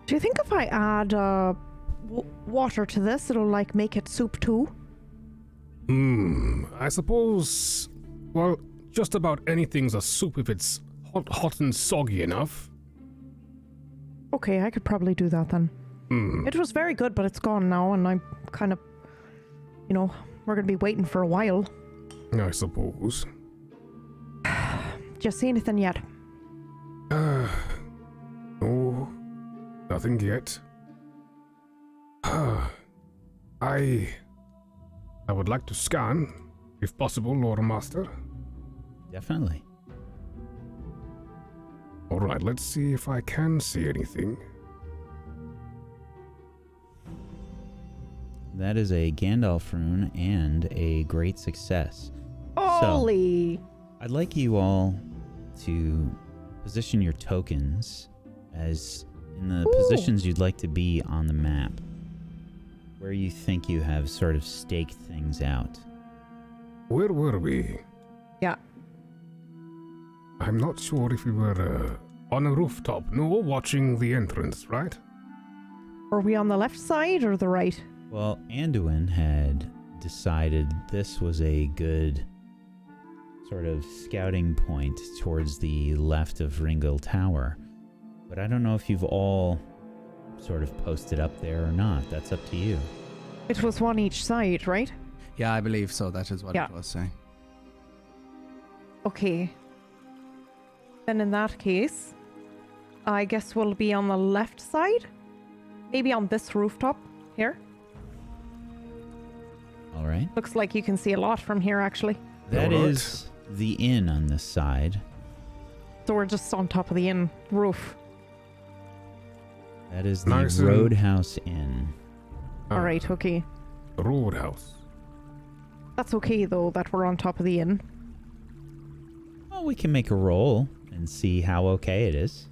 Do you think if I add water to this, it'll like make it soup too? I suppose, well, just about anything's a soup if it's hot and soggy enough. Okay, I could probably do that then. It was very good, but it's gone now, and I'm kind of, we're going to be waiting for a while. I suppose. Do you see anything yet? No, nothing yet. I would like to scan, if possible, Loremaster. Definitely. All right, let's see if I can see anything. That is a Gandalf rune and a great success. Holy! So, I'd like you all to position your tokens as in the positions you'd like to be on the map, where you think you have sort of staked things out. Where were we? Yeah. I'm not sure if we were on a rooftop. No, watching the entrance, right? Are we on the left side or the right? Well, Anduin had decided this was a good sort of scouting point towards the left of Ringel Tower. But I don't know if you've all sort of posted up there or not. That's up to you. It was one each side, right? Yeah, I believe so. That is what it was saying. Okay. Then in that case, I guess we'll be on the left side? Maybe on this rooftop here? All right. Looks like you can see a lot from here, actually. That is the inn on this side. So we're just on top of the inn roof. That is the Roadhouse Inn. All right, okay. Roadhouse. That's okay, though, that we're on top of the inn. Well, we can make a roll and see how okay it is.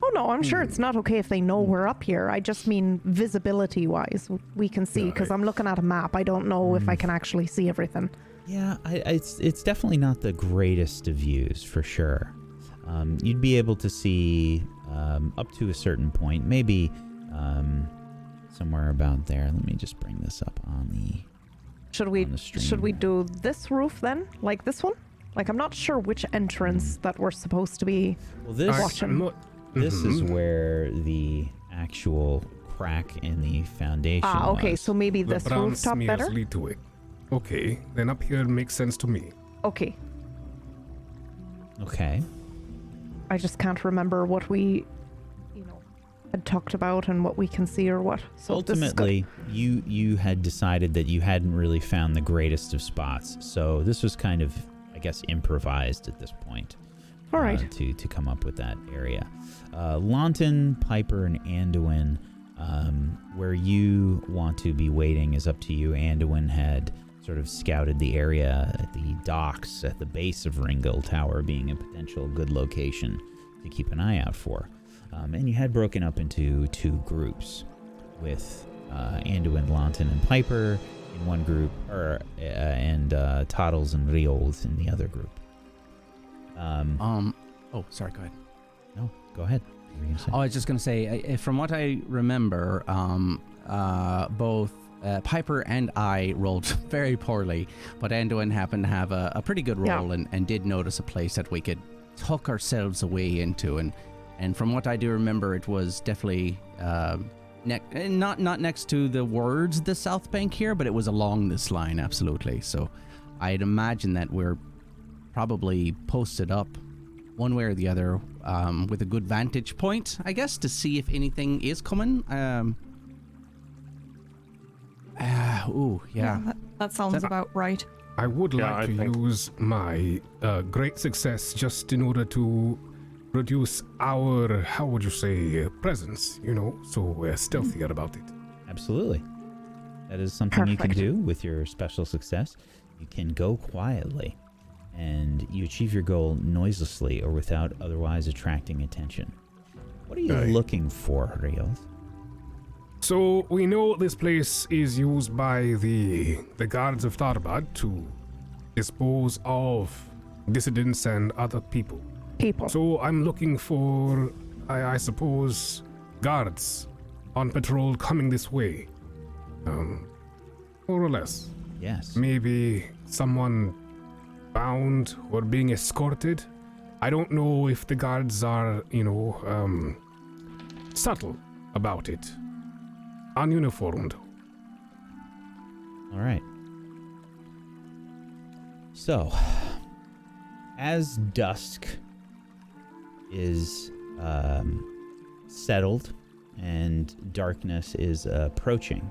Oh, no, I'm sure it's not okay if they know we're up here. I just mean visibility-wise. We can see, because I'm looking at a map. I don't know if I can actually see everything. Yeah, it's definitely not the greatest of views, for sure. You'd be able to see up to a certain point, maybe somewhere about there. Let me just bring this up on the Should we do this roof then? Like this one? Like, I'm not sure which entrance that we're supposed to be watching. This is where the actual crack in the foundation okay, was. so maybe this rooftop better? Lead to it. Okay, then up here makes sense to me. Okay. Okay. I just can't remember what we, had talked about and what we can see or what. So ultimately, you had decided that you hadn't really found the greatest of spots, so this was kind of, I guess, improvised at this point. All right. To come up with that area. Launton, Piper, and Anduin, where you want to be waiting is up to you. Anduin had sort of scouted the area at the docks at the base of Ringel Tower being a potential good location to keep an eye out for. And you had broken up into two groups with Anduin, Launton, and Piper in one group, and Toddles and Riols in the other group. Oh, sorry, go ahead. No, go ahead. What were you gonna say? I was just going to say, from what I remember, both Piper and I rolled very poorly, but Anduin happened to have a pretty good roll and did notice a place that we could tuck ourselves away into. And from what I do remember, it was definitely not next to the words the South Bank here, but it was along this line, absolutely. So I'd imagine that we're probably posted up one way or the other with a good vantage point, I guess, to see if anything is coming. That sounds about right. I would like to use my great success just in order to reduce our, how would you say, presence, so we're stealthier about it. Absolutely. That is something you can do with your special success. You can go quietly, and you achieve your goal noiselessly or without otherwise attracting attention. What are you looking for, Rios? So we know this place is used by the guards of Tharbad to dispose of dissidents and other people. So I'm looking for, I suppose, guards on patrol coming this way. More or less. Yes. Maybe someone bound or being escorted. I don't know if the guards are, subtle about it. Ununiformed. All right. So, as dusk is settled and darkness is approaching,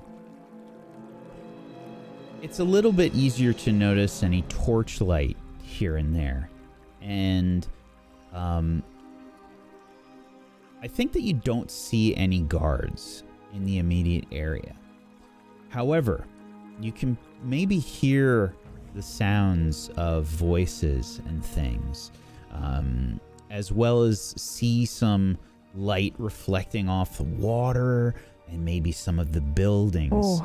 it's a little bit easier to notice any torchlight here and there. And I think that you don't see any guards in the immediate area. However, you can maybe hear the sounds of voices and things, as well as see some light reflecting off the water and maybe some of the buildings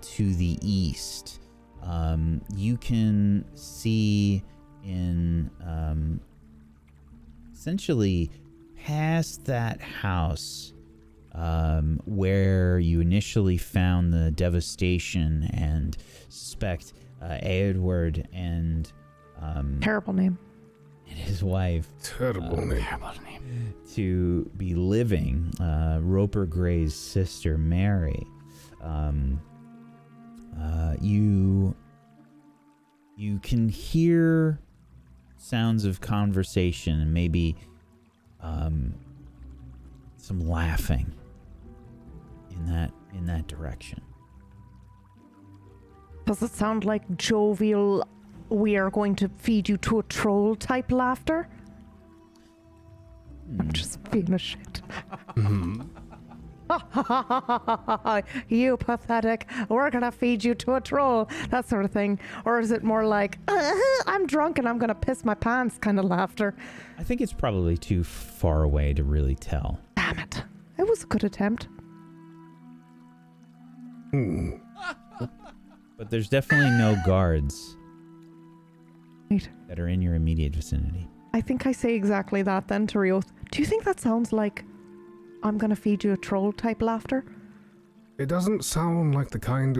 to the east. You can see in essentially past that house where you initially found the devastation and suspect Eriador and terrible name. and his wife Terrible name. to be living. Roper Gray's sister Mary. You can hear sounds of conversation and maybe some laughing in that direction. Does it sound like jovial, we are going to feed you to a troll type laughter? I'm just being a shit. You pathetic. We're going to feed you to a troll. That sort of thing. Or is it more like, I'm drunk and I'm going to piss my pants kind of laughter? I think it's probably too far away to really tell. Damn it. It was a good attempt. But there's definitely no guards Right. that are in your immediate vicinity. I think I say exactly that then to Rioth. Do you think that sounds like I'm going to feed you a troll type laughter? It doesn't sound like the kind.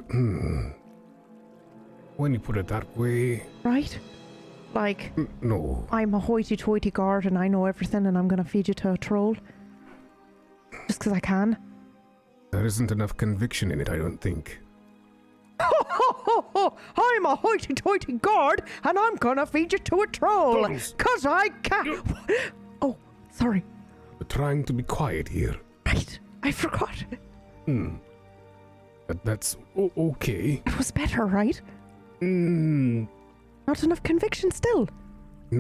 When you put it that way. Right? Like, No. I'm a hoity-toity guard and I know everything and I'm going to feed you to a troll? Just because I can? There isn't enough conviction in it, I don't think. I'm a hoity-toity guard and I'm going to feed you to a troll. Doodles. Because I can. Oh, sorry. We're trying to be quiet here. Right. I forgot. But that's okay. It was better, right? No. Not enough conviction still. I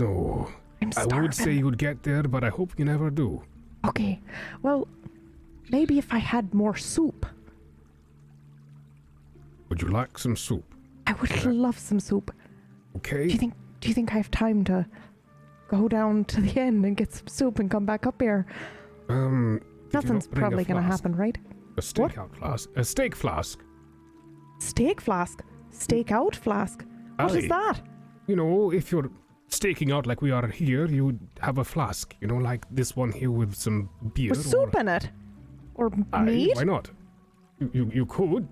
I'm starving. would say you'd get there, but I hope you never do. Okay. Well, maybe if I had more soup. Would you like some soup? I would love some soup. Okay. Do you think I have time to go down to the end and get some soup and come back up here? Did you Nothing's not bring a probably going to flask? happen, right? A stakeout flask. A steak flask. Steak flask? Stakeout flask? What is Aye. that? You know, if you're staking out like we are here, you would have a flask. You know, like this one here with some beer. With soup in it? Or Aye, meat? why not? You could.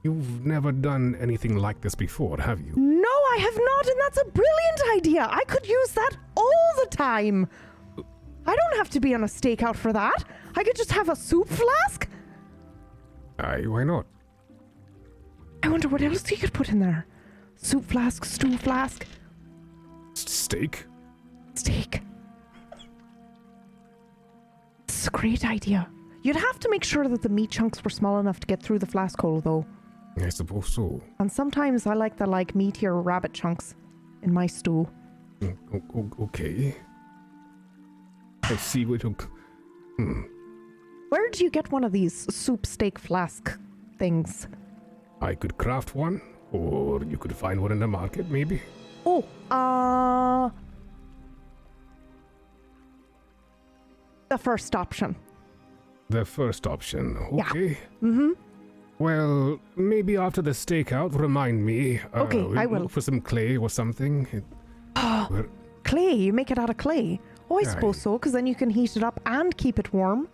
You've never done anything like this before, have you? No, I have not, and that's a brilliant idea. I could use that all the time. I don't have to be on a stakeout for that. I could just have a soup flask. Aye, why not? I wonder what else you could put in there. Soup flask, stew flask, Steak? steak. It's a great idea. You'd have to make sure that the meat chunks were small enough to get through the flask hole, though. I suppose so. And sometimes I like the meatier rabbit chunks in my stew. Okay. I see what you... Where do you get one of these soup steak flask things? I could craft one, or you could find one in the market, maybe. Oh, the first option. The first option, Yeah. okay. Mm-hmm. Well, maybe after the stakeout, remind me. Okay, we'll I will. look for some clay or something. Clay, you make it out of clay. Oh, I Aye. suppose so, because then you can heat it up and keep it warm.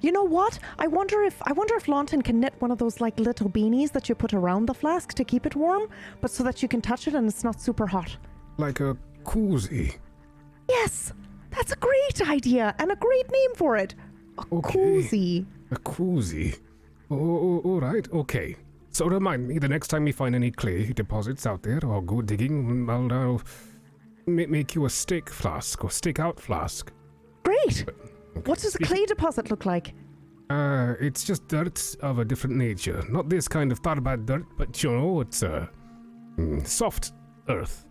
You know what? I wonder if Launton can knit one of those like little beanies that you put around the flask to keep it warm, but so that you can touch it and it's not super hot. Like a koozie. Yes, that's a great idea and a great name for it. A Okay. koozie. A koozie. Oh, all right, okay. So remind me, the next time we find any clay deposits out there or go digging, I'll make you a stake flask or stakeout flask. Great. Okay. What does a clay deposit look like? It's just dirt of a different nature. Not this kind of Tharbad dirt, but you know, it's soft earth.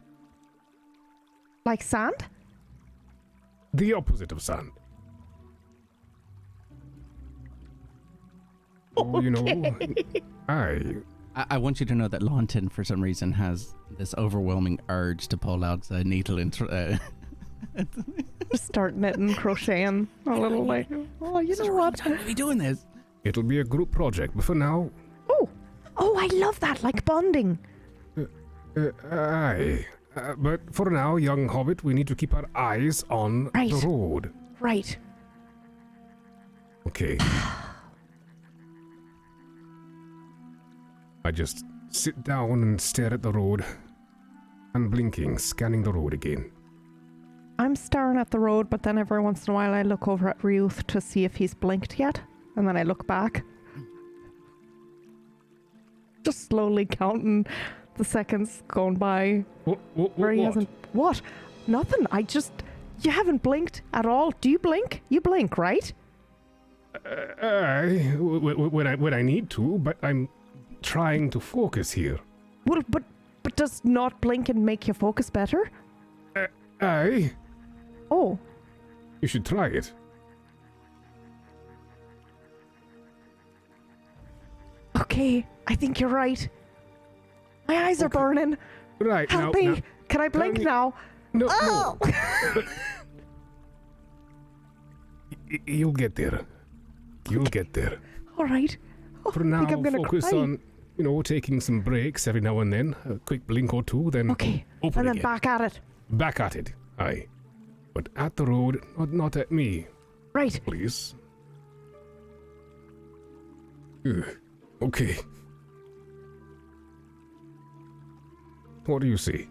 Like sand? The opposite of sand. Oh, you know, I want you to know that Launton, for some reason, has this overwhelming urge to pull out a needle and Just start knitting, crocheting a little like, oh, you know what? How are we doing this? It'll be a group project, but for now, Oh, I love that, like bonding. aye. But for now, young Hobbit, we need to keep our eyes on Right. the road. Right. Okay. I just sit down and stare at the road, unblinking, scanning the road again. I'm staring at the road, but then every once in a while I look over at Ryuth to see if he's blinked yet, and then I look back. Just slowly counting the seconds going by where he hasn't... What? Nothing. You haven't blinked at all. Do you blink? You blink, right? When I need to, but I'm trying to focus here. Well, but does not blinking make you focus better? Aye. Oh. You should try it. Okay, I think you're right. My eyes are Okay. burning. Right, Help now, me. Can I blink me- now? No, Oh! no. You'll get there. You'll get there. All right. Oh, For I now, think I'm gonna focus cry. on, taking some breaks every now and then. A quick blink or two, then Okay, open and then again. back at it. Back at it. Aye. But at the road, not at me, Right. please. Ugh. Okay. What do you see?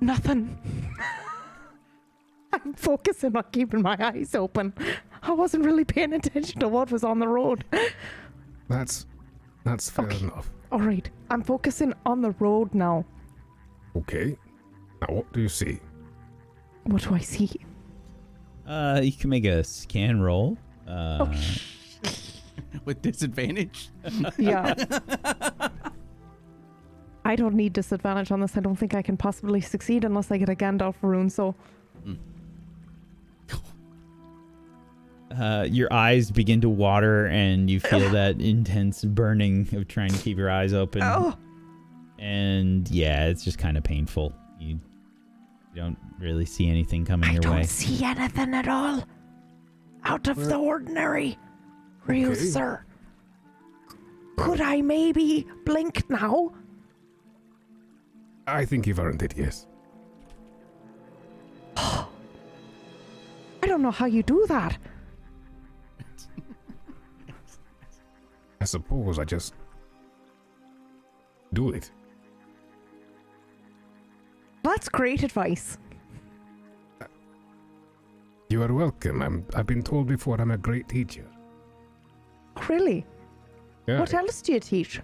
Nothing. I'm focusing on keeping my eyes open. I wasn't really paying attention to what was on the road. That's fair Okay. enough. All right, I'm focusing on the road now. Okay. Now what do you see? What do I see? You can make a scan roll. With disadvantage? Yeah. I don't need disadvantage on this. I don't think I can possibly succeed unless I get a Gandalf rune, so... Your eyes begin to water and you feel that intense burning of trying to keep your eyes open. Oh! And yeah, it's just kind of painful. You don't really see anything coming I your don't way. see anything at all. Out of the ordinary. Real, Okay. sir. Could I maybe blink now? I think you've earned it, yes. I don't know how you do that. I suppose I just do it. That's great advice. You are welcome. I've been told before I'm a great teacher. Really? Yeah. What else do you teach?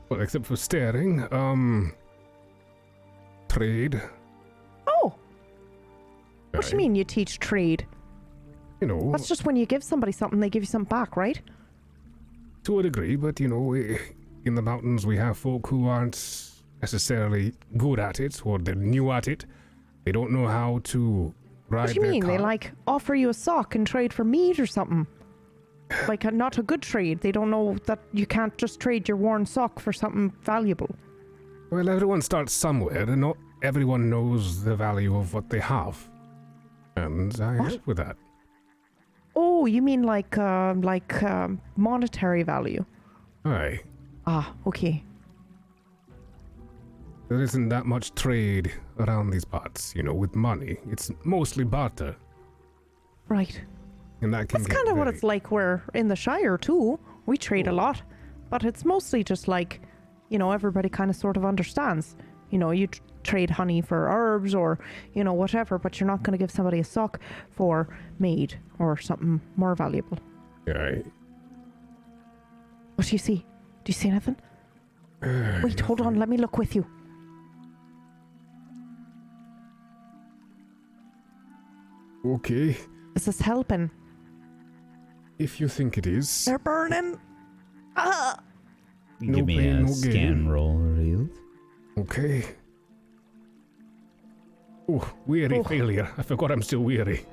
Well, except for staring, trade. Oh, what do Aye. you mean you teach trade? You know, That's just when you give somebody something, they give you something back, right? to a degree, but in the mountains we have folk who aren't necessarily good at it, or they're new at it. They don't know how to ride What do you their mean? They cart. like offer you a sock and trade for meat or something? Like not a good trade. They don't know that you can't just trade your worn sock for something valuable. Well, everyone starts somewhere, and not everyone knows the value of what they have. And I What? help with that. Oh, you mean like monetary value? Aye. Ah, okay. there isn't that much trade around these parts, with money. It's mostly barter. Right. And that can That's get kind of what very- it's like where in the Shire too. We trade a lot, but it's mostly just like, everybody kind of sort of understands. You trade honey for herbs or, whatever, but you're not going to give somebody a sock for mead or something more valuable. Aye. What do you see? Do you see anything? Wait, hold on. Let me look with you. Okay, Is this helping? if you think it is. They're burning. Ah! No Give me pain, a no scan gain. roll, Real. Okay. Oh, weary failure. I forgot I'm still weary.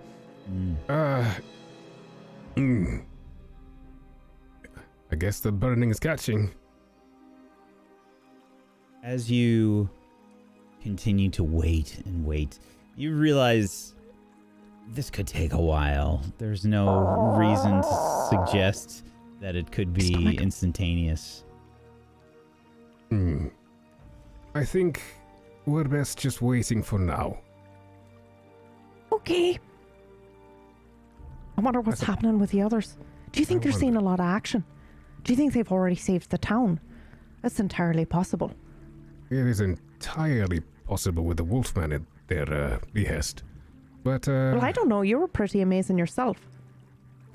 I guess the burning is catching. As you continue to wait and wait, you realize this could take a while. There's no reason to suggest that it could be Stomach. instantaneous. I think we're best just waiting for now. Okay. I wonder what's happening with the others. Do you think I they're seeing a wonder. lot of action? Do you think they've already saved the town? That's entirely possible. It is entirely possible with the Wolfman at their behest. But, Well, I don't know. You were pretty amazing yourself.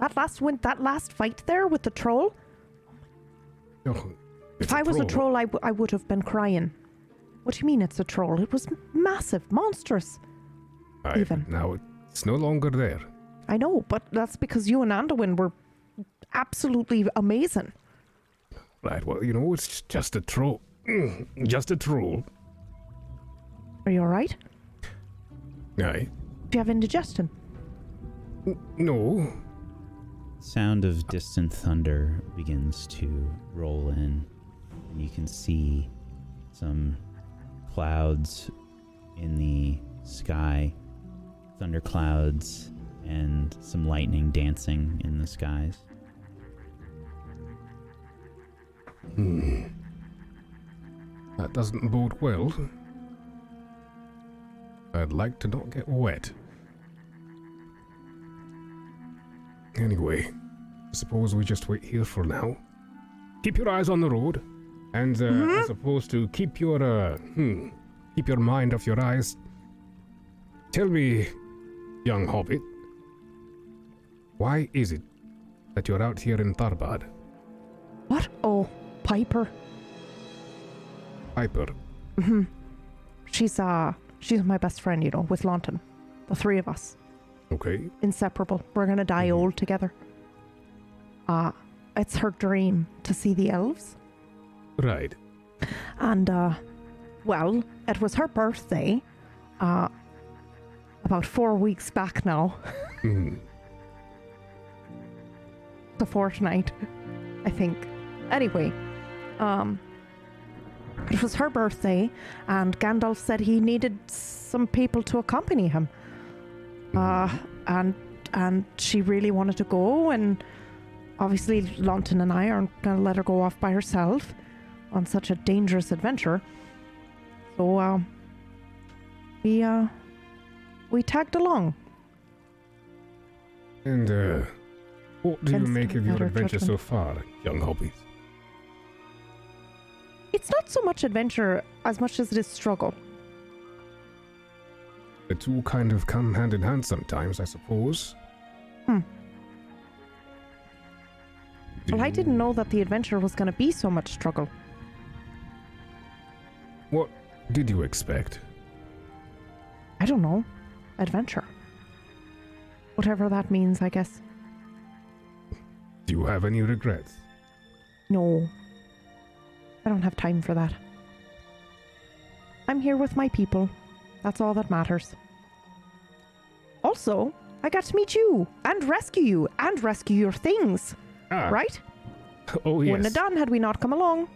That last fight there with the troll. oh, If I was a troll, I would have been crying. What do you mean it's a troll? It was massive, monstrous. Aye, even. now it's no longer there. I know, but that's because you and Anduin were absolutely amazing. Right, well, it's just a troll. Just a troll. Are you alright? Aye. Do you have indigestion? No. Sound of distant thunder begins to roll in, and you can see some clouds in the sky, thunder clouds, and some lightning dancing in the skies. That doesn't bode well. I'd like to not get wet. Anyway, I suppose we just wait here for now. Keep your eyes on the road, and as opposed to keep your mind off your eyes. Tell me, young Hobbit, why is it that you're out here in Tharbad? What? Oh, Piper. Piper. She's my best friend, with Lawton. The three of us. Okay. Inseparable. We're gonna die old together. It's her dream to see the elves. Right. And, well, it was her birthday, about 4 weeks back now. The fortnight, I think. Anyway, it was her birthday, and Gandalf said he needed some people to accompany him. And she really wanted to go, and obviously Lawton and I aren't going to let her go off by herself on such a dangerous adventure. So, we tagged along. And, what do you Against make of your better adventure so judgment. far, young Hobbit? It's not so much adventure as much as it is struggle. The two kind of come hand in hand sometimes, I suppose. Well, I didn't know that the adventure was going to be so much struggle. What did you expect? I don't know. Adventure. Whatever that means, I guess. Do you have any regrets? No. I don't have time for that. I'm here with my people. That's all that matters. Also, I got to meet you and rescue your things, right? Oh, yes. Wouldn't have done had we not come along.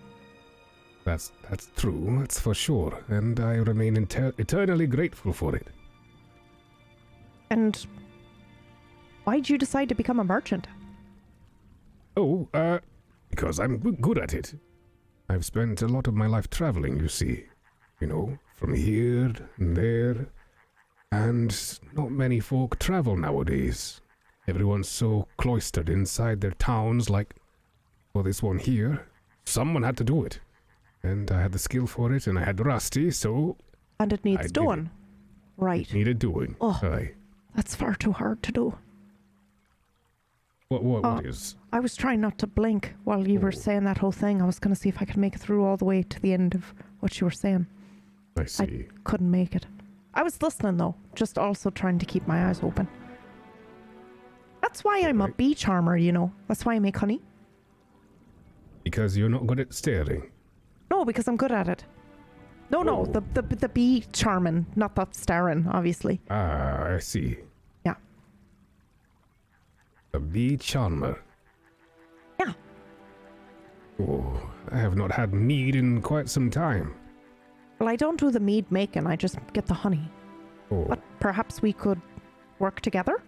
That's true, that's for sure. And I remain eternally grateful for it. And why'd you decide to become a merchant? Oh, because I'm good at it. I've spent a lot of my life traveling, you see. You know, from here and there. And not many folk travel nowadays. Everyone's so cloistered inside their towns like, well, this one here. Someone had to do it. And I had the skill for it, and I had Rusty, so... And it needs I did doing. Right. It needed doing. Oh, Aye. that's far too hard to do. What is? I was trying not to blink while you were saying that whole thing. I was going to see if I could make it through all the way to the end of what you were saying. I see. Couldn't make it. I was listening though, just also trying to keep my eyes open. That's why I'm a bee charmer, you know. That's why I make honey. Because you're not good at staring. No, because I'm good at it. No, the bee charming, not that staring, obviously. Ah, I see. Yeah. A bee charmer. Yeah. Oh, I have not had mead in quite some time. Well, I don't do the mead making, I just get the honey. Oh, But perhaps we could work together?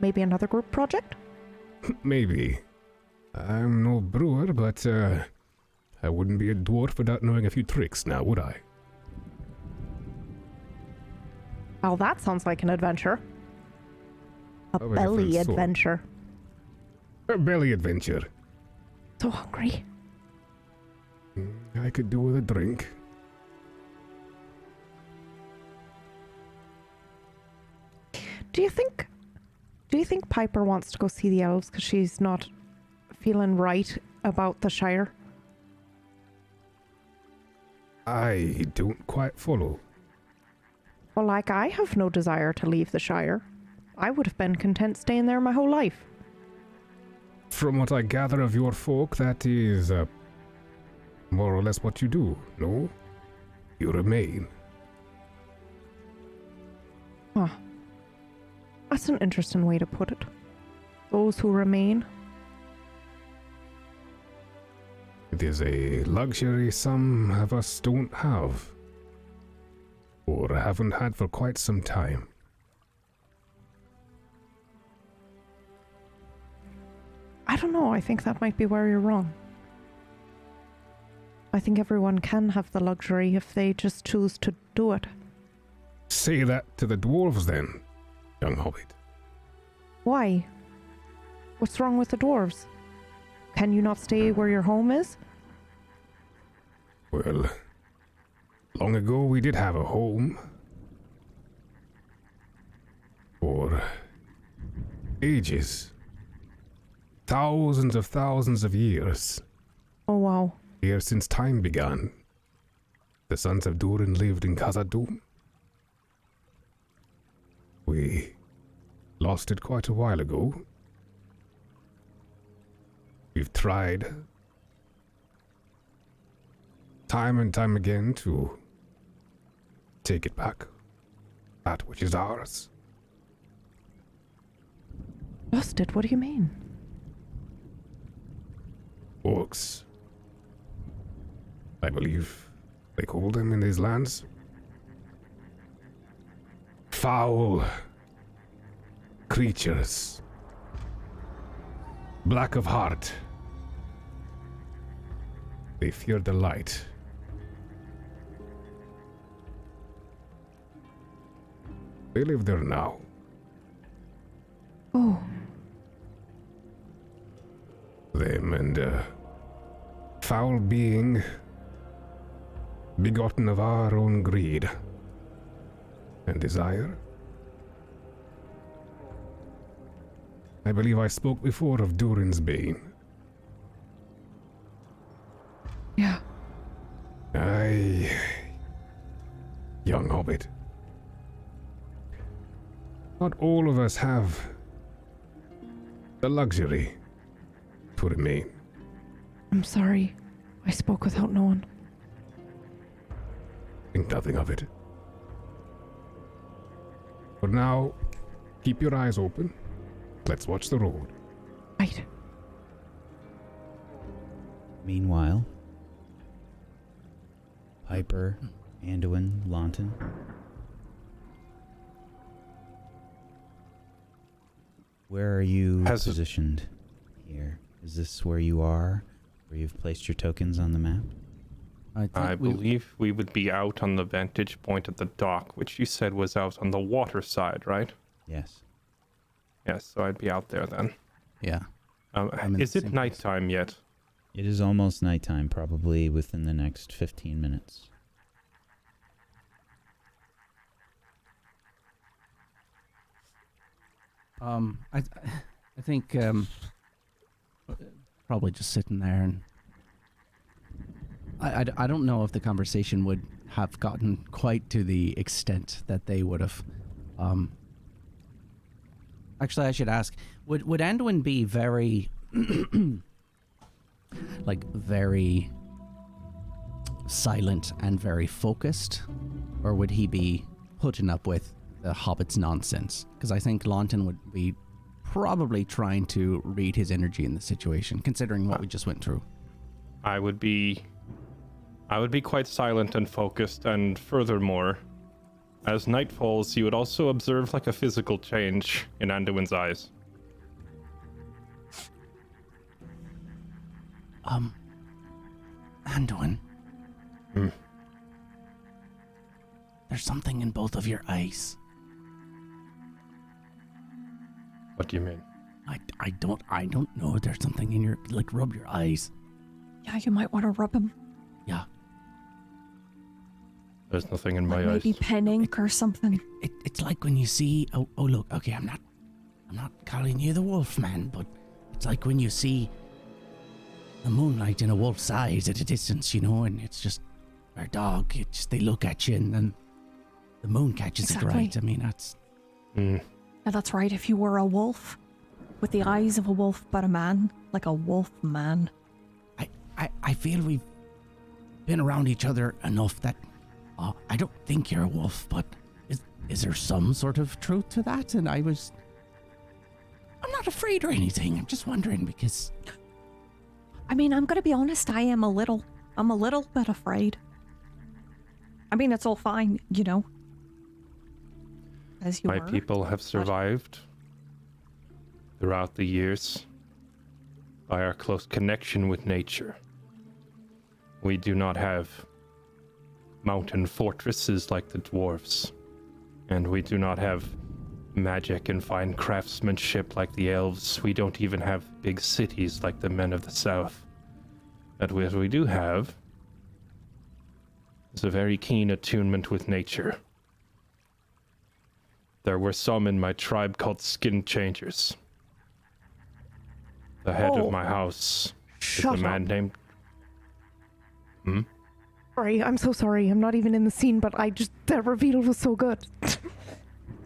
Maybe another group project? maybe. I'm no brewer, but I wouldn't be a dwarf without knowing a few tricks now, would I? Oh, that sounds like an adventure. A Of a belly different sort. adventure. A belly adventure. So hungry. I could do with a drink. Do you think Piper wants to go see the elves because she's not feeling right about the Shire? I don't quite follow. Well, like, I have no desire to leave the Shire. I would have been content staying there my whole life. From what I gather of your folk, that is more or less what you do, no? You remain. Huh. That's an interesting way to put it. Those who remain. It is a luxury some of us don't have. Or haven't had for quite some time. I don't know, I think that might be where you're wrong. I think everyone can have the luxury if they just choose to do it. Say that to the dwarves then, young hobbit. Why? What's wrong with the dwarves? Can you not stay where your home is? Well, long ago we did have a home. For ages. Thousands of years. Oh wow. Here since time began. The sons of Durin lived in Khazad-dûm. We lost it quite a while ago. We've tried time and time again to take it back, that which is ours. Lost it? What do you mean? Orcs, I believe they call them in these lands. Foul creatures, black of heart. They fear the light. They live there now. Oh, Them and a foul being begotten of our own greed and desire. I believe I spoke before of Durin's Bane. yeah. Aye, young hobbit. Not all of us have the luxury to remain. I'm sorry. I spoke without knowing. Think nothing of it. For now, keep your eyes open. Let's watch the road. Right. Meanwhile, Piper, Anduin, Launton. Where are you positioned here? Is this where you are? Where you've placed your tokens on the map? I believe we would be out on the vantage point at the dock, which you said was out on the water side, right? Yes. Yes, so I'd be out there then. Yeah. Is it nighttime yet? It is almost nighttime, probably within the next 15 minutes. I think probably just sitting there, and I don't know if the conversation would have gotten quite to the extent that they would have. Actually, I should ask: Would Anduin be very, very silent and very focused, or would he be putting up with the Hobbit's nonsense? Because I think Launton would be probably trying to read his energy in the situation, considering what we just went through. I would be quite silent and focused, and furthermore, as night falls, you would also observe like a physical change in Anduin's eyes. Anduin. There's something in both of your eyes. What do you mean? I don't know. There's something in your, rub your eyes. Yeah, you might want to rub him. Yeah. There's nothing in my Maybe eyes. pen ink or something. It's like when you see, oh look, okay, I'm not calling you the wolf man, but it's like when you see the moonlight in a wolf's eyes at a distance, and it's just our dog. They look at you, and then the moon catches it right. I mean, that's. Yeah, that's right. If you were a wolf, with the eyes of a wolf, but a man, like a wolf man. I feel we've been around each other enough that I don't think you're a wolf, but is there some sort of truth to that? And I'm not afraid or anything. I'm just wondering because. I mean, I'm gonna be honest. I'm a little bit afraid. I mean, it's all fine, as you My were. people have survived throughout the years by our close connection with nature. We do not have mountain fortresses like the dwarves, and we do not have magic and fine craftsmanship like the elves. We don't even have big cities like the men of the south. But what we do have is a very keen attunement with nature. There were some in my tribe called skin changers. The head of my house is a man named... Sorry, I'm so sorry. I'm not even in the scene, but that reveal was so good.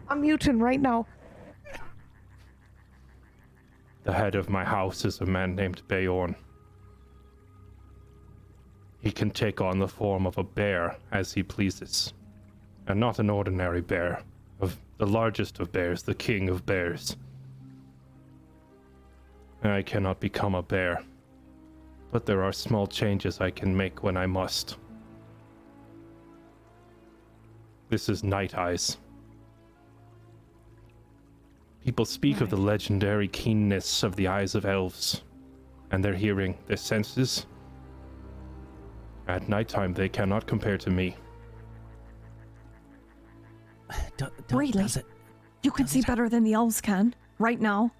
I'm muting right now. The head of my house is a man named Beorn. He can take on the form of a bear as he pleases. And not an ordinary bear, of the largest of bears, the king of bears. I cannot become a bear, but there are small changes I can make when I must. This is Night Eyes. People speak of the legendary keenness of the eyes of elves, and their hearing, their senses. At nighttime, they cannot compare to me. Really? You can see better than the elves can. Right now,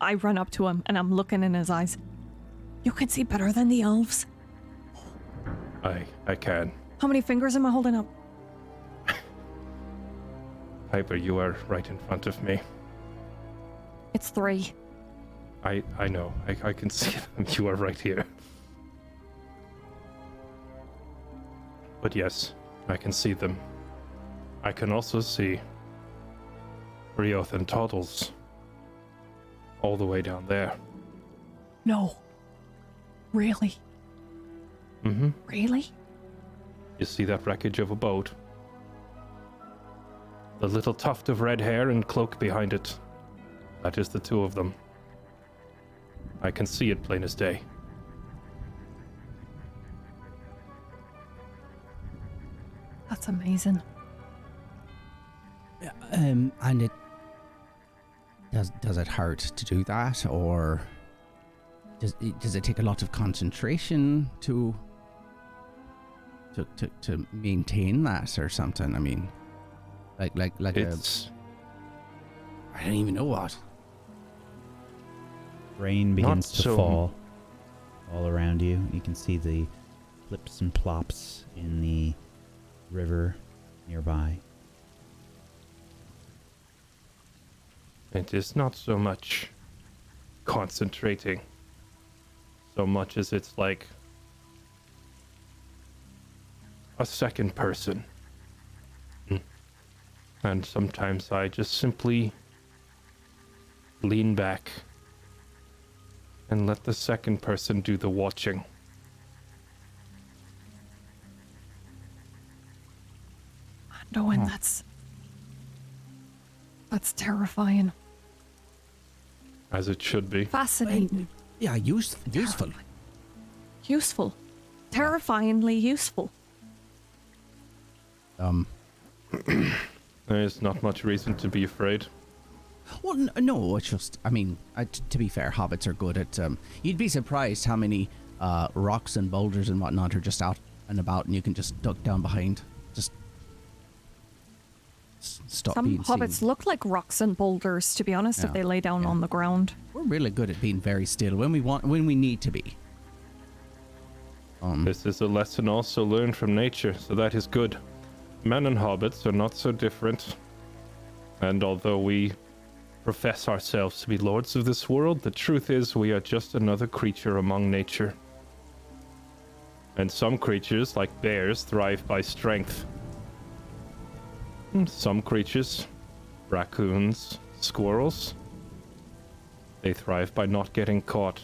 I run up to him and I'm looking in his eyes. You can see better than the elves. I can. How many fingers am I holding up? Piper, you are right in front of me. It's 3. I know. I can see them. You are right here. But yes, I can see them. I can also see Rioth and Toddles all the way down there. No. Really? Mm-hmm. Really? You see that wreckage of a boat? The little tuft of red hair and cloak behind it. That is the two of them. I can see it plain as day. That's amazing. And it does it hurt to do that, or does it take a lot of concentration to to maintain that or something? I mean, like It's I don't even know what. Rain begins to so- fall all around you. You can see the flips and plops in the river nearby. It is not so much concentrating, so much as it's like a second person. And sometimes I just simply lean back and let the second person do the watching. Anduin, that's terrifying. As it should be. Fascinating. Yeah, useful. Useful. Terrifyingly useful. There is not much reason to be afraid. Well, no, it's just, I mean, to be fair, hobbits are good at, you'd be surprised how many rocks and boulders and whatnot are just out and about, and you can just duck down behind. Just stop Some being hobbits seen. look like rocks and boulders, to be honest, Yeah, if they lay down yeah. on the ground. We're really good at being very still when we need to be. This is a lesson also learned from nature, so that is good. Men and hobbits are not so different. And although we profess ourselves to be lords of this world, the truth is we are just another creature among nature. And some creatures, like bears, thrive by strength. Some creatures, raccoons, squirrels, they thrive by not getting caught.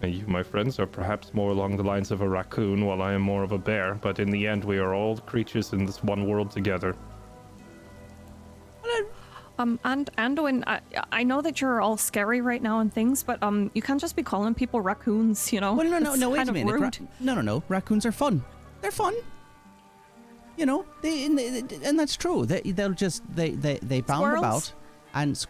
And you, my friends, are perhaps more along the lines of a raccoon, while I am more of a bear, but in the end we are all creatures in this one world together. And Anduin, I know that you're all scary right now and things, but you can't just be calling people raccoons, you know? Well, It's no, wait kind a of minute. rude. No. Raccoons are fun. They're fun. You know, and that's true. They bound Squirrels? about and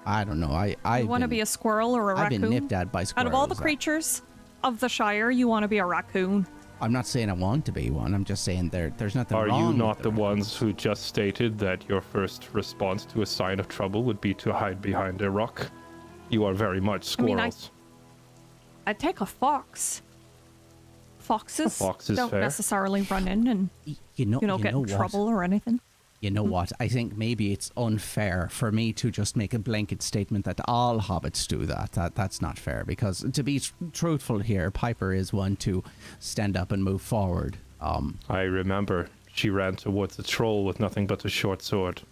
I don't know. I You want to be a squirrel or a I've raccoon? been nipped at by squirrels. Out of all the creatures of the Shire, you want to be a raccoon. I'm not saying I want to be one. I'm just saying there's nothing Are wrong you with not the them. ones who just stated that your first response to a sign of trouble would be to hide behind a rock? You are very much I mean, squirrels. I'd take a fox. Foxes A fox is don't fair. necessarily run in and You know get in what? trouble or anything. You know what? I think maybe it's unfair for me to just make a blanket statement that all hobbits do that. That's not fair, because to be truthful here, Piper is one to stand up and move forward. I remember she ran towards a troll with nothing but a short sword.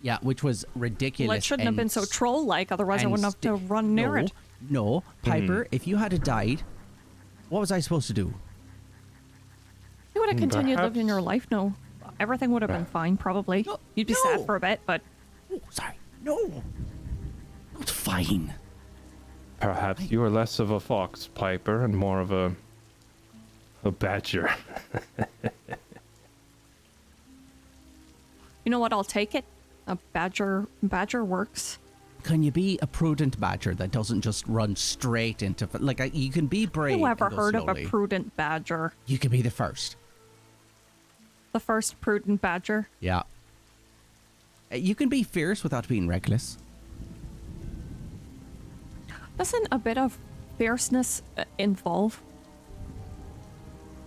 Yeah, which was ridiculous. Well, it shouldn't have been so troll-like, otherwise I and wouldn't have to run near it. No, Piper, if you had died, what was I supposed to do? You would have continued Perhaps- living your life, no. Everything would have been fine, probably. No, You'd be no. sad for a bit, but Oh, sorry. No. Not fine. Perhaps you are less of a fox, Piper, and more of a badger. you know what? I'll take it. A badger works. Can you be a prudent badger that doesn't just run straight into... you can be brave Who ever and go heard of slowly. a prudent badger? You can be the first. The first prudent badger? Yeah. You can be fierce without being reckless. Doesn't a bit of fierceness involve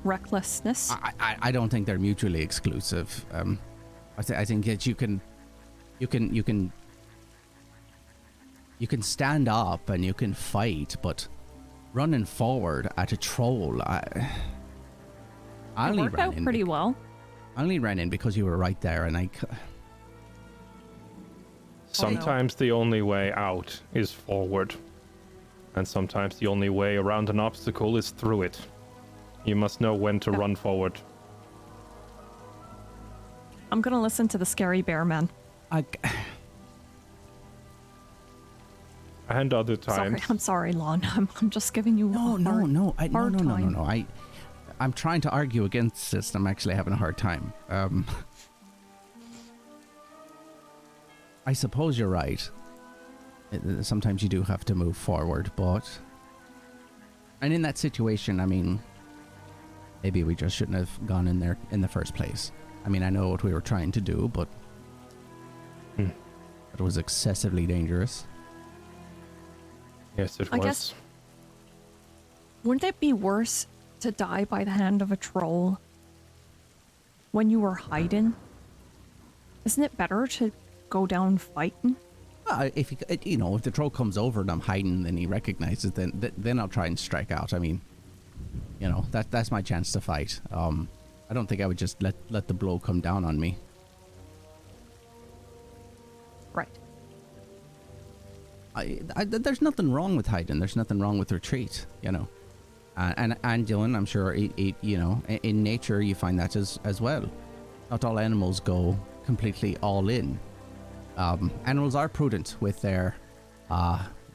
recklessness? I don't think they're mutually exclusive. I think that you can stand up and you can fight, but running forward at a troll, I it only worked ran out in. pretty well. I only ran in because you were right there, and Sometimes the only way out is forward. And sometimes the only way around an obstacle is through it. You must know when to run forward. I'm gonna listen to the scary bear man. And other times, I'm sorry, Lon. I'm just giving you No. hard time. I'm trying to argue against this. I'm actually having a hard time. I suppose you're right. Sometimes you do have to move forward, but... And in that situation, I mean... maybe we just shouldn't have gone in there in the first place. I mean, I know what we were trying to do, but it was excessively dangerous. Yes, it I was. guess- Wouldn't it be worse to die by the hand of a troll when you were hiding? Isn't it better to go down fighting? If the troll comes over and I'm hiding and he recognizes, then I'll try and strike out. I mean, that's my chance to fight. I don't think I would just let the blow come down on me. Right. There's nothing wrong with hiding. There's nothing wrong with retreat. And Dylan, I'm sure, in nature you find that as well. Not all animals go completely all in. Animals are prudent with their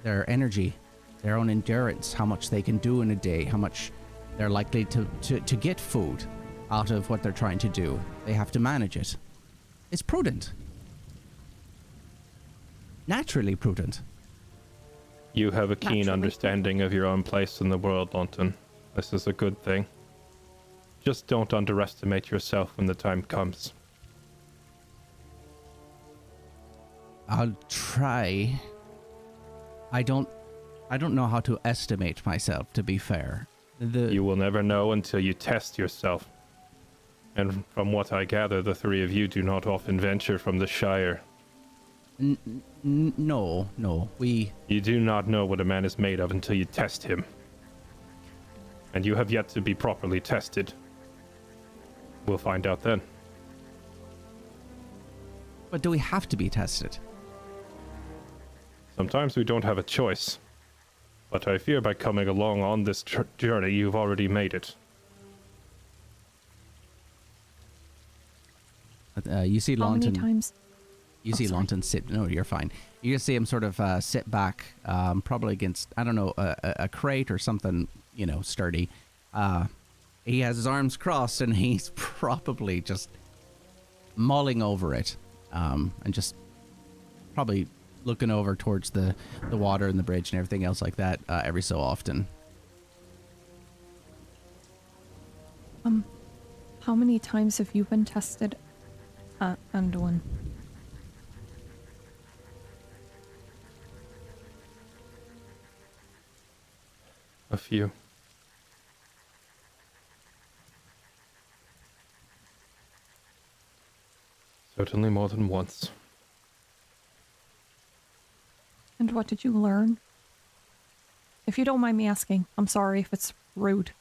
energy, their own endurance, how much they can do in a day, how much they're likely to get food out of what they're trying to do. They have to manage it. It's prudent. Naturally prudent. You have a keen Naturally. understanding of your own place in the world, Lawton. This is a good thing. Just don't underestimate yourself when the time comes. I'll try. I don't know how to estimate myself, to be fair. You will never know until you test yourself. And from what I gather, the three of you do not often venture from the Shire. No. You do not know what a man is made of until you test him. And you have yet to be properly tested. We'll find out then. But do we have to be tested? Sometimes we don't have a choice. But I fear by coming along on this journey, you've already made it. You see How many Lawton. times? You see sorry. Lawton sit. No, you're fine. You just see him sort of sit back, probably against, I don't know, a crate or something, sturdy. He has his arms crossed and he's probably just mulling over it, and just probably looking over towards the water and the bridge and everything else like that every so often. How many times have you been tested, Anduin? A few. Certainly more than once. And what did you learn? If you don't mind me asking, I'm sorry if it's rude.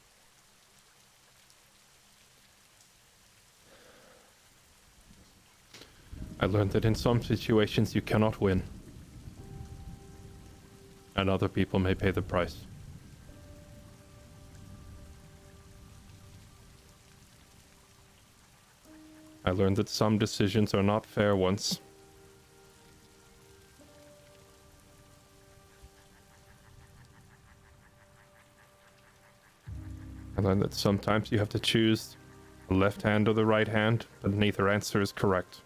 I learned that in some situations you cannot win. And other people may pay the price. I learned that some decisions are not fair ones. I learned that sometimes you have to choose the left hand or the right hand, but neither answer is correct.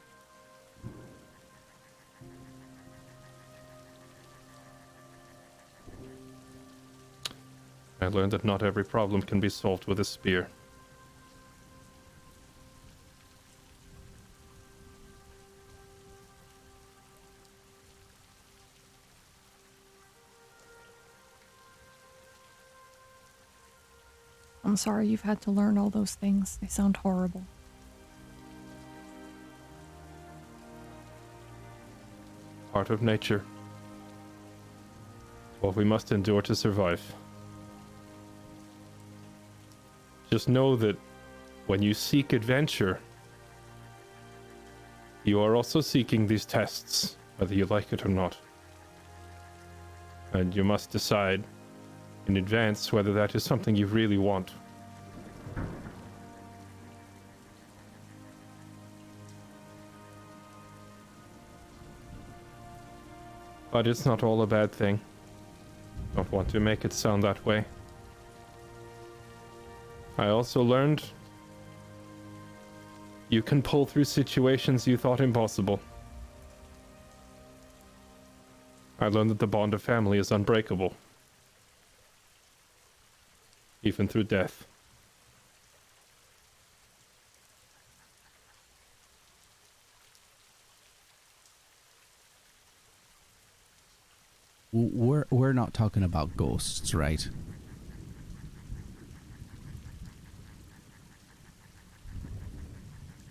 I learned that not every problem can be solved with a spear. I'm sorry you've had to learn all those things. They sound horrible. Part of nature. What we must endure to survive. Just know that when you seek adventure, you are also seeking these tests, whether you like it or not. And you must decide in advance whether that is something you really want. But it's not all a bad thing. Don't want to make it sound that way. I also learned you can pull through situations you thought impossible. I learned that the bond of family is unbreakable. Even through death. we're not talking about ghosts, right?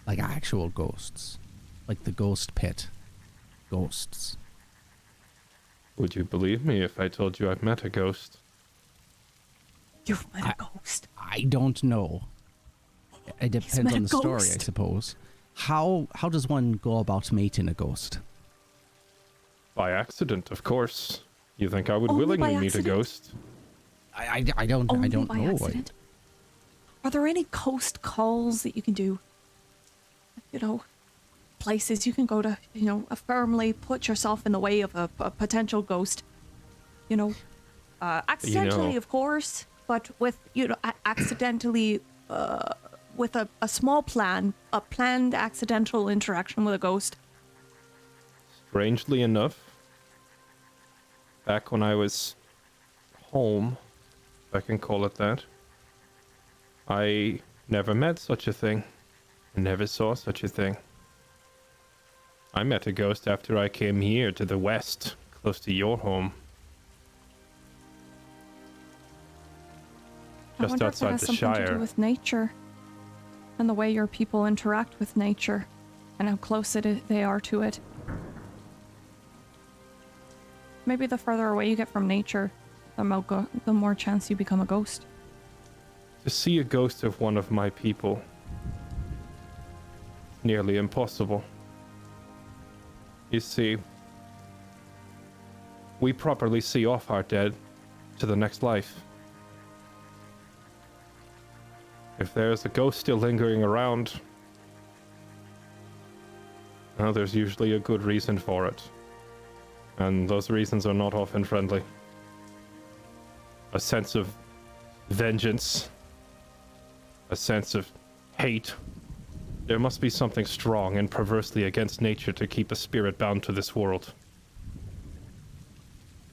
Like actual ghosts. Like the ghost pit. Ghosts. Would you believe me if I told you I've met a ghost? You've met a ghost. I don't know. It depends on the story, I suppose. How does one go about meeting a ghost? By accident, of course. You think I would Only willingly by meet a accident? ghost? I don't Only know. by accident? Are there any coast calls that you can do? You know, places you can go to, you know, firmly put yourself in the way of a potential ghost. You know, accidentally, of course, but with, you know, accidentally, with a small plan, a planned accidental interaction with a ghost. Strangely enough, back when I was home, if I can call it that, I never met such a thing. I never saw such a thing. I met a ghost after I came here to the west, close to your home. Just outside the something to Shire. do with nature and the way your people interact with nature and how close they are to it. Maybe the further away you get from nature, the more chance you become a ghost. To see a ghost of one of my people, nearly impossible. You see, we properly see off our dead to the next life. If there's a ghost still lingering around, well, there's usually a good reason for it. And those reasons are not often friendly. A sense of vengeance, a sense of hate. There must be something strong and perversely against nature to keep a spirit bound to this world.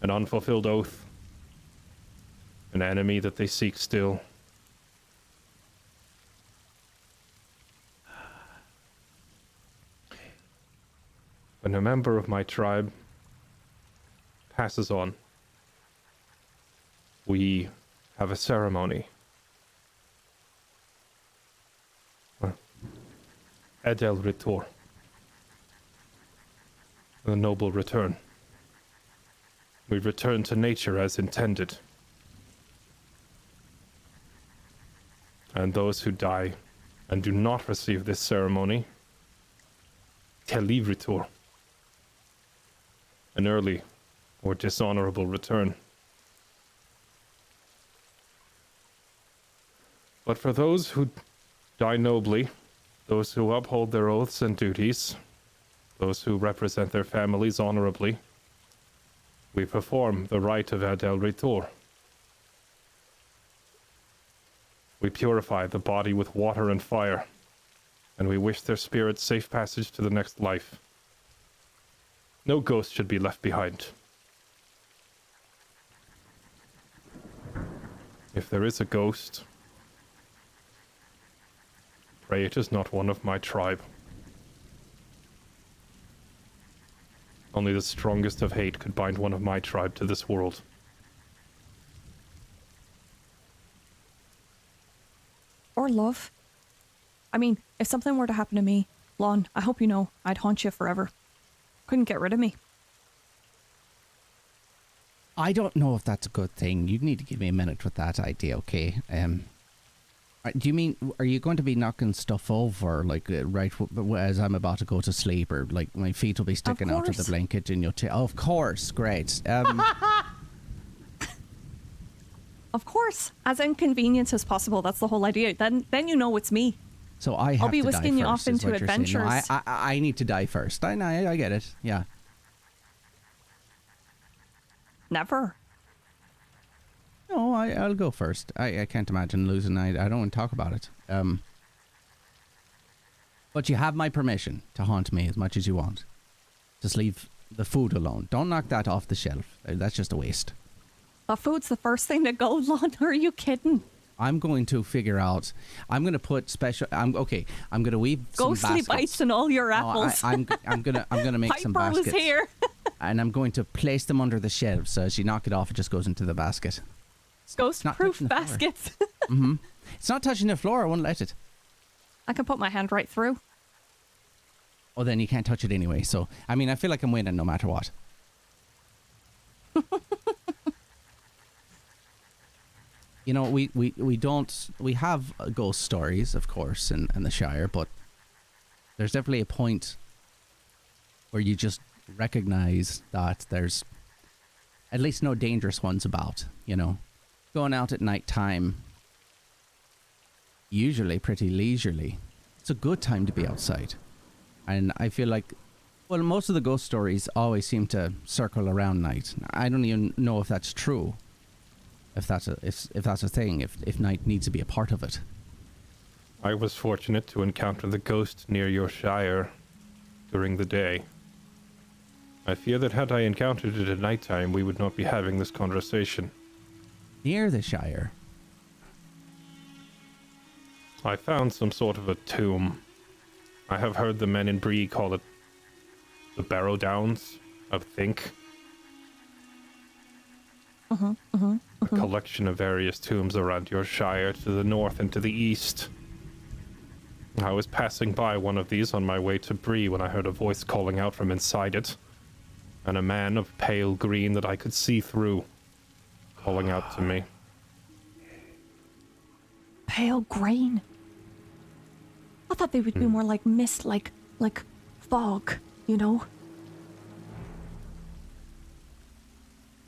An unfulfilled oath. An enemy that they seek still. When a member of my tribe passes on, we have a ceremony. Edelritor. The noble return. We return to nature as intended. And those who die and do not receive this ceremony, Telivritor. An early or dishonorable return. But for those who die nobly, those who uphold their oaths and duties, those who represent their families honorably, we perform the rite of Edelritor. We purify the body with water and fire, and we wish their spirits safe passage to the next life. No ghost should be left behind. If there is a ghost, pray it is not one of my tribe. Only the strongest of hate could bind one of my tribe to this world. Or love. I mean, if something were to happen to me, Lon, I hope you know I'd haunt you forever. Couldn't get rid of me. I don't know if that's a good thing. You need to give me a minute with that idea, okay? Do you mean, are you going to be knocking stuff over, like, right as I'm about to go to sleep, or, like, my feet will be sticking out of the blanket and you'll of course, great. Of course, as inconvenient as possible. That's the whole idea. Then you know it's me. So I have I'll be to die whisking you first, off is into what you're saying. No, adventures. I need to die first. I get it. Yeah. Never. No, I'll go first. I can't imagine losing. I don't want to talk about it. But you have my permission to haunt me as much as you want. Just leave the food alone. Don't knock that off the shelf. That's just a waste. The food's the first thing to go, Lon. Are you kidding? I'm going to figure out. I'm going to put special. I'm going to weave some Ghostly baskets. bites in all your apples. No, I'm gonna make some Piper baskets. was here. and I'm going to place them under the shelves. So as you knock it off, it just goes into the basket. Ghost-proof touching the floor. baskets. Mm-hmm. It's not touching the floor. I won't let it. I can put my hand right through. Oh, then you can't touch it anyway. So, I mean, I feel like I'm winning no matter what. You know, we have ghost stories, of course, in the Shire, but there's definitely a point where you just recognize that there's at least no dangerous ones about, you know. Going out at night time, usually pretty leisurely. It's a good time to be outside. And I feel like, well, most of the ghost stories always seem to circle around night. I don't even know if that's true. If that's a thing, if night needs to be a part of it. I was fortunate to encounter the ghost near your shire during the day. I fear that had I encountered it at nighttime, we would not be having this conversation. Near the Shire? I found some sort of a tomb. I have heard the men in Bree call it the Barrow-downs, I think. A collection of various tombs around your shire to the north and to the east. I was passing by one of these on my way to Bree when I heard a voice calling out from inside it, and a man of pale green that I could see through, calling out to me. Pale green. I thought they would be more like mist, like fog, you know?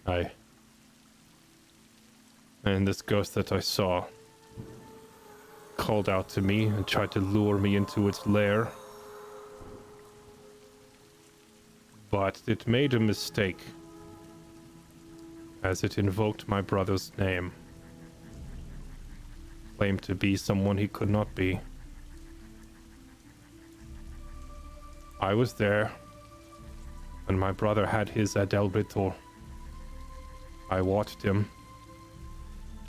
Aye. And this ghost that I saw called out to me and tried to lure me into its lair. But it made a mistake, as it invoked my brother's name. Claimed to be someone he could not be. I was there when my brother had his Adelbritor. I watched him.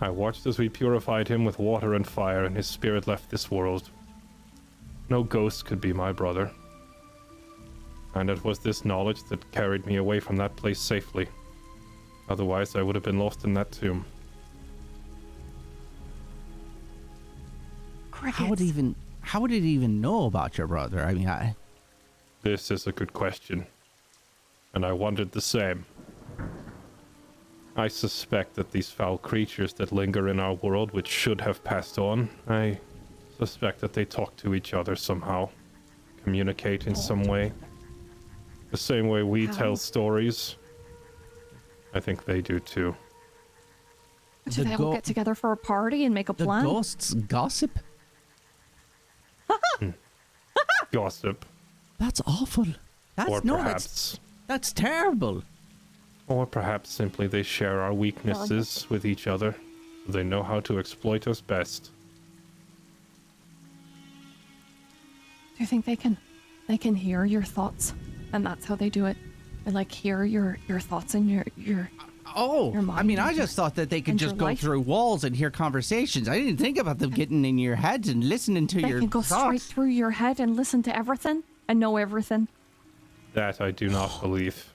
I watched as we purified him with water and fire, and his spirit left this world. No ghost could be my brother. And it was this knowledge that carried me away from that place safely. Otherwise, I would have been lost in that tomb. Crickets. How would it even know about your brother? I mean, This is a good question. And I wondered the same. I suspect that these foul creatures that linger in our world, which should have passed on, I suspect that they talk to each other somehow. Communicate in some way. The same way we tell stories. I think they do too. Do they all get together for a party and make a the plan? ghosts gossip? Gossip. That's awful. That's terrible. Or perhaps simply they share our weaknesses with each other, so they know how to exploit us best. Do you think they can hear your thoughts, and that's how they do it? They like hear your thoughts and your your mind. I mean, I just thought that they could and just your go life. through walls and hear conversations. I didn't think about them getting in your head and listening to They your can go thoughts. straight through your head and listen to everything and know everything. That I do not believe.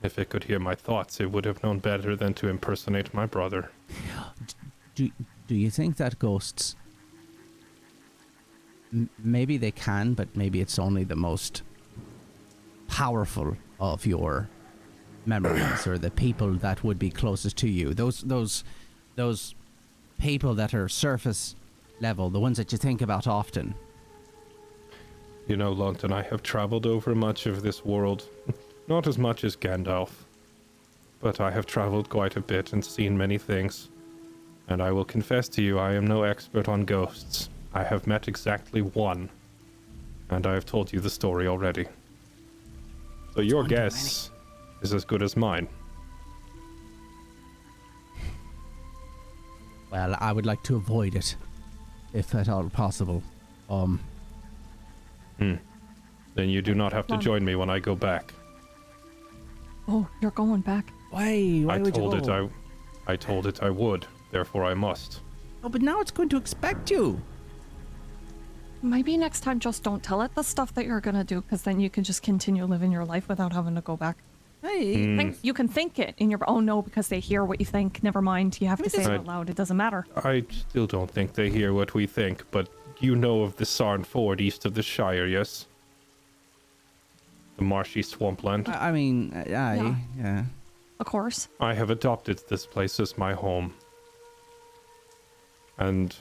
If it could hear my thoughts, it would have known better than to impersonate my brother. Do you think that ghosts... maybe they can, but maybe it's only the most powerful of your memories, or the people that would be closest to you. Those people that are surface level, the ones that you think about often. You know, London, I have traveled over much of this world. Not as much as Gandalf. But I have traveled quite a bit and seen many things. And I will confess to you, I am no expert on ghosts. I have met exactly one. And I have told you the story already. So your guess is as good as mine. Well, I would like to avoid it, if at all possible. Then you do not have to join me when I go back. Oh, you're going back. Why I would told you it go? I told it I would, therefore I must. Oh, but now it's going to expect you. Maybe next time just don't tell it the stuff that you're gonna do, because then you can just continue living your life without having to go back. Hey, You can think it in your... Oh, no, because they hear what you think. Never mind. You have to say it I- out loud. It doesn't matter. I still don't think they hear what we think, but you know of the Sarn Ford east of the Shire, yes? The marshy swampland. I mean, yeah. Of course. I have adopted this place as my home. And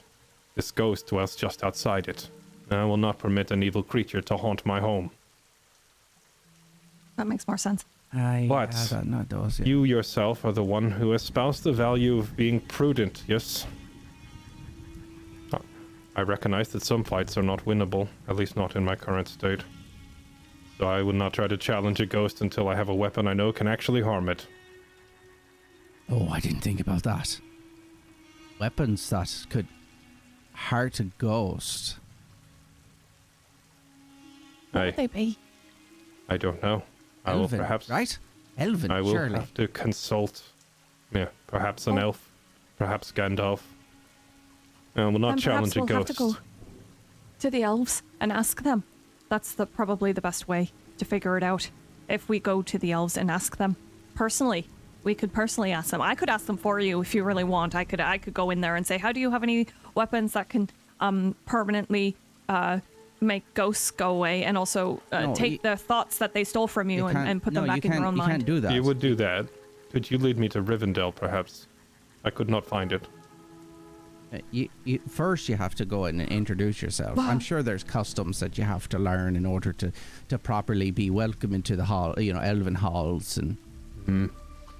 this ghost dwells just outside it. I will not permit an evil creature to haunt my home. That makes more sense. But that does, yeah. you yourself are the one who espoused the value of being prudent, yes? I recognize that some fights are not winnable, at least not in my current state. So I would not try to challenge a ghost until I have a weapon I know can actually harm it. Oh, I didn't think about that. Weapons that could hurt a ghost. What would they be? I don't know. I will Elven, perhaps... right? Elven, I will surely. have to consult... Yeah, perhaps an elf. Perhaps Gandalf. I will not Then challenge a perhaps we'll have ghost. to go to the elves and ask them. That's probably the best way to figure it out. If we go to the elves and ask them personally, we could personally ask them. I could ask them for you if you really want. I could go in there and say, "How do you have any weapons that can permanently make ghosts go away and also take the thoughts that they stole from you and put them back in your own mind?" You can't do that. You would do that. Could you lead me to Rivendell, perhaps? I could not find it. First, you have to go in and introduce yourself. I'm sure there's customs that you have to learn in order to properly be welcome into the hall, elven halls and.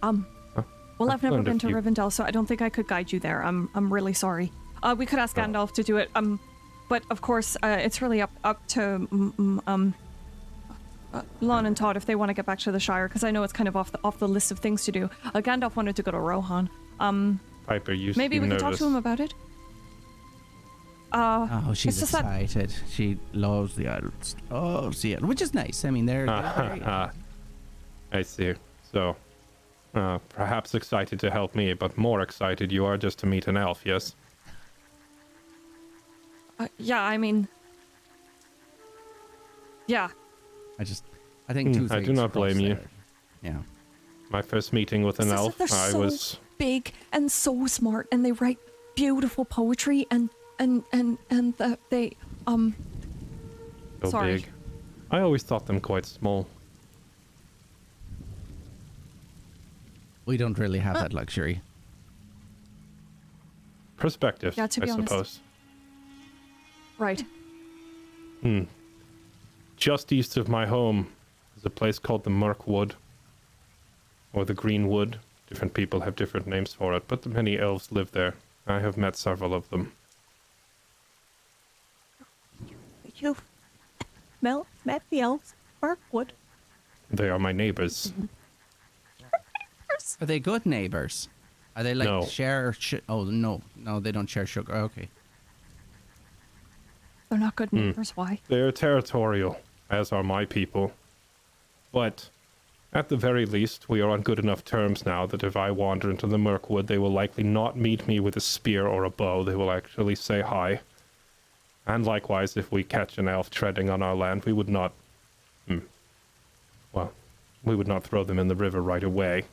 Well, I've never learned a been to few. Rivendell, so I don't think I could guide you there. I'm really sorry. We could ask Gandalf to do it. But of course, it's really up to Lon and Todd if they want to get back to the Shire, because I know it's kind of off the list of things to do. Gandalf wanted to go to Rohan. Piper, you Maybe seem we could nervous. talk to him about it. Oh, she's it's just that- excited. She loves the elves. Oh, see it, which is nice. I mean, they're very, I see. So, perhaps excited to help me, but more excited you are just to meet an elf, yes? Yeah, I mean... Yeah. I think two things. I do not blame you. cross there. Yeah. My first meeting with an It's just elf, that they're I so was... big and so smart, and they write beautiful poetry, and they So sorry. big. I always thought them quite small. We don't really have that luxury. Perspective, Yeah, to be I honest. suppose. right. Just east of my home is a place called the Mirkwood, or the Greenwood. Different people have different names for it, but many elves live there. I have met several of them. You've met the elves, Mirkwood. They are my neighbors. Are they good neighbors? Are they like No. share? Oh no, they don't share sugar. Okay. They're not good neighbors. Why? They're territorial, as are my people. But at the very least, we are on good enough terms now that if I wander into the Mirkwood, they will likely not meet me with a spear or a bow. They will actually say hi. And likewise, if we catch an elf treading on our land, we would not... Well, we would not throw them in the river right away.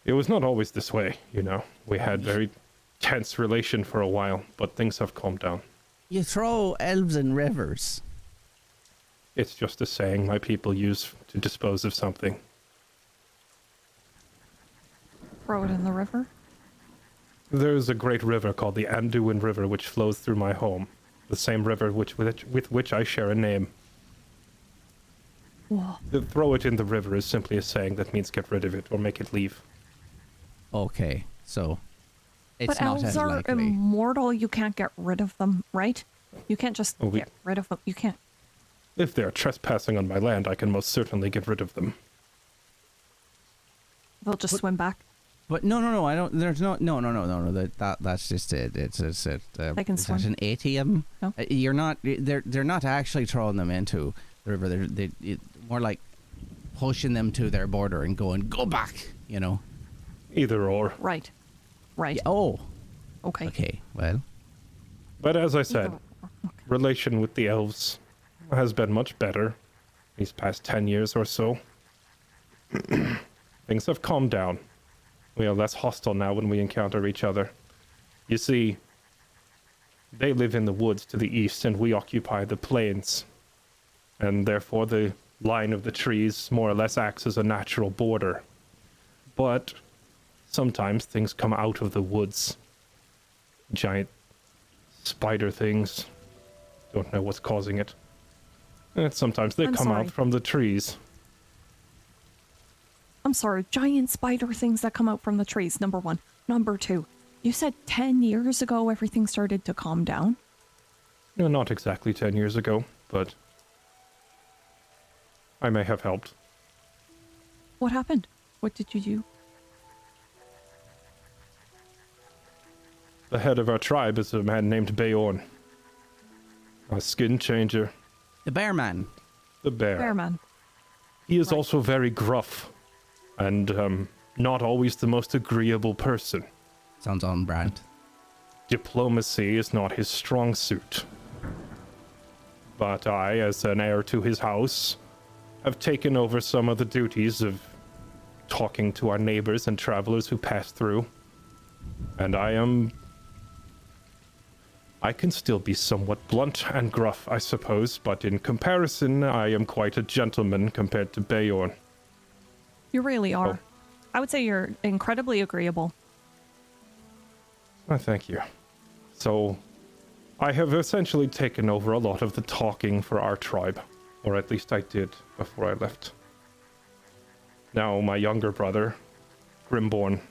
It was not always this way, you know. We had very tense relation for a while, but things have calmed down. You throw elves in rivers. It's just a saying my people use to dispose of something. Throw it in the river. There is a great river called the Anduin River, which flows through my home. The same river with which I share a name. Whoa. To throw it in the river is simply a saying that means get rid of it or make it leave. Okay, so it's But not elves as are likely. immortal. You can't get rid of them, right? You can't just Oh, get rid of them. You can't. If they are trespassing on my land, I can most certainly get rid of them. They'll just swim back. But no, I don't. There's no. That's just it. It's it. They can is swim. that an ATM? No. You're not. They're not actually throwing them into the river. They're more like pushing them to their border and going, go back. You know. Either or. Right. Right. Yeah, oh. Okay. Okay. Well. But as I said, Okay. relation with the elves has been much better these past 10 years or so. things have calmed down. We are less hostile now when we encounter each other. You see, they live in the woods to the east and we occupy the plains. And therefore the line of the trees more or less acts as a natural border. But sometimes things come out of the woods. Giant spider things. Don't know what's causing it. And sometimes they come out from the trees. I'm sorry, giant spider things that come out from the trees, number one. Number two, you said 10 years ago everything started to calm down? No, not exactly 10 years ago, but I may have helped. What happened? What did you do? The head of our tribe is a man named Beorn. A skin changer. The bear man. The bear. Bearman. He is Right. also very gruff. And not always the most agreeable person. Sounds on brand. Diplomacy is not his strong suit. But I, as an heir to his house, have taken over some of the duties of talking to our neighbors and travelers who pass through. And I can still be somewhat blunt and gruff, I suppose, but in comparison, I am quite a gentleman compared to Beorn. You really are. Oh. I would say you're incredibly agreeable. Oh, thank you. So, I have essentially taken over a lot of the talking for our tribe. Or at least I did before I left. Now, my younger brother, Grimborn,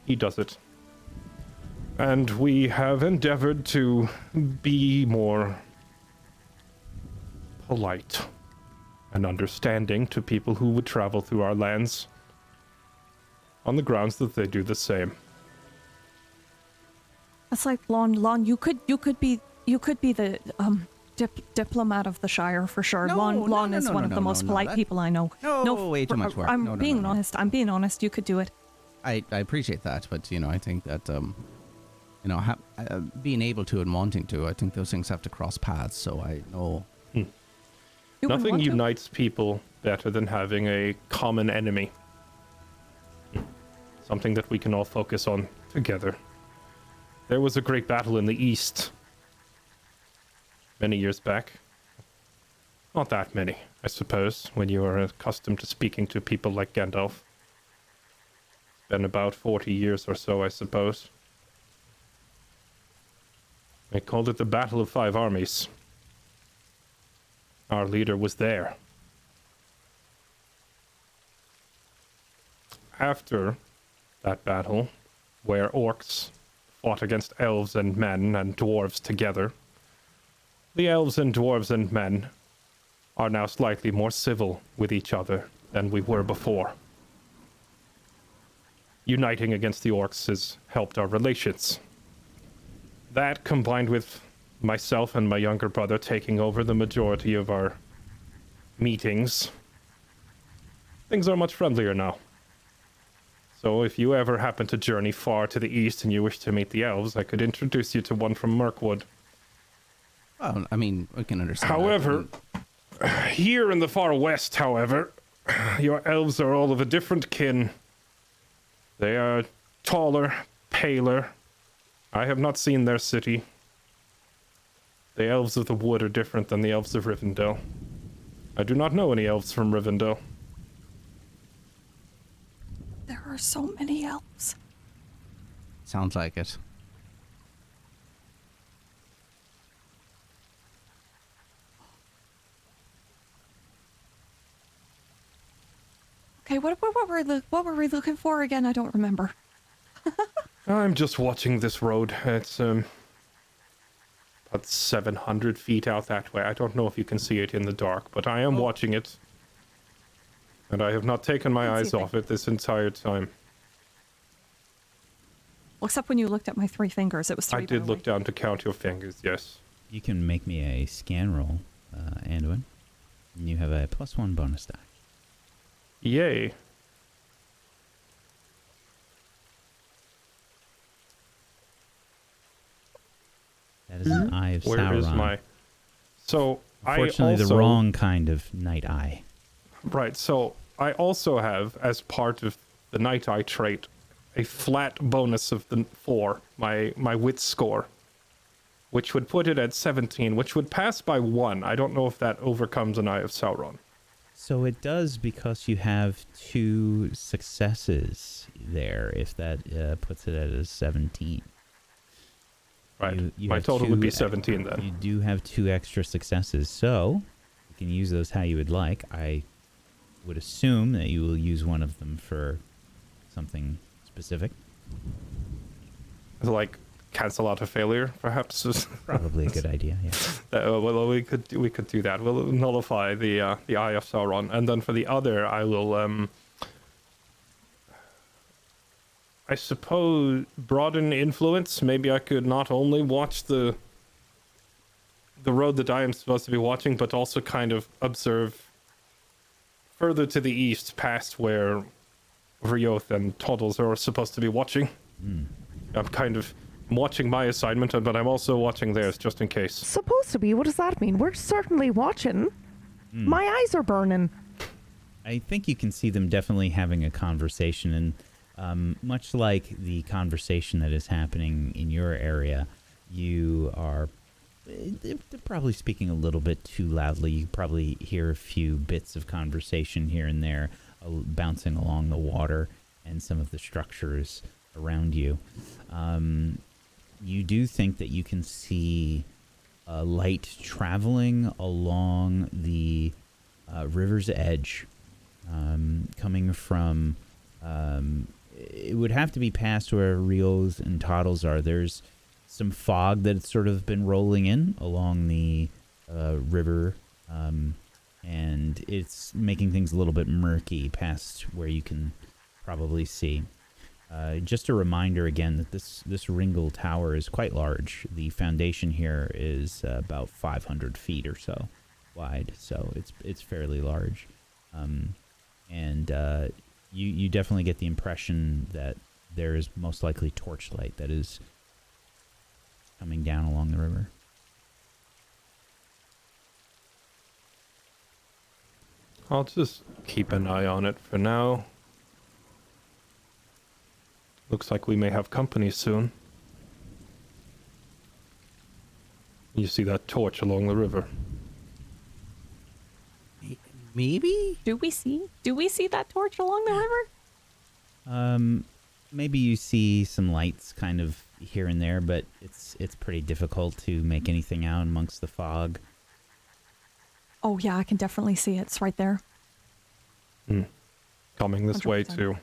he does it. And we have endeavored to be more polite and understanding to people who would travel through our lands, on the grounds that they do the same. That's like Lon, you could be the diplomat of the Shire for sure. No, Lon no, is no, one no, of no, the no, most no, polite that- people I know. No, way too much work. I'm No, no, being no, no. honest. I'm being honest. You could do it. I appreciate that, but I think that being able to and wanting to, I think those things have to cross paths. So I know. You wouldn't Nothing want to? unites people better than having a common enemy. Something that we can all focus on together. There was a great battle in the east many years back. Not that many, I suppose, when you are accustomed to speaking to people like Gandalf. It's been about 40 years or so, I suppose. They called it the Battle of Five Armies. Our leader was there. After that battle, where orcs fought against elves and men and dwarves together, the elves and dwarves and men are now slightly more civil with each other than we were before. Uniting against the orcs has helped our relations. That, combined with myself and my younger brother taking over the majority of our meetings, things are much friendlier now. So if you ever happen to journey far to the east and you wish to meet the elves, I could introduce you to one from Mirkwood. Well, I mean, we can understand. However, here in the far west, however, your elves are all of a different kin. They are taller, paler. I have not seen their city. The elves of the wood are different than the elves of Rivendell. I do not know any elves from Rivendell. There are so many elves. Sounds like it. Okay, what were we looking for again? I don't remember. I'm just watching this road. It's about 700 feet out that way. I don't know if you can see it in the dark, but I am watching it. And I have not taken my eyes off it this entire time. Well, except when you looked at my 3 fingers, it was 3. I did look down to count your fingers, yes. You can make me a scan roll, Anduin. And you have a +1 bonus die. Yay. That is an eye of Sauron. Where is my... So, Unfortunately, I also... the wrong kind of night eye. Right, so I also have, as part of the Night Eye trait, a flat bonus of the 4, my wit score, which would put it at 17, which would pass by 1. I don't know if that overcomes an Eye of Sauron. So it does, because you have 2 successes there, if that puts it at a 17. Right. You My have total would be 2 17 then. You do have 2 extra successes, so you can use those how you would like. I would assume that you will use one of them for something specific. Like cancel out a failure, perhaps. Probably a good idea. Yeah. Well, we could do that. We'll nullify the Eye of Sauron, and then for the other, I will I suppose broaden influence. Maybe I could not only watch the road that I am supposed to be watching, but also kind of observe further to the east, past where Rioth and Toddles are supposed to be watching. I'm kind of watching my assignment, but I'm also watching theirs just in case. Supposed to be? What does that mean? We're certainly watching. My eyes are burning. I think you can see them definitely having a conversation, and much like the conversation that is happening in your area, you are they're probably speaking a little bit too loudly. You probably hear a few bits of conversation here and there bouncing along the water and some of the structures around you. You do think that you can see light traveling along the river's edge, coming from... it would have to be past where Rios and Toddles are. There's some fog that's sort of been rolling in along the river, and it's making things a little bit murky past where you can probably see. Just a reminder again that this Ringle Tower is quite large. The foundation here is about 500 feet or so wide, so it's fairly large. And you definitely get the impression that there is most likely torchlight that is coming down along the river. I'll just keep an eye on it for now. Looks like we may have company soon. You see that torch along the river? Maybe? Do we see that torch along the river? Maybe you see some lights kind of here and there, but it's pretty difficult to make anything out amongst the fog. Oh yeah, I can definitely see it. It's right there. Coming this way 100%. too.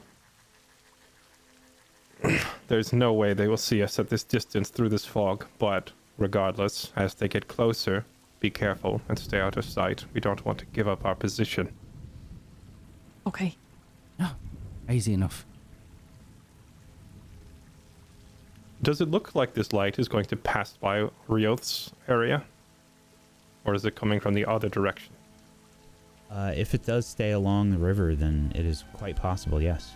There's no way they will see us at this distance through this fog, but regardless, as they get closer, be careful and stay out of sight. We don't want to give up our position. Okay. No, easy enough. Does it look like this light is going to pass by Rioth's area? Or is it coming from the other direction? If it does stay along the river, then it is quite possible, yes.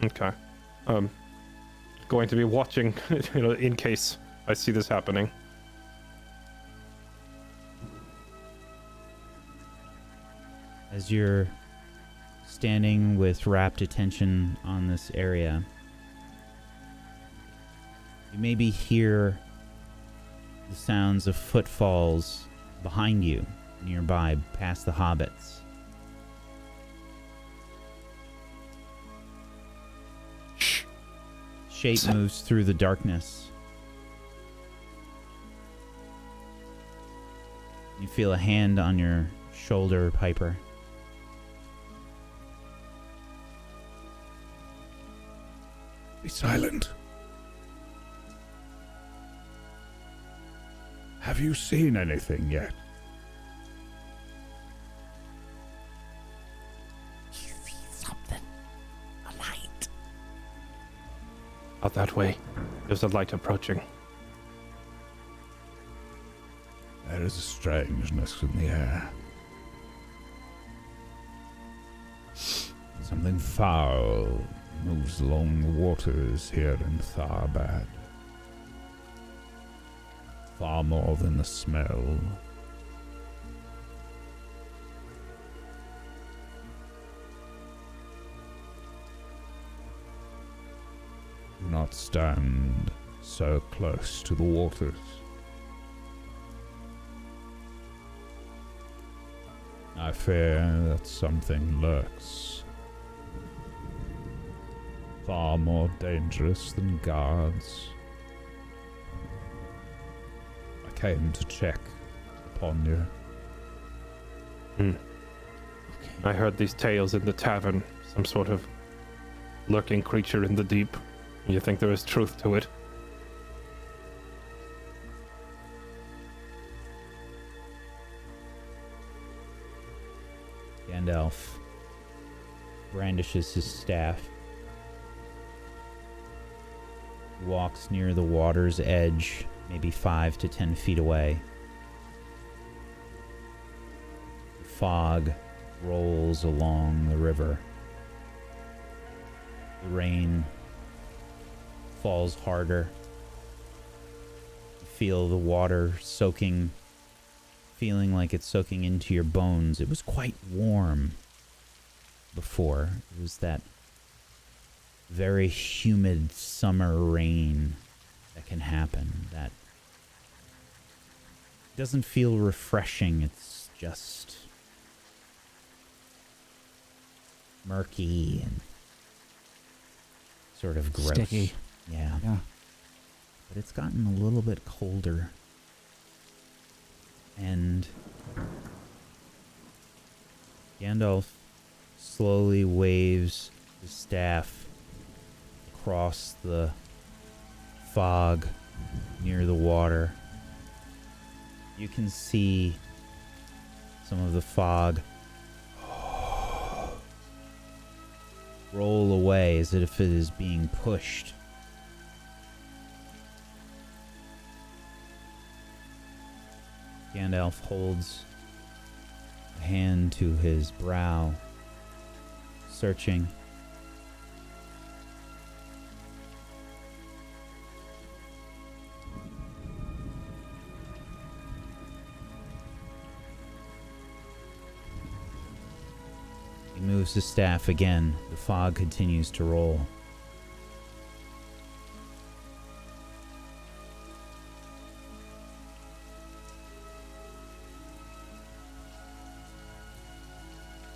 Okay. Going to be watching, in case I see this happening. As you're standing with rapt attention on this area, you maybe hear the sounds of footfalls behind you, nearby, past the hobbits. Shh. Shape moves through the darkness. You feel a hand on your shoulder, Piper. Be silent. Have you seen anything yet? You see something? A light. Out that way. There's a light approaching. There is a strangeness in the air. Something foul moves along the waters here in Tharbad. Far more than the smell. not stand so close to the waters. I fear that something lurks far more dangerous than guards. I came to check upon you. I heard these tales in the tavern. Some sort of lurking creature in the deep. You think there is truth to it? Gandalf brandishes his staff, walks near the water's edge, maybe 5 to 10 feet away. Fog rolls along the river. The rain falls harder. You feel the water soaking, feeling like it's soaking into your bones. It was quite warm before. It was that very humid summer rain that can happen. That doesn't feel refreshing. It's just murky and sort of gross. Sticky. Yeah. Yeah. But it's gotten a little bit colder. And Gandalf slowly waves his staff across the fog near the water. You can see some of the fog roll away as if it is being pushed. Gandalf holds a hand to his brow, searching. He moves the staff again. The fog continues to roll.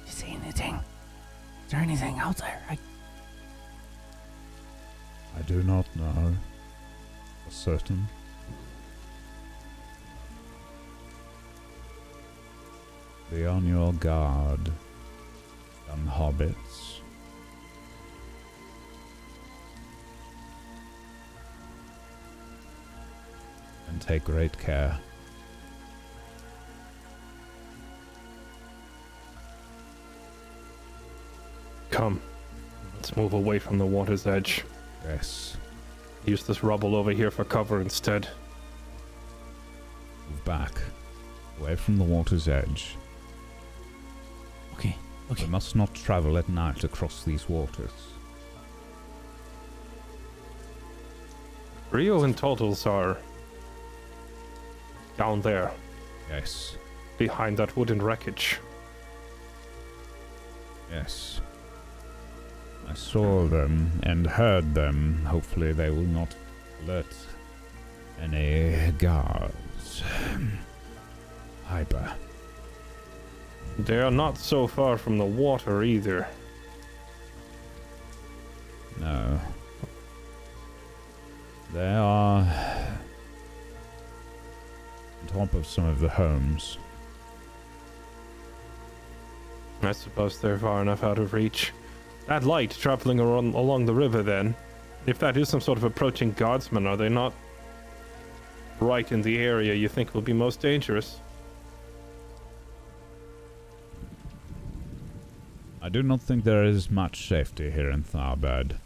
You see anything? Is there anything out there? I do not know for certain. Be on your guard, young hobbits. And take great care. Come. Let's move away from the water's edge. Yes, Use this rubble over here for cover instead. move back. Away from the water's edge. Okay. We must not travel at night across these waters. Rio and Totals are down there, Yes, behind that wooden wreckage. yes. I saw them and heard them. Hopefully they will not alert any guards. Hyper. They are not so far from the water either. No. They are on top of some of the homes. I suppose they're far enough out of reach. That light traveling along the river then, if that is some sort of approaching guardsmen, are they not right in the area you think will be most dangerous? I do not think there is much safety here in Tharbad.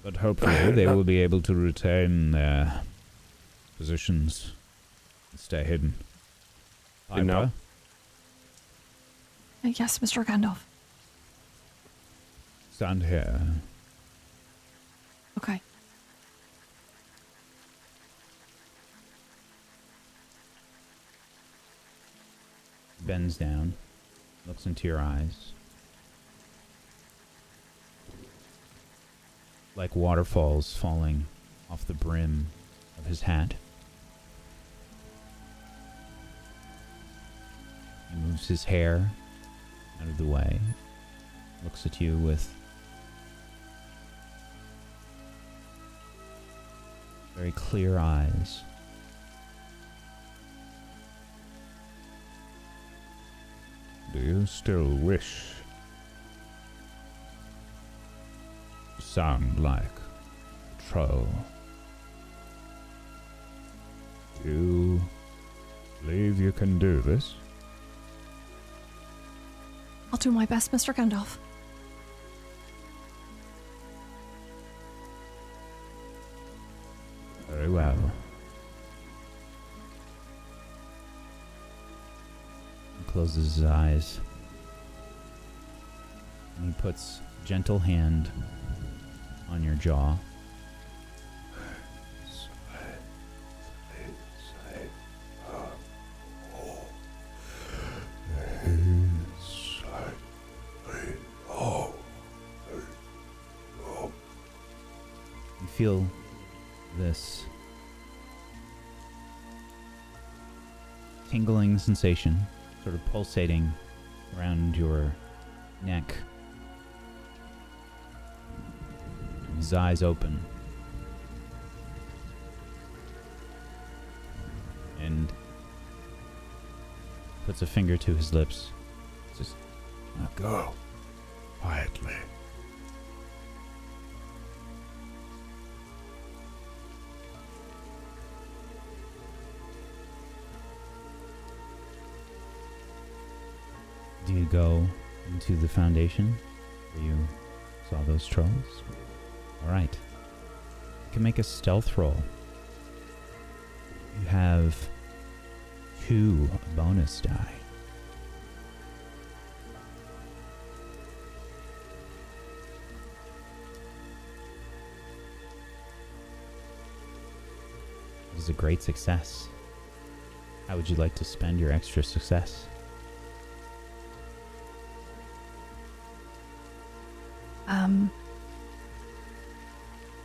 But hopefully they will be able to retain their positions and stay hidden. You know. Piper, Yes, Mr. Gandalf. stand here. Okay. Bends down, looks into your eyes. like waterfalls falling off the brim of his hat. He moves his hair out of the way, looks at you with very clear eyes. Do you still wish to sound like a troll? Do you believe you can do this? I'll do my best, Mr. Gandalf. Very well. He closes his eyes. And he puts a gentle hand on your jaw. You feel this tingling sensation sort of pulsating around your neck. His eyes open. And puts a finger to his lips. Says, Now go quietly. do you go into the Foundation where you saw those trolls? Alright. You can make a stealth roll. You have 2 bonus die. It is a great success. How would you like to spend your extra success?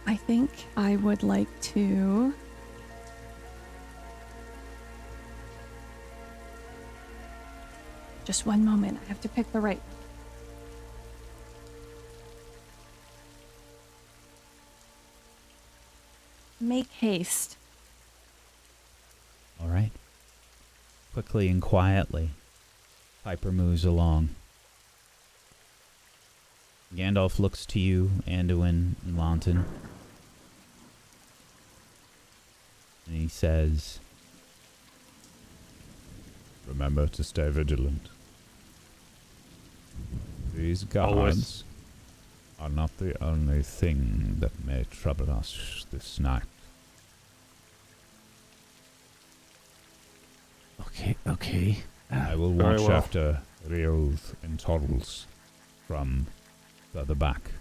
I think I would like to just one moment. I have to pick the right. Make haste. All right. Quickly and quietly, Piper moves along. Gandalf looks to you, Anduin and Launton, and he says, Remember to stay vigilant. These guards Always. are not the only thing that may trouble us this night. Okay. I will Very watch well. after Reals and Torrals from further back.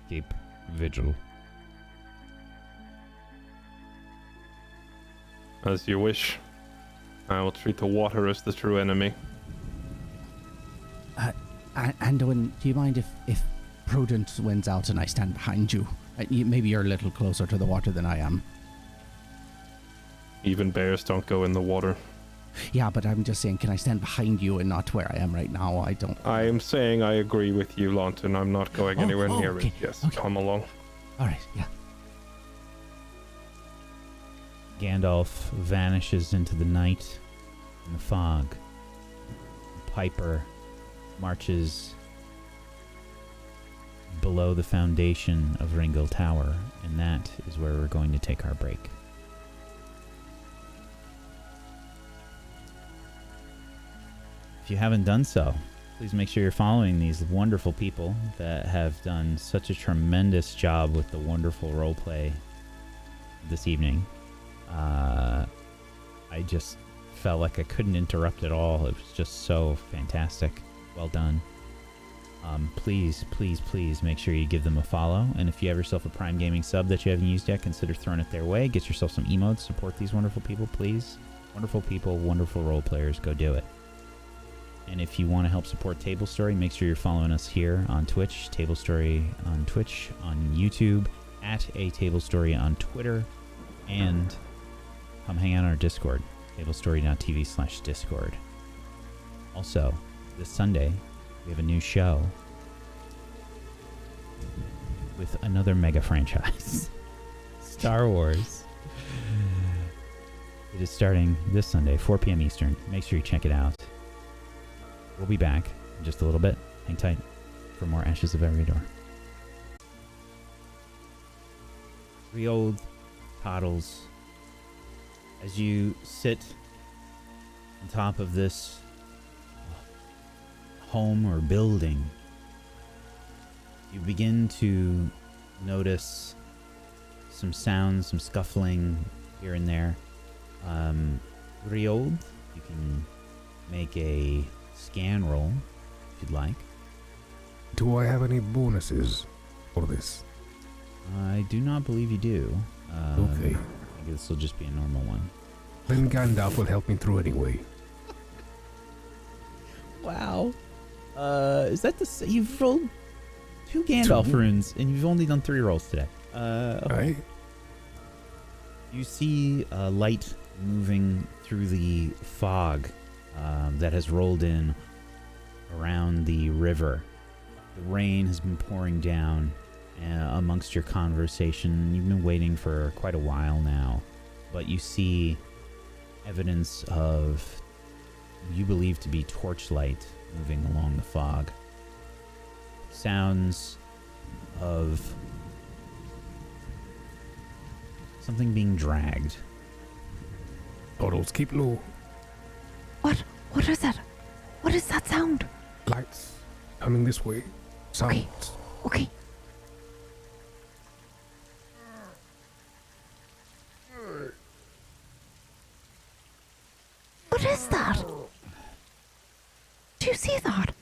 Keep vigil. As you wish. I will treat the water as the true enemy. Anduin, do you mind if Prudence wins out and I stand behind you? Maybe you're a little closer to the water than I am. Even bears don't go in the water. Yeah, but I'm just saying, can I stand behind you and not where I am right now? I don't... I am saying I agree with you, Launton. I'm not going anywhere near okay, it. Yes, okay. come along. All right, yeah. Gandalf vanishes into the night and the fog. Piper marches below the foundation of Ringel Tower, and that is where we're going to take our break. If you haven't done so, please make sure you're following these wonderful people that have done such a tremendous job with the wonderful roleplay this evening. I just felt like I couldn't interrupt at all. It was just so fantastic. Well done. Please make sure you give them a follow. And if you have yourself a Prime Gaming sub that you haven't used yet, consider throwing it their way. Get yourself some emotes. Support these wonderful people, please. Wonderful people, wonderful role players. Go do it. And if you want to help support Tablestory, make sure you're following us here on Twitch, Tablestory on Twitch, on YouTube, at a Tablestory on Twitter, and come hang out on our Discord, tablestory.tv/Discord. Also, this Sunday, we have a new show with another mega franchise, Star Wars. It is starting this Sunday, 4 p.m. Eastern. Make sure you check it out. We'll be back in just a little bit. Hang tight for more Ashes of Eriador. 3 old toddles. As you sit on top of this home or building, you begin to notice some sounds, some scuffling here and there. Riold, you can make a scan roll if you'd like. Do I have any bonuses for this? I do not believe you do. Okay. I think this will just be a normal one. Then Gandalf will help me through anyway. Wow. Is that the... You've rolled 2 Gandalf runes, and you've only done 3 rolls today. Okay. Right? You see a light moving through the fog that has rolled in around the river. The rain has been pouring down amongst your conversation. You've been waiting for quite a while now, but you see evidence of you believe to be torchlight moving along the fog. Sounds of something being dragged. Toddles, keep low. What? What is it? What is that sound? Lights coming this way. Sounds. Okay. What is that? Do you see that?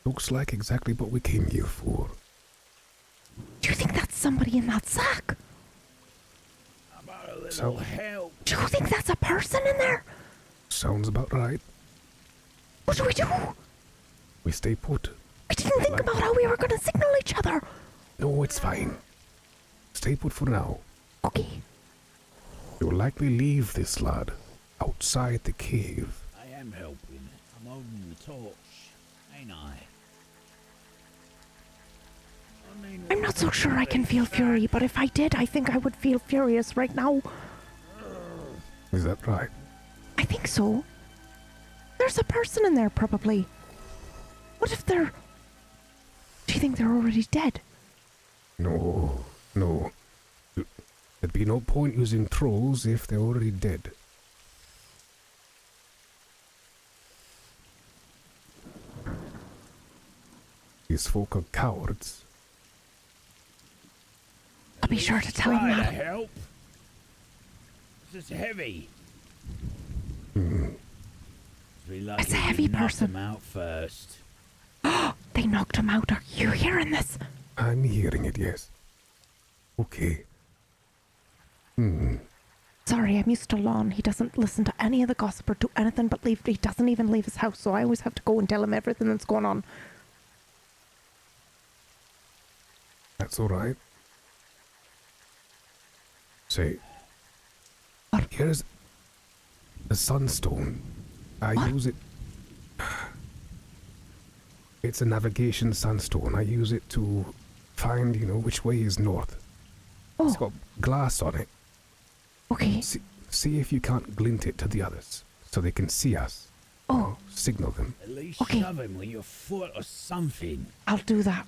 Looks like exactly what we came here for. Do you think that's somebody in that sack? So, Do you think that's a person in there? sounds about right. What do we do? We stay put. I didn't think about how we were going to signal each other. No, it's fine. Stay put for now. Okay. You'll likely leave this lad outside the cave. I am helping. I'm holding the torch, ain't I? I'm not so sure I can feel fury, but if I did, I think I would feel furious right now. Is that right? I think so. There's a person in there, probably. What if they're... Do you think they're already dead? No. There'd be no point using trolls if they're already dead. These folk are cowards. I'll be sure to tell him Try to that. help. This is heavy. It's a heavy person. Them out first. They knocked him out. Are you hearing this? I'm hearing it, yes. Okay. Sorry, I'm used to Lon. He doesn't listen to any of the gossip or do anything but leave. He doesn't even leave his house, so I always have to go and tell him everything that's going on. That's alright. Say, What? here's the sunstone. I What? use it. It's a navigation sunstone. I use it to find, which way is north. It's Oh, got glass on it. okay. See if you can't glint it to the others, so they can see us. Oh, Signal them. At least Okay. shove him with your foot or something. I'll do that.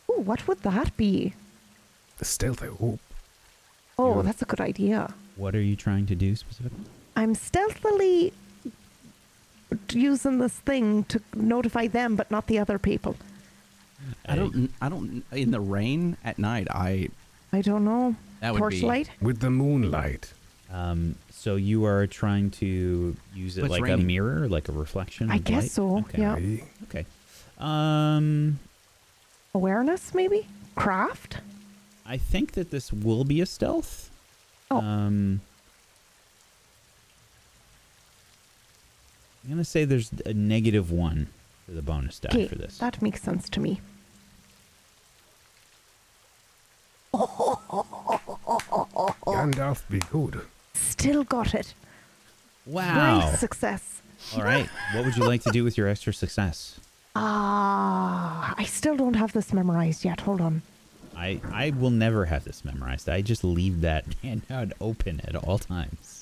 Oh, what would that be? The stealth, I hope. Oh, You're- that's a good idea. What are you trying to do specifically? I'm stealthily using this thing to notify them, but not the other people. I don't. In the rain at night, I don't know. that would be. Torchlight? With the moonlight. So you are trying to use it What's like a raining? mirror, like a reflection? I of guess light? so, Okay. yeah. Aye. Okay. Awareness, maybe? Craft? I think that this will be a stealth. Oh. I'm going to say there's a -1 for the bonus die for this. That makes sense to me. Gandalf be good. Still got it. Wow. Great success. All right. What would you like to do with your extra success? I still don't have this memorized yet. Hold on. I will never have this memorized. I just leave that handout open at all times.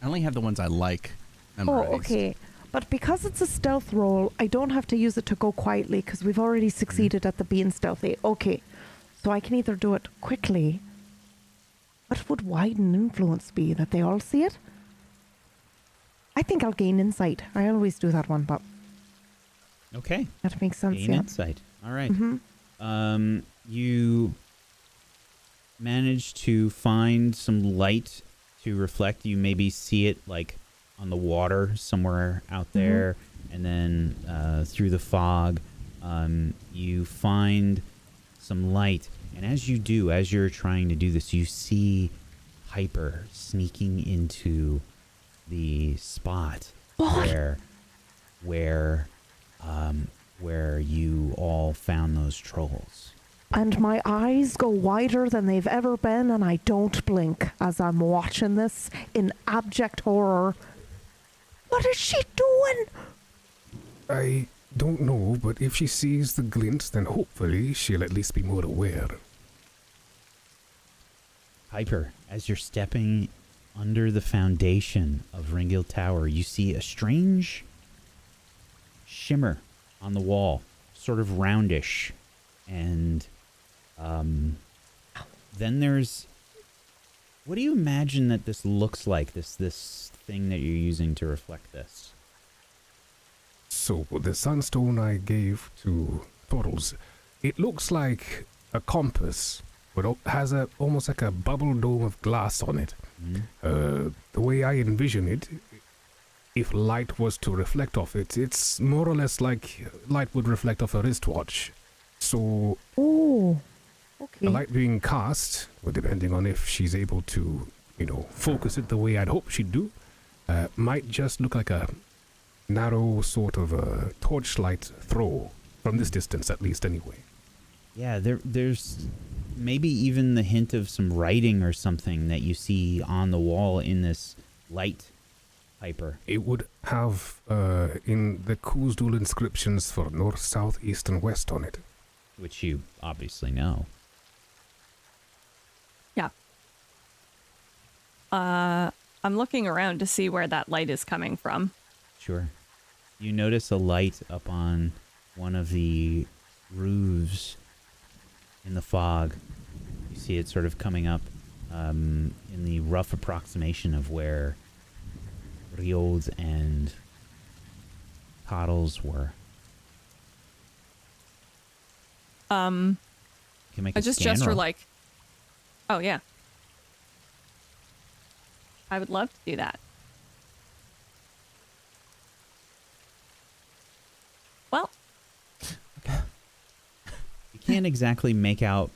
I only have the ones I like memorized. Oh, okay. But because it's a stealth roll, I don't have to use it to go quietly because we've already succeeded at the being stealthy. Okay. So I can either do it quickly. What would widen influence be? That they all see it? I think I'll gain insight. I always do that one, but Okay. that makes sense. Gain Yeah. insight. All right. Mm-hmm. You manage to find some light to reflect. You maybe see it like on the water somewhere out there, and then through the fog, you find some light. And as you do, as you're trying to do this, you see Piper sneaking into the spot where you all found those trolls. And my eyes go wider than they've ever been, and I don't blink as I'm watching this in abject horror. What is she doing? I don't know, but if she sees the glint, then hopefully she'll at least be more aware. Piper, as you're stepping under the foundation of Ringhill Tower, you see a strange shimmer on the wall, sort of roundish. And then there's... What do you imagine that this looks like, this thing that you're using to reflect this? So, the sunstone I gave to Thorls, it looks like a compass, but it has almost like a bubble dome of glass on it. The way I envision it, if light was to reflect off it, it's more or less like light would reflect off a wristwatch. So, Oh, okay. the light being cast, well, depending on if she's able to, focus it the way I'd hope she'd do, might just look like a narrow sort of a torchlight throw, from this distance at least anyway. Yeah, there's maybe even the hint of some writing or something that you see on the wall in this light, Piper. It would have in the Khuzdul inscriptions for north, south, east, and west on it. Which you obviously know. Yeah. I'm looking around to see where that light is coming from. Sure. You notice a light up on one of the roofs in the fog. You see it sort of coming up in the rough approximation of where Riold and Coddles were. I just gesture roll. like, oh yeah. I would love to do that. Well, You can't exactly make out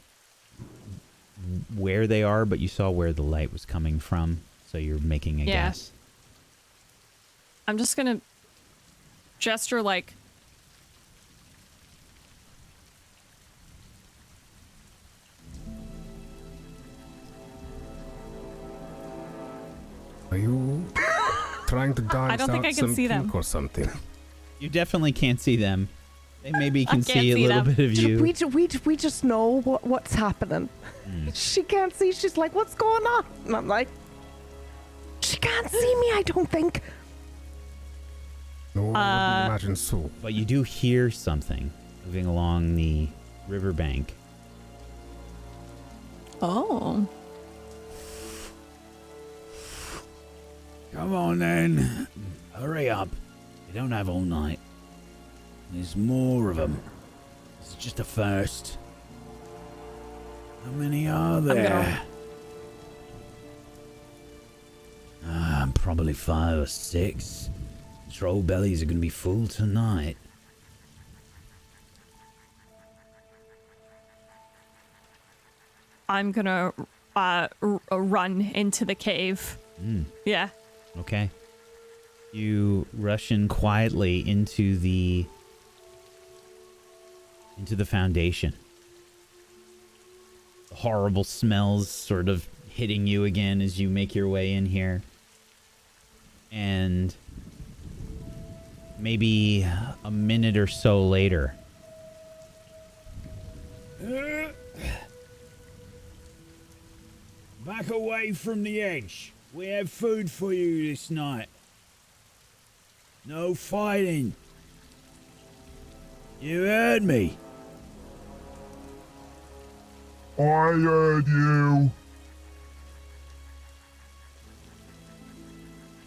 where they are, but you saw where the light was coming from, so you're making a Yeah. guess. I'm just gonna gesture like, Are you trying to dance don't think out I can some see them. pink or something? You definitely can't see them. They maybe can can't see a see little them. bit of you. We just know what's happening. She can't see. She's like, what's going on? And I'm like, she can't see me, I don't think. No, I wouldn't imagine so. But you do hear something moving along the riverbank. oh, Come on then. Hurry up. You don't have all night. There's more of them. This is just a first. How many are there? Probably 5 or 6. Troll bellies are going to be full tonight. I'm gonna run into the cave. Yeah. Okay. You rush in quietly into the foundation. The horrible smells sort of hitting you again as you make your way in here. And maybe a minute or so later, back away from the edge. We have food for you this night. No fighting. You heard me. I heard you.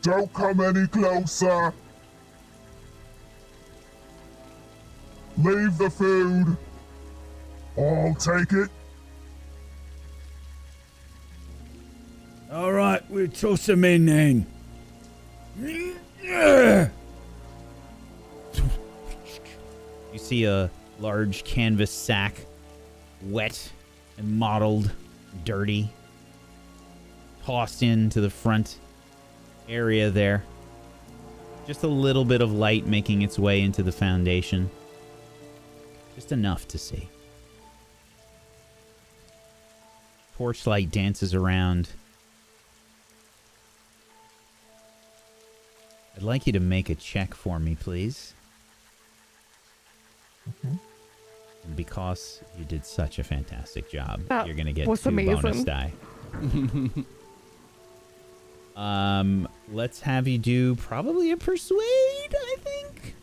Don't come any closer. Leave the food. I'll take it. All right, we'll toss them in then. you see a large canvas sack, wet and mottled, dirty, tossed into the front area there. Just a little bit of light making its way into the foundation. Just enough to see. Torchlight dances around. I'd like you to make a check for me, please. And because you did such a fantastic job, you're going to get 2 bonus die. Let's have you do probably a persuade, I think.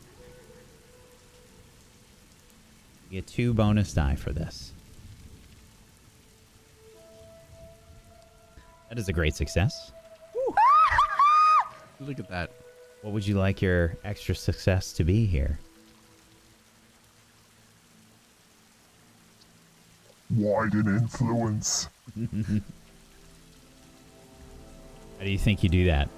You get 2 bonus die for this. That is a great success. Look at that. What would you like your extra success to be here? Widen influence. How do you think you do that?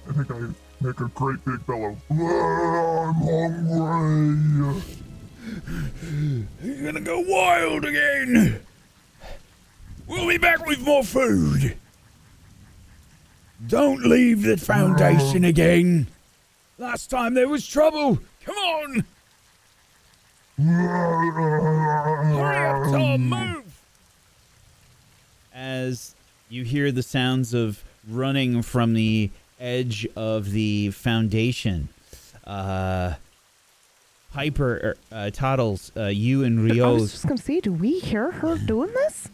I think I make a great big bellow. I'm hungry. You're gonna go wild again. We'll be back with more food. Don't leave the foundation again. Last time there was trouble. Come on. Hurry up, Tom, move. As you hear the sounds of running from the edge of the foundation, Piper, Toddles, you and I was Rios. just going to say, do we hear her doing this?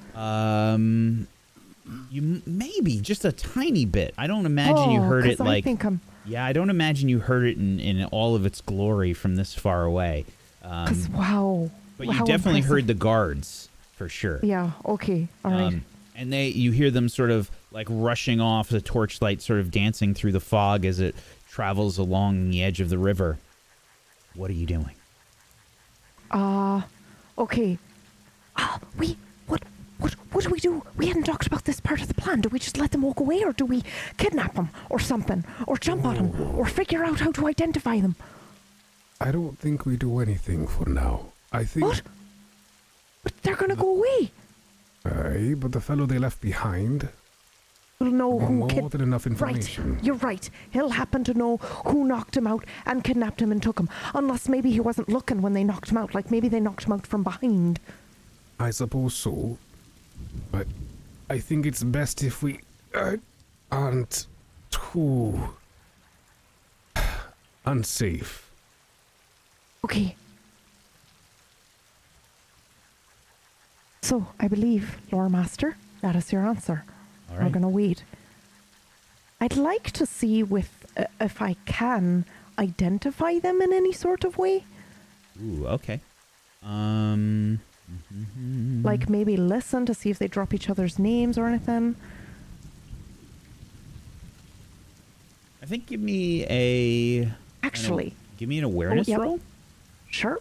You maybe just a tiny bit. I don't imagine you heard it like. Yeah, I don't imagine you heard it in all of its glory from this far away. Wow. But you definitely impressive. heard the guards for sure. Yeah. Okay. All right. And you hear them sort of like rushing off, the torchlight sort of dancing through the fog as it travels along the edge of the river. What are you doing? Okay. What do we do? We hadn't talked about this part of the plan. Do we just let them walk away, or do we kidnap them, or something, or jump on them, or figure out how to identify them? I don't think we do anything for now. I think... What? But they're gonna go away. Aye, but the fellow they left behind... We'll know who more than enough information. Right, you're right. He'll happen to know who knocked him out and kidnapped him and took him. Unless maybe he wasn't looking when they knocked him out. Like maybe they knocked him out from behind. I suppose so. But I think it's best if we aren't too unsafe. Okay. So, I believe, Loremaster, that is your answer. All We're right. going to wait. I'd like to see if I can identify them in any sort of way. Ooh, okay. Like maybe listen to see if they drop each other's names or anything. I think give me a... Actually. Give me an awareness yep. roll. Sure.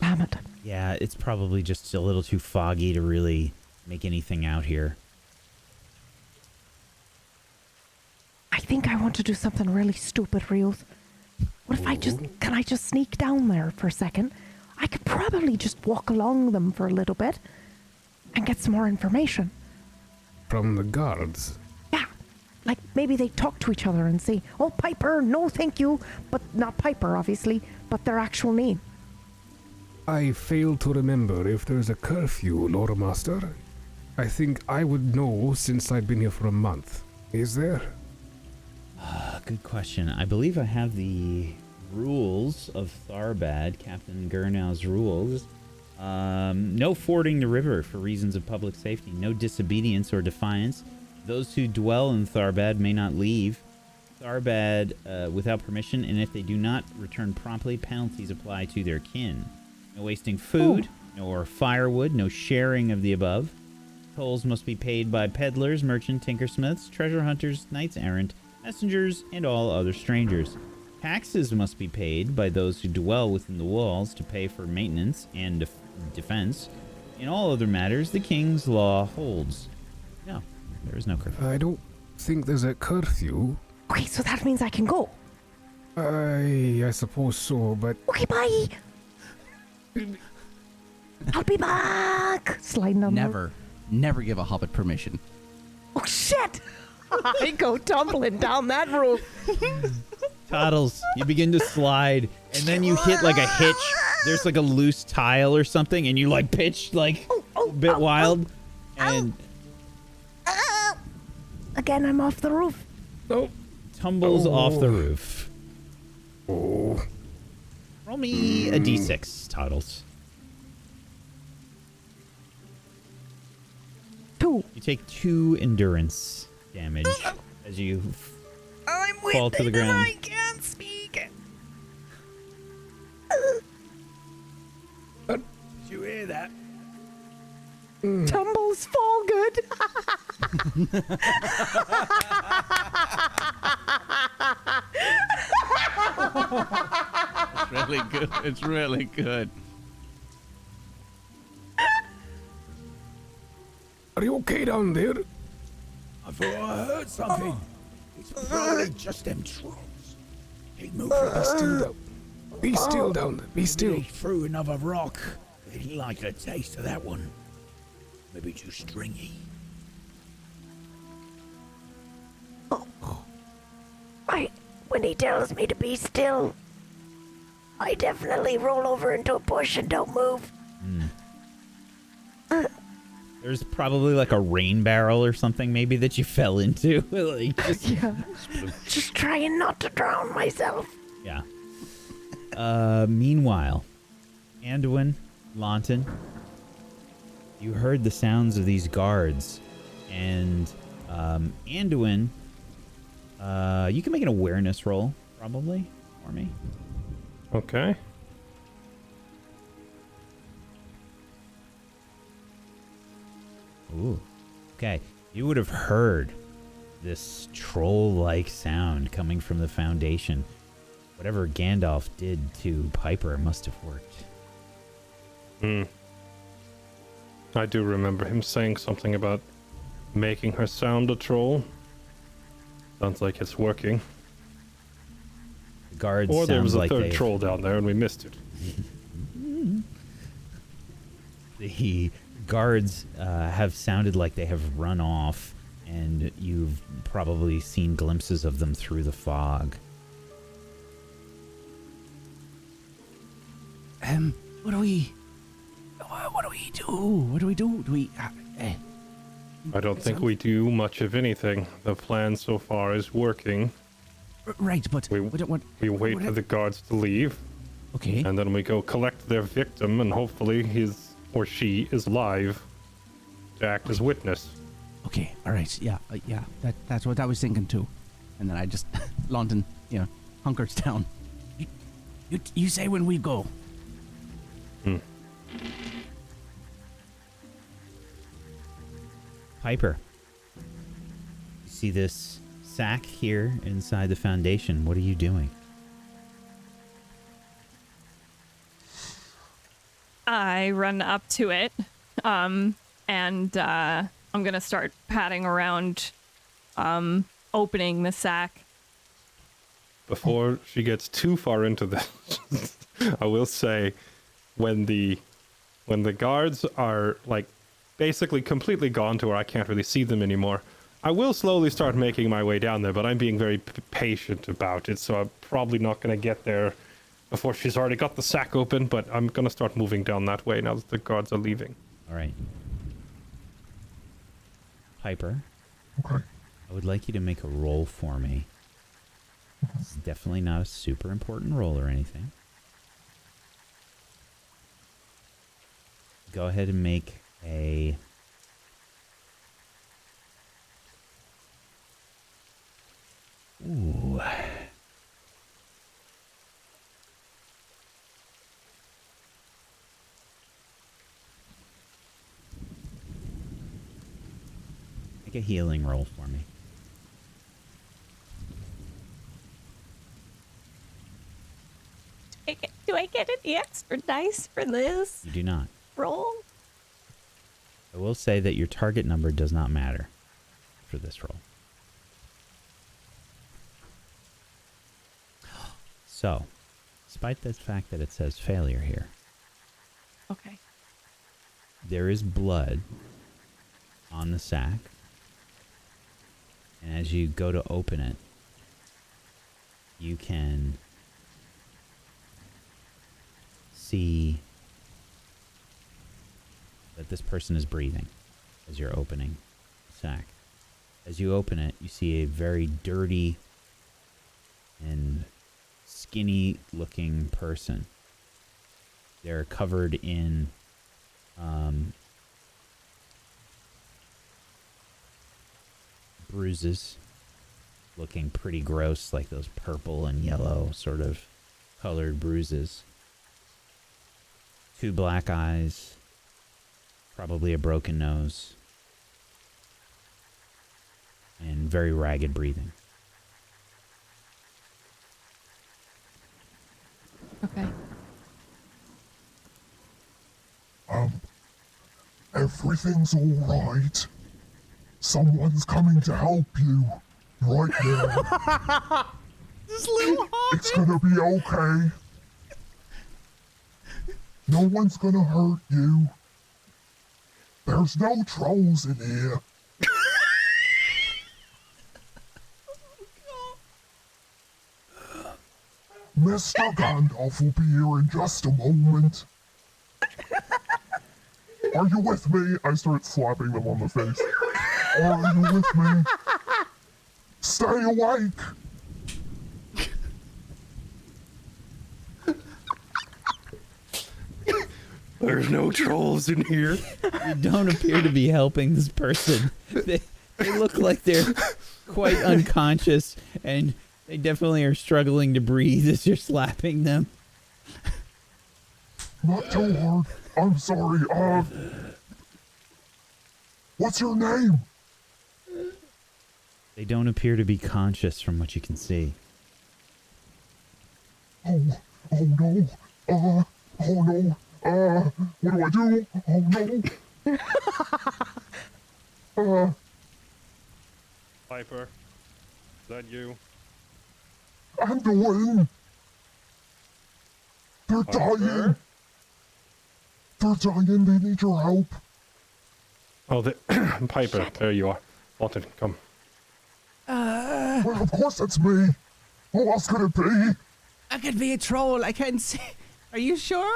Damn it. Yeah, it's probably just a little too foggy to really make anything out here. I think I want to do something really stupid, Rios. What if can I just sneak down there for a second? I could probably just walk along them for a little bit. and get some more information. From the guards. Yeah, like maybe they talk to each other and say, "Oh, Piper, no thank you," but not Piper, obviously, but their actual name. I fail to remember if there's a curfew, Loremaster. I think I would know since I've been here for a month. Is there? Good question. I believe I have the rules of Tharbad, Captain Gurnow's rules. No fording the river for reasons of public safety. No disobedience or defiance. Those who dwell in Tharbad may not leave Tharbad without permission, and if they do not return promptly, penalties apply to their kin. No wasting food, nor firewood, no sharing of the above. Tolls must be paid by peddlers, merchants, tinkersmiths, treasure hunters, knights errant, messengers, and all other strangers. Taxes must be paid by those who dwell within the walls to pay for maintenance and defense. In all other matters, the king's law holds. No, there is no curfew. I don't think there's a curfew. Okay, so that means I can go. I suppose so, but Okay, bye. I'll be back. Sliding on Never give a hobbit permission. Oh, shit. I go tumbling down that roof. Toddles, you begin to slide, and then you hit like a hitch. There's like a loose tile or something, and you like pitch like a bit wild, and Again, I'm off the roof. tumbles off the roof. oh, Roll me a d6, Toddles. 2. You take 2 endurance damage as you fall to the ground. I can't speak. Did you hear that? Tumbles fall good. It's really good. It's really good. are you okay down there? I thought I heard something. It's probably just them trolls. Keep moving. Be still down there. Be still. They threw another rock. They didn't like the taste of that one. Maybe too stringy. When he tells me to be still, I definitely roll over into a bush and don't move. There's probably like a rain barrel or something maybe that you fell into. Like, Yeah. Just trying not to drown myself. yeah. Meanwhile, Anduin, Launton, you heard the sounds of these guards, and Anduin, you can make an awareness roll, probably, for me. Okay. Ooh. Okay. You would have heard this troll-like sound coming from the Foundation. Whatever Gandalf did to Piper must have worked. I do remember him saying something about making her sound a troll. Sounds like it's working. The guards Or there sound was a like third troll down there and we missed it. The guards have sounded like they have run off, and you've probably seen glimpses of them through the fog. What do we do? What do we do? Do we? I don't think we do much of anything. The plan so far is working. Right, but We what? wait for the guards to leave, Okay. and then we go collect their victim, and hopefully his or she is live to act as witness. Okay. All right. Yeah. Yeah. That's what I was thinking too. And then I just London, hunkers down. You say when we go. Piper, you see this sack here inside the Foundation. What are you doing? I run up to it, and I'm gonna start patting around, opening the sack. Before she gets too far into this, I will say, when the guards are like basically completely gone to where I can't really see them anymore. I will slowly start making my way down there, but I'm being very patient about it, so I'm probably not going to get there before she's already got the sack open, but I'm going to start moving down that way now that the guards are leaving. All right. Piper. Okay. I would like you to make a roll for me. It's definitely not a super important roll or anything. Go ahead and make a... Ooh. Make a healing roll for me. Do I get any extra dice for this You do not. roll? I will say that your target number does not matter for this roll. So, despite the fact that it says failure here, Okay. there is blood on the sack. And as you go to open it, you can see that this person is breathing as you're opening the sack. As you open it, you see a very dirty and skinny looking person. They're covered in bruises, looking pretty gross, like those purple and yellow sort of colored bruises. 2 black eyes, probably a broken nose, and very ragged breathing. Okay. Everything's all right. Someone's coming to help you right now. This little It's gonna be okay. No one's gonna hurt you. There's no trolls in here. Mr. Gandalf will be here in just a moment. Are you with me? I start slapping them on the face. Are you with me? Stay awake. There's no trolls in here. You don't appear to be helping this person. They look like they're quite unconscious, and they definitely are struggling to breathe as you're slapping them. Not too hard. I'm sorry. What's your name? They don't appear to be conscious from what you can see. Oh no. Oh no. What do I do? Oh no. Piper, is that you? Anduin. They're dying. They're dying. They need your help. Oh, Piper, there you are. Walton, come. Well, of course it's me. Who else could it be? I could be a troll. I can't see. Are you sure?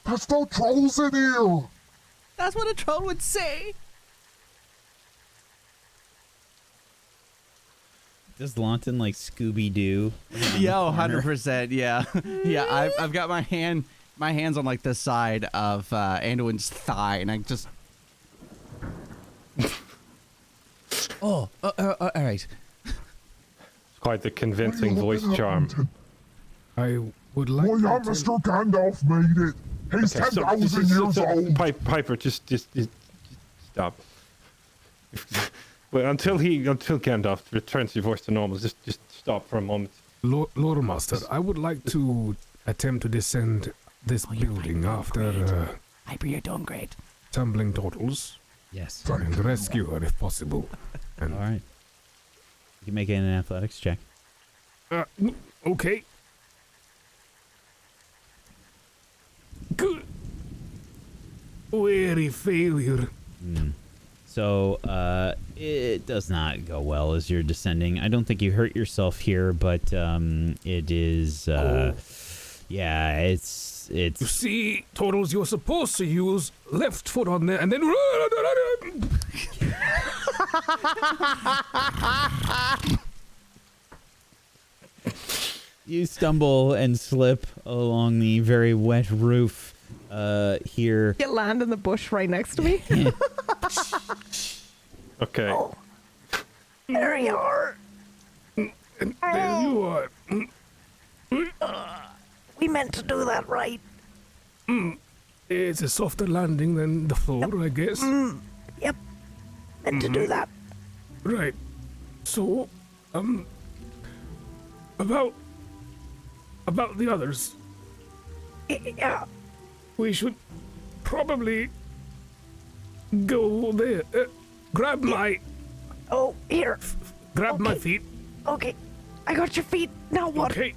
There's no trolls in here. That's what a troll would say. Does Launton like Scooby-Doo? Yeah, 100%. Yeah, yeah. I've got my hands on like the side of Anduin's thigh, and I just. All right. Quite the convincing voice charm. I would like Well, yeah, to Mr. Gandalf made it. He's Okay, 10,000 years old. Piper, just stop. Well, until Gandalf returns your voice to normal, just stop for a moment. Loremaster, I would like to attempt to descend this building after Piper, you're doing great. tumbling totals Yes. and rescue her if possible. And All right. You can make it an athletics check. okay. Good. Weary failure. So it does not go well as you're descending. I don't think you hurt yourself here, but it is. Yeah, it's. You see, Turtles, you're supposed to use left foot on there and then. You stumble and slip along the very wet roof here. You land in the bush right next to me. Okay. Oh. There you are. And there you are. We meant to do that, right? It's a softer landing than the floor, I guess. Yep. Meant to do that. Right. So, about the others, Yeah. we should probably go there. Grab my Oh, here. Grab my Okay. feet. Okay. I got your feet. Now what? Okay.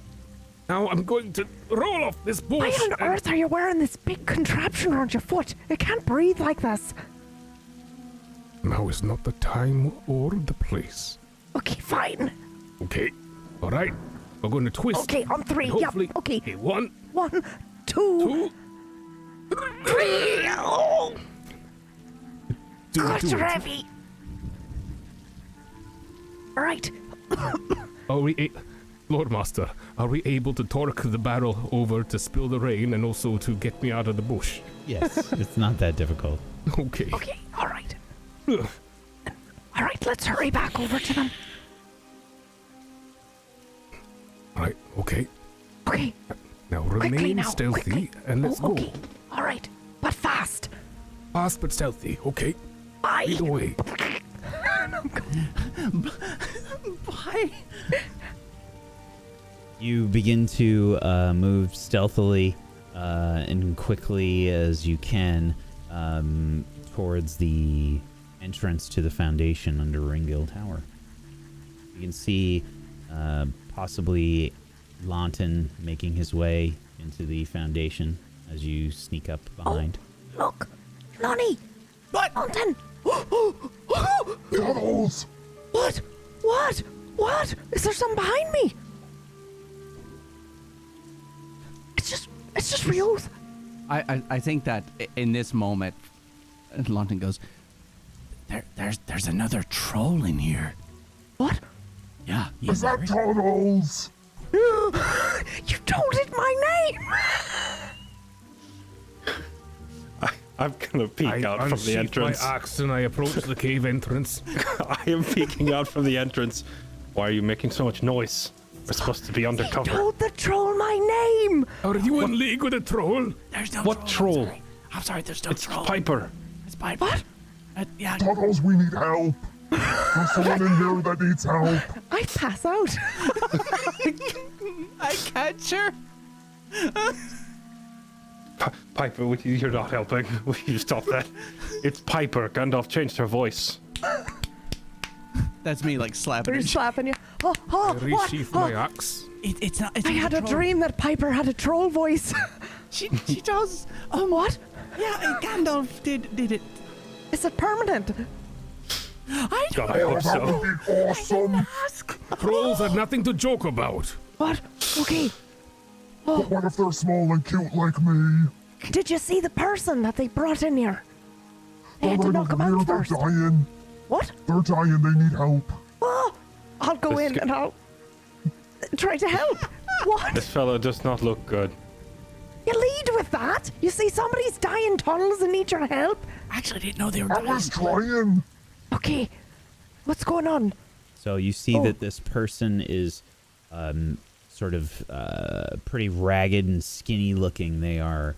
Now I'm going to roll off this bush. Why on earth are you wearing this big contraption around your foot? You can't breathe like this. Now is not the time or the place. Okay, fine. Okay. All right. We're going to twist. Okay, on three. And hopefully. Yep. Okay. 1, 1, 2, 2, 3. Oh, do gosh, it. you're heavy. All right. Are we, Loremaster, are we able to torque the barrel over to spill the rain and also to get me out of the bush? Yes, it's not that difficult. Okay. Okay. All right. Ugh. All right. Let's hurry back over to them. All right. Okay. Okay. Now Quickly remain now. stealthy Quickly. and let's Okay. go. All right. But fast. Fast but stealthy. Okay. Bye. Lead the way. Bye. You begin to move stealthily and quickly as you can towards the entrance to the Foundation under Ringgill Tower. You can see possibly Launton making his way into the Foundation as you sneak up behind. Oh, look. Lonnie. What? Mountain. Tunnels! What? What? What? Is there something behind me? It's just for youth. I think that in this moment, Lawton goes, there's another troll in here. What? Yeah. you Is that heard? Tunnels? You told it my name. I'm gonna peek out from the unsheath entrance. my axe and I approach the cave entrance. I am peeking out from the entrance. Why are you making so much noise? We're supposed to be You undercover. told the troll my name. Are you in league with a troll? There's no What troll? I'm sorry, there's no It's troll. Piper. It's Piper. What? Yeah. Tunnels, we need help. There's someone in here that needs help. I pass out. I catch her. Piper, you're not helping. Will you stop that? It's Piper. Gandalf changed her voice. That's me, like slapping They're her. slapping you. Oh, I what? resheath Oh, my axe. It's not. It's I not had a troll. dream that Piper had a troll voice. She does. What? Yeah, Gandalf did it. Is it permanent? I God, don't I hope That so. would be awesome. ask. Trolls are nothing to joke about. What? Okay. But what if they're small and cute like me? Did you see the person that they brought in here? They had to Right knock him over out here, they're first. dying. What? They're dying, they need help. Oh, I'll go This in guy- and I'll try to help. What? This fella does not look good. You lead with that? You see somebody's dying tunnels and need your help? Actually, didn't know they were I dying. was trying. Okay. What's going on? So you see Oh. that this person is sort of pretty ragged and skinny looking. They are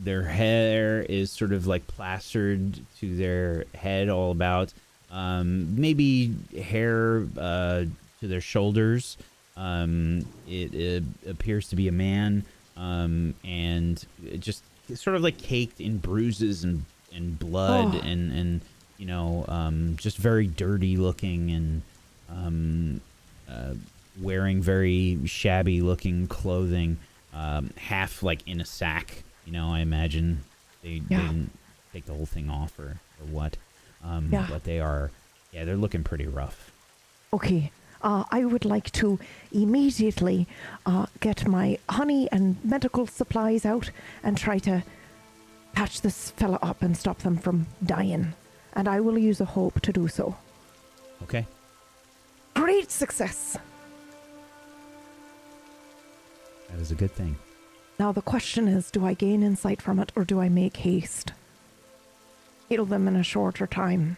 their hair is sort of like plastered to their head all about. Maybe hair to their shoulders. It appears to be a man, and it just sort of like caked in bruises and blood Oh. and you know, just very dirty looking and wearing very shabby looking clothing, half like in a sack. You know, I imagine they Yeah. didn't take the whole thing off or what. Yeah. But they're looking pretty rough. Okay. I would like to immediately get my honey and medical supplies out and try to patch this fella up and stop them from dying. And I will use a hope to do so. Okay. Great success! That is a good thing. Now the question is, do I gain insight from it or do I make haste? Heal them in a shorter time.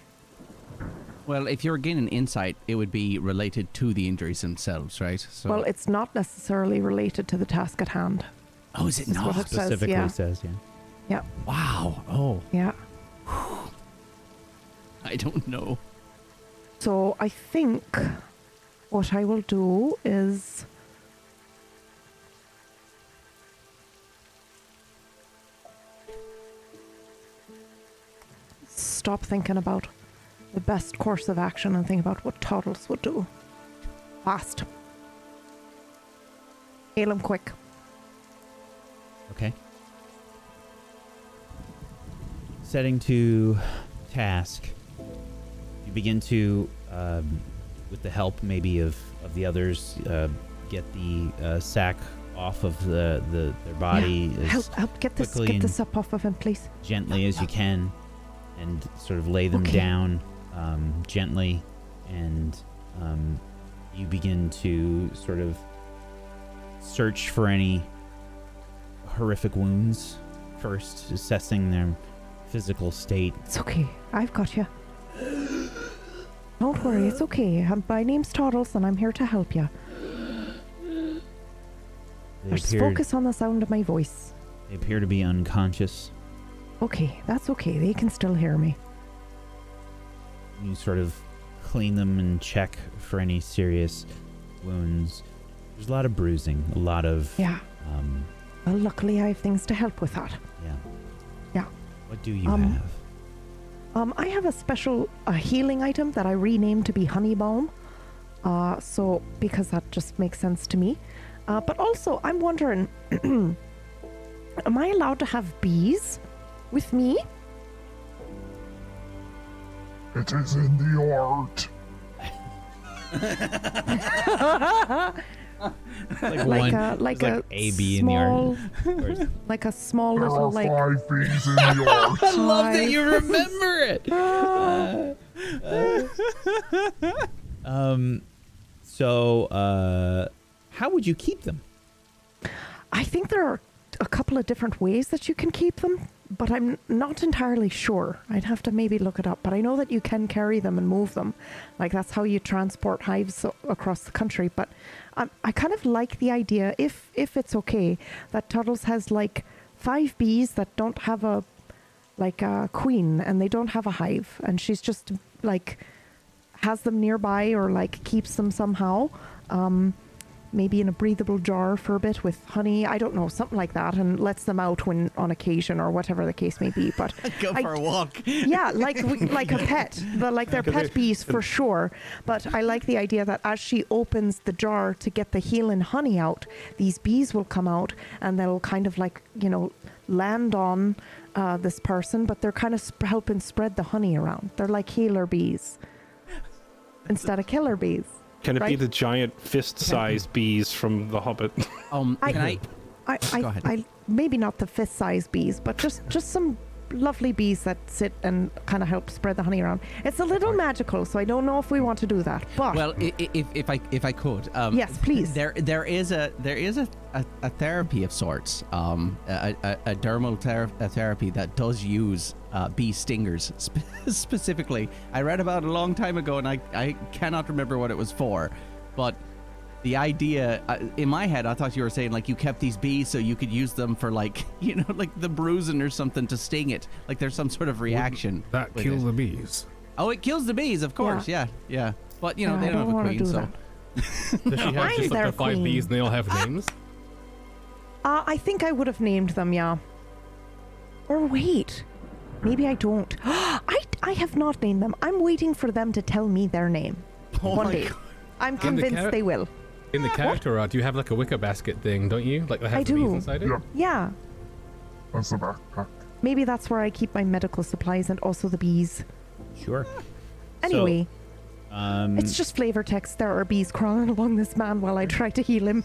Well, if you're gaining insight, it would be related to the injuries themselves, right? So. Well, it's not necessarily related to the task at hand. Oh, is it That's what not? it says, Specifically yeah. says, yeah. Yeah. Wow. Oh, Yeah. I don't know. So I think what I will do is stop thinking about the best course of action and think about what Toddles would do. Fast. Heal him quick. Okay. Setting to task. You begin to, with the help maybe of the others, get the sack off of their body Yeah. as Help get this quickly get this up off of him, please. gently as you can, and sort of lay them Okay. down gently, and you begin to sort of search for any horrific wounds first, assessing their physical state. It's okay. I've got you. Don't worry, it's okay. My name's Toddles and I'm here to help you. They Just appear, focus on the sound of my voice. they appear to be unconscious. Okay, that's okay. They can still hear me. You sort of clean them and check for any serious wounds. There's a lot of bruising, a lot of Yeah. um, Well, luckily I have things to help with that. yeah. Yeah. What do you Um, have? I have a special healing item that I renamed to be Honey Balm. So, because that just makes sense to me. But also, I'm wondering, am I allowed to have bees with me? It is in the art. Like a A, B in the small, art. Or is- like a small There little are like. 5 bees in the art. I love that you Five. remember it. So, how would you keep them? I think there are a couple of different ways that you can keep them, but I'm not entirely sure. I'd have to maybe look it up, but I know that you can carry them and move them. Like that's how you transport hives across the country. But I kind of like the idea, if it's okay, that Toddles has like 5 bees that don't have a queen and they don't have a hive, and she's just like has them nearby or like keeps them somehow. Maybe in a breathable jar for a bit with honey, I don't know, something like that, and lets them out when on occasion or whatever the case may be. But Go for a walk. yeah, like a pet, they're pet bees for sure. But I like the idea that as she opens the jar to get the healing honey out, these bees will come out and they'll kind of like, land on this person, but they're kind of helping spread the honey around. They're like healer bees instead of killer bees. Can it be Right. the giant fist-sized bees from The Hobbit? Can I? Go ahead. I maybe not the fist-sized bees, but just some lovely bees that sit and kind of help spread the honey around. It's a little magical, so I don't know if we want to do that. But Well, if I could, yes, please. There is a therapy of sorts, a dermal therapy that does use bee stingers specifically. I read about it a long time ago, and I cannot remember what it was for, but the idea in my head, I thought you were saying like you kept these bees so you could use them for like like the bruising or something to sting it. Like there's some sort of reaction. That with kill it. the bees. Oh, it kills the bees, of course. Yeah. But Yeah, they I don't have a wanna queen, do so. that. Does she have I'm just their like the 5 queen. bees and they all have names? I think I would have named them, yeah. Or wait, maybe I don't. I have not named them. I'm waiting for them to tell me their name. One day. I'm convinced cat- they will. In the character art, you have like a wicker basket thing, don't you? Like that has I the bees do. inside it? Yeah, Yeah. that's the backpack. Maybe that's where I keep my medical supplies and also the bees. Sure. Anyway, So, it's just flavor text. There are bees crawling along this man while I try to heal him.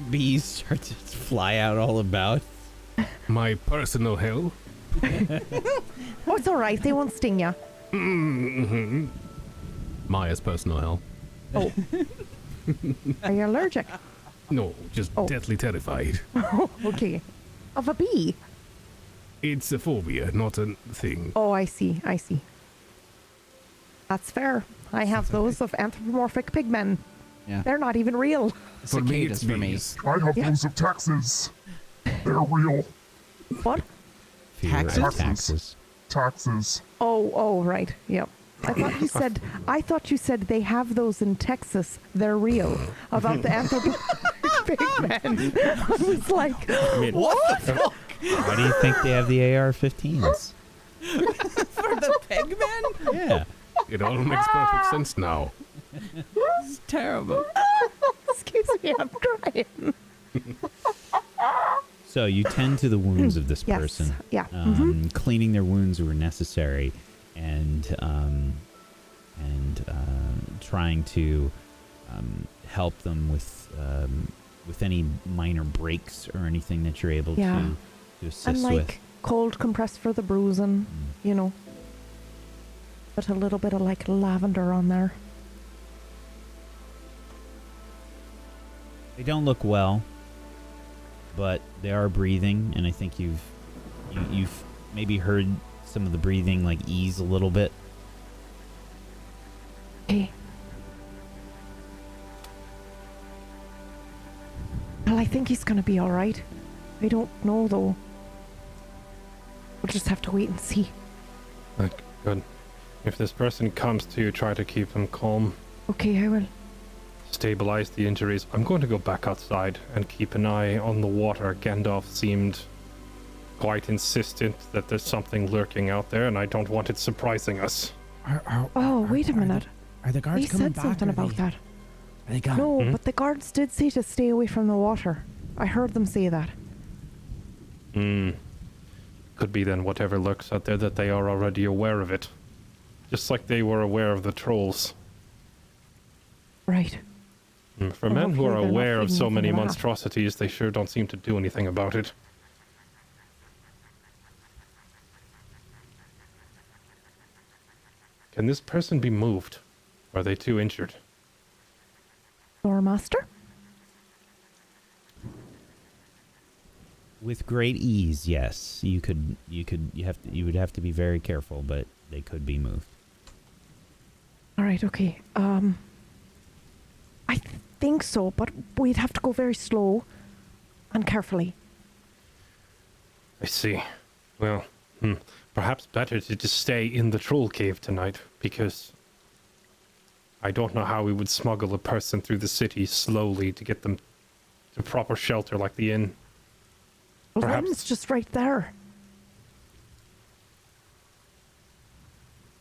bees start to fly out all about. My personal hell. Oh, it's all right. They won't sting you. Mm-hmm. Maya's personal hell. Oh. Are you allergic? No, just Oh. deathly terrified. Oh, okay. Of a bee? It's a phobia, not a thing. Oh, I see. I see. That's fair. I have those of anthropomorphic pigmen. Yeah. They're not even real. For me, Cicadas it's for me. bees. I have Yeah. those of taxes. They're real. What? Fear of Taxes? taxes. Taxes. Oh, right. Yep. I thought you said they have those in Texas. They're real. About the anthropomorphic pigmen. I was like, I mean, What the fuck? Why do you think they have the AR-15s? For the pigmen? Yeah. It all makes perfect sense now. It's terrible. excuse me, I'm crying. So you tend to the wounds of this Yes. person. Yeah. Cleaning their wounds were necessary, and trying to help them with any minor breaks or anything that you're able Yeah. to assist And like with. cold compress for the bruising, you know. Put a little bit of like lavender on there. They don't look well, but they are breathing, and I think you've maybe heard some of the breathing like ease a little bit. Okay. Well, I think he's gonna be alright. I don't know though. We'll just have to wait and see. Good. If this person comes to, try to keep them calm, Okay, I will. stabilize the injuries. I'm going to go back outside and keep an eye on the water. Gandalf seemed quite insistent that there's something lurking out there, and I don't want it surprising us. Oh, wait a minute. Are the guards He coming said back? something Are about they, that. Are they gone? No, but the guards did say to stay away from the water. I heard them say that. Could be then whatever lurks out there that they are already aware of it. Just like they were aware of the trolls. Right. For Well, men who hopefully are they're not aware of feeding so nothing many of that. monstrosities, they sure don't seem to do anything about it. Can this person be moved? Are they too injured? Loremaster? With great ease, yes. You would have to be very careful, but they could be moved. Alright, okay. I think so, but we'd have to go very slow and carefully. I see. Well, perhaps better to just stay in the troll cave tonight, because I don't know how we would smuggle a person through the city slowly to get them to proper shelter like the inn. Well, then Perhaps- it's just right there.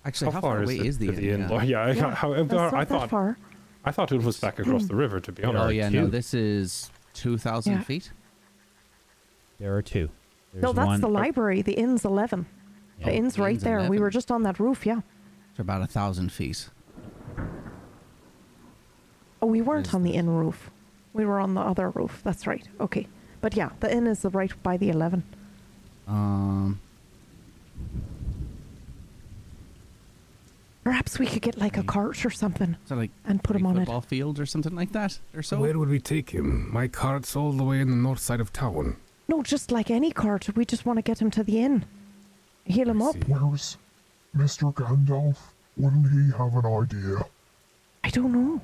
Actually, how far away is the to the inn? inn? Yeah, Yeah, however, that's not I that thought far. it was back across the river. To be honest. Oh yeah, no, two. this is 2,000 Yeah. feet. There are two. There's No, that's one, the library. The inn's 11. Yeah. The inn's The right inn's there. We 11. were just on that roof, yeah. It's about 1,000 feet. Oh, we weren't Is on the this- inn roof. We were on the other roof. That's right. Okay. But yeah, the inn is right by the 11. Perhaps we could get like a cart or something So like and put him on it. football field or something like that, or so. Where would we take him? My cart's all the way in the north side of town. No, just like any cart. We just want to get him to the inn. Heal him I up. see. Where's Mr. Gandalf? Wouldn't he have an idea? I don't know.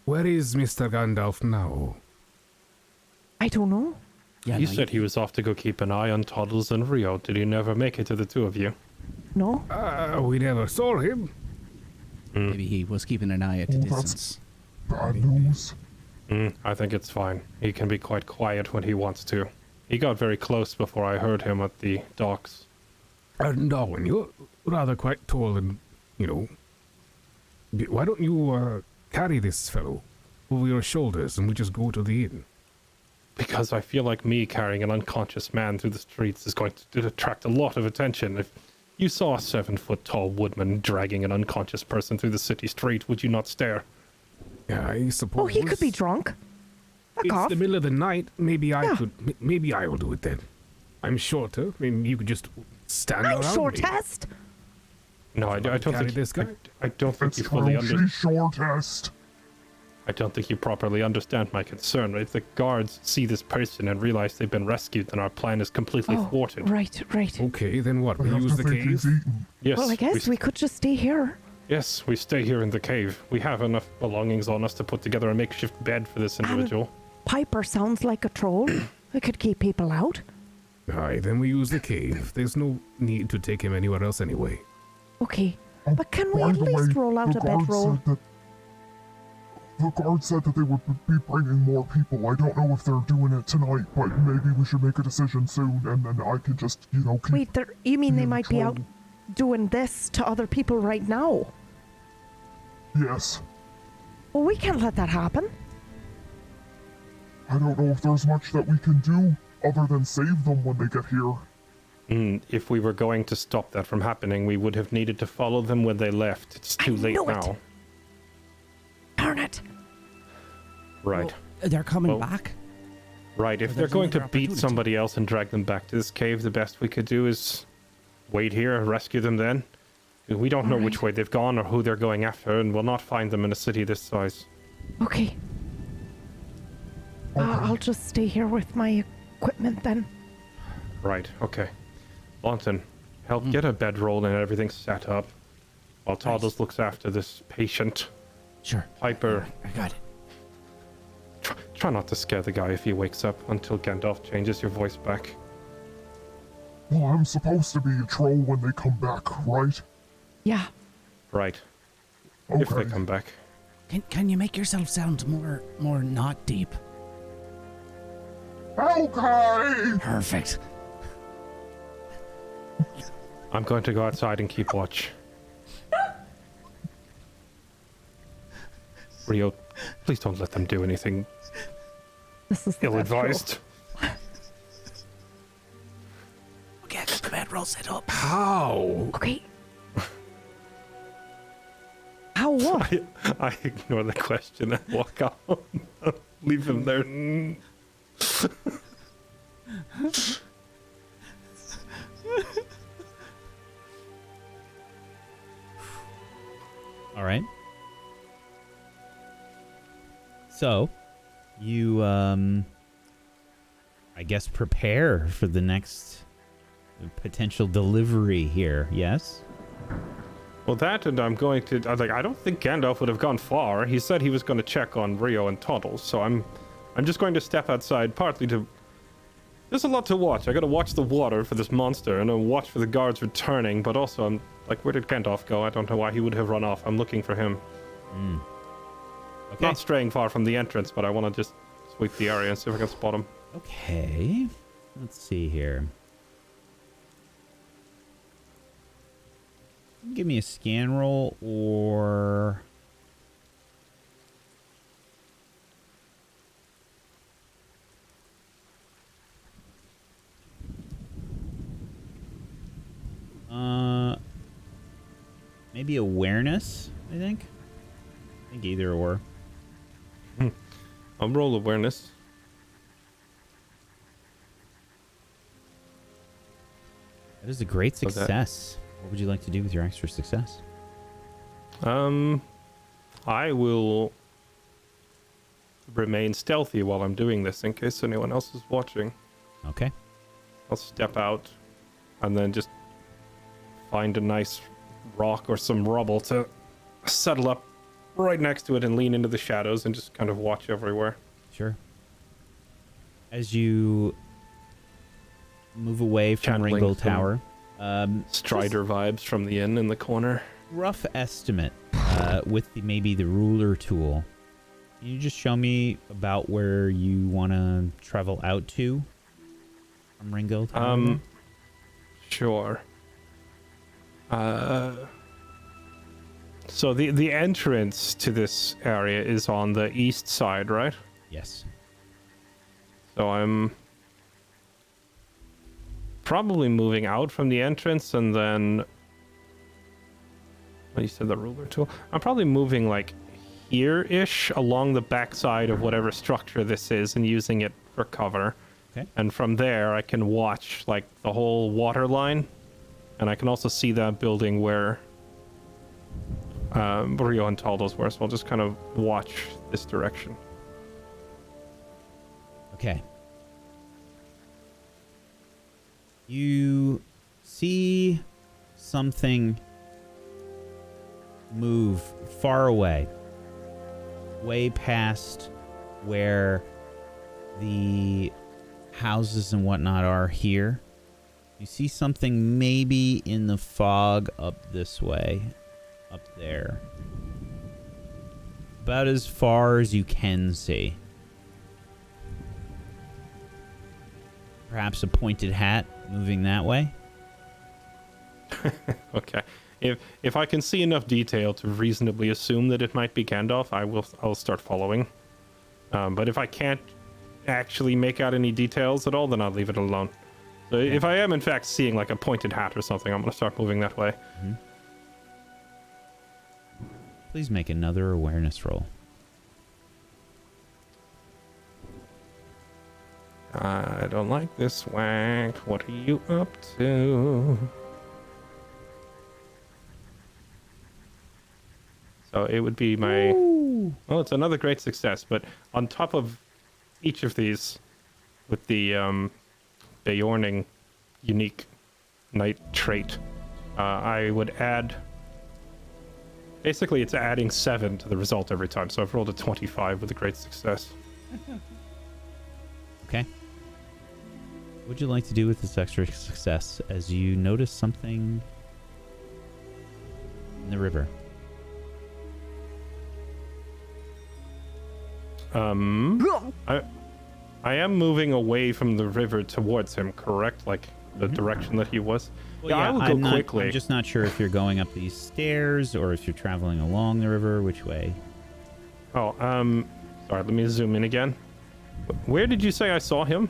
Where is Mr. Gandalf now? I don't know. Yeah, You no, said he was off to go keep an eye on Toddles and Rio. Did he never make it to the two of you? No. We never saw him. Maybe he was keeping an eye at a Oh, that's- distance. Bad news. I think it's fine. He can be quite quiet when he wants to. He got very close before I heard him at the docks. Darwin, you're rather quite tall and, why don't you carry this fellow? over your shoulders and we just go to the inn? Because I feel like me carrying an unconscious man through the streets is going to attract a lot of attention. If you saw a 7-foot-tall woodman dragging an unconscious person through the city street, would you not stare? Yeah, I suppose. Oh, he could be drunk. Fuck It's off. the middle of the night. Maybe I could. Maybe I will do it then. I'm shorter. I mean, you could just stand I'm around shortest. No, I don't carry think this guy. I don't think It's you fully true, understand. she's shortest. I don't think you properly understand my concern. If the guards see this person and realize they've been rescued, then our plan is completely Oh, thwarted. right. Okay, then what? I We have use to the think cave. he's eaten. Yes. Well, I guess we could just stay here. Yes, we stay here in the cave. We have enough belongings on us to put together a makeshift bed for this individual. Piper sounds like a troll. We could keep people out. Aye, then we use the cave. There's no need to take him anywhere else anyway. Okay. Oh, But can we by at the least way, roll out the a guard bedroll? said that- The guard said that they would be bringing more people. I don't know if they're doing it tonight, but maybe we should make a decision soon, and then I can just, keep... Wait, you mean they being might be out trolled. doing this to other people right now? Yes. Well, we can't let that happen. I don't know if there's much that we can do other than save them when they get here. If we were going to stop that from happening, we would have needed to follow them when they left. It's too late knew it. now. Darn it. Right. They're coming Well, back. Right. If Well, they're there's going to another beat opportunity. somebody else and drag them back to this cave, the best we could do is wait here and rescue them then. We don't know which way they've gone or who they're going after, and we'll not find them in a city this size. Okay. I'll just stay here with my equipment then. Right. Okay. Lawton, help get a bedroll and everything set up while Toddles looks after this patient. Sure. Piper, I got it. try not to scare the guy if he wakes up until Gandalf changes your voice back. Well, I'm supposed to be a troll when they come back, right? Yeah. Right. Okay. If they come back. Can you make yourself sound more not deep? Okay! Perfect. I'm going to go outside and keep watch. Rio, please don't let them do anything This is the best roll. ill-advised. Okay, the bedroll set up. How? Okay. How what? I ignore the question and walk out. Leave him there. All right. So, you, I guess, prepare for the next potential delivery here, yes? Well, that, and I'm going to. I don't think Gandalf would have gone far. He said he was going to check on Rio and Toddles, so I'm just going to step outside, partly to. There's a lot to watch. I got to watch the water for this monster, and I'll watch for the guards returning. But also, I'm like, where did Gandalf go? I don't know why he would have run off. I'm looking for him. Okay. Not straying far from the entrance, but I want to just sweep the area and see if I can spot him. Okay. Let's see here. Give me a scan roll or... maybe awareness, I think. I think either or. I'll roll awareness. That is a great So that- success. What would you like to do with your extra success? I will remain stealthy while I'm doing this in case anyone else is watching. Okay. I'll step out and then just find a nice rock or some rubble to settle up right next to it and lean into the shadows and just kind of watch everywhere. Sure. As you move away from Channeling Ringle some Tower, Strider vibes from the inn in the corner. rough estimate with maybe the ruler tool. Can you just show me about where you want to travel out to from Ringle Tower? Sure. So the entrance to this area is on the east side, right? Yes. So I'm probably moving out from the entrance and then... Well, you said the ruler tool? I'm probably moving like here-ish along the backside of whatever structure this is and using it for cover. Okay. And from there I can watch like the whole water line. And I can also see that building where Brio and Taldos were, so I'll just kind of watch this direction. Okay. You see something move far away, way past where the houses and whatnot are here. You see something maybe in the fog up this way, up there. About as far as you can see. Perhaps a pointed hat moving that way. Okay. If I can see enough detail to reasonably assume that it might be Gandalf, I'll start following. But if I can't actually make out any details at all, then I'll leave it alone. So if I am in fact seeing like a pointed hat or something, I'm going to start moving that way. Mm-hmm. Please make another awareness roll. I don't like this whack. What are you up to? So it would be my... Well, it's another great success, but on top of each of these, with the Beorning unique knight trait, I would add... Basically, it's adding 7 to the result every time, so I've rolled a 25 with a great success. Okay. What would you like to do with this extra success as you notice something in the river? I am moving away from the river towards him, correct? Like the direction that he was? Well, yeah, I will go quickly. I'm just not sure if you're going up these stairs or if you're traveling along the river. Which way? Oh, sorry, let me zoom in again. Where did you say I saw him?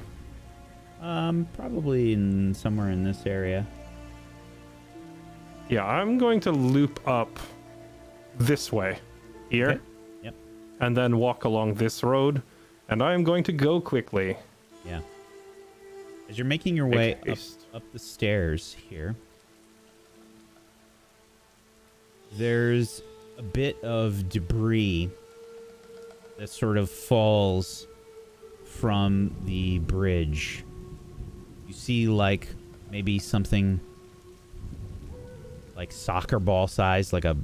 Probably somewhere in this area. Yeah, I'm going to loop up this way. Here. Okay. Yep. And then walk along this road. And I am going to go quickly. Yeah. As you're making your way up the stairs here, there's a bit of debris that sort of falls from the bridge. You see like maybe something like soccer ball size, like a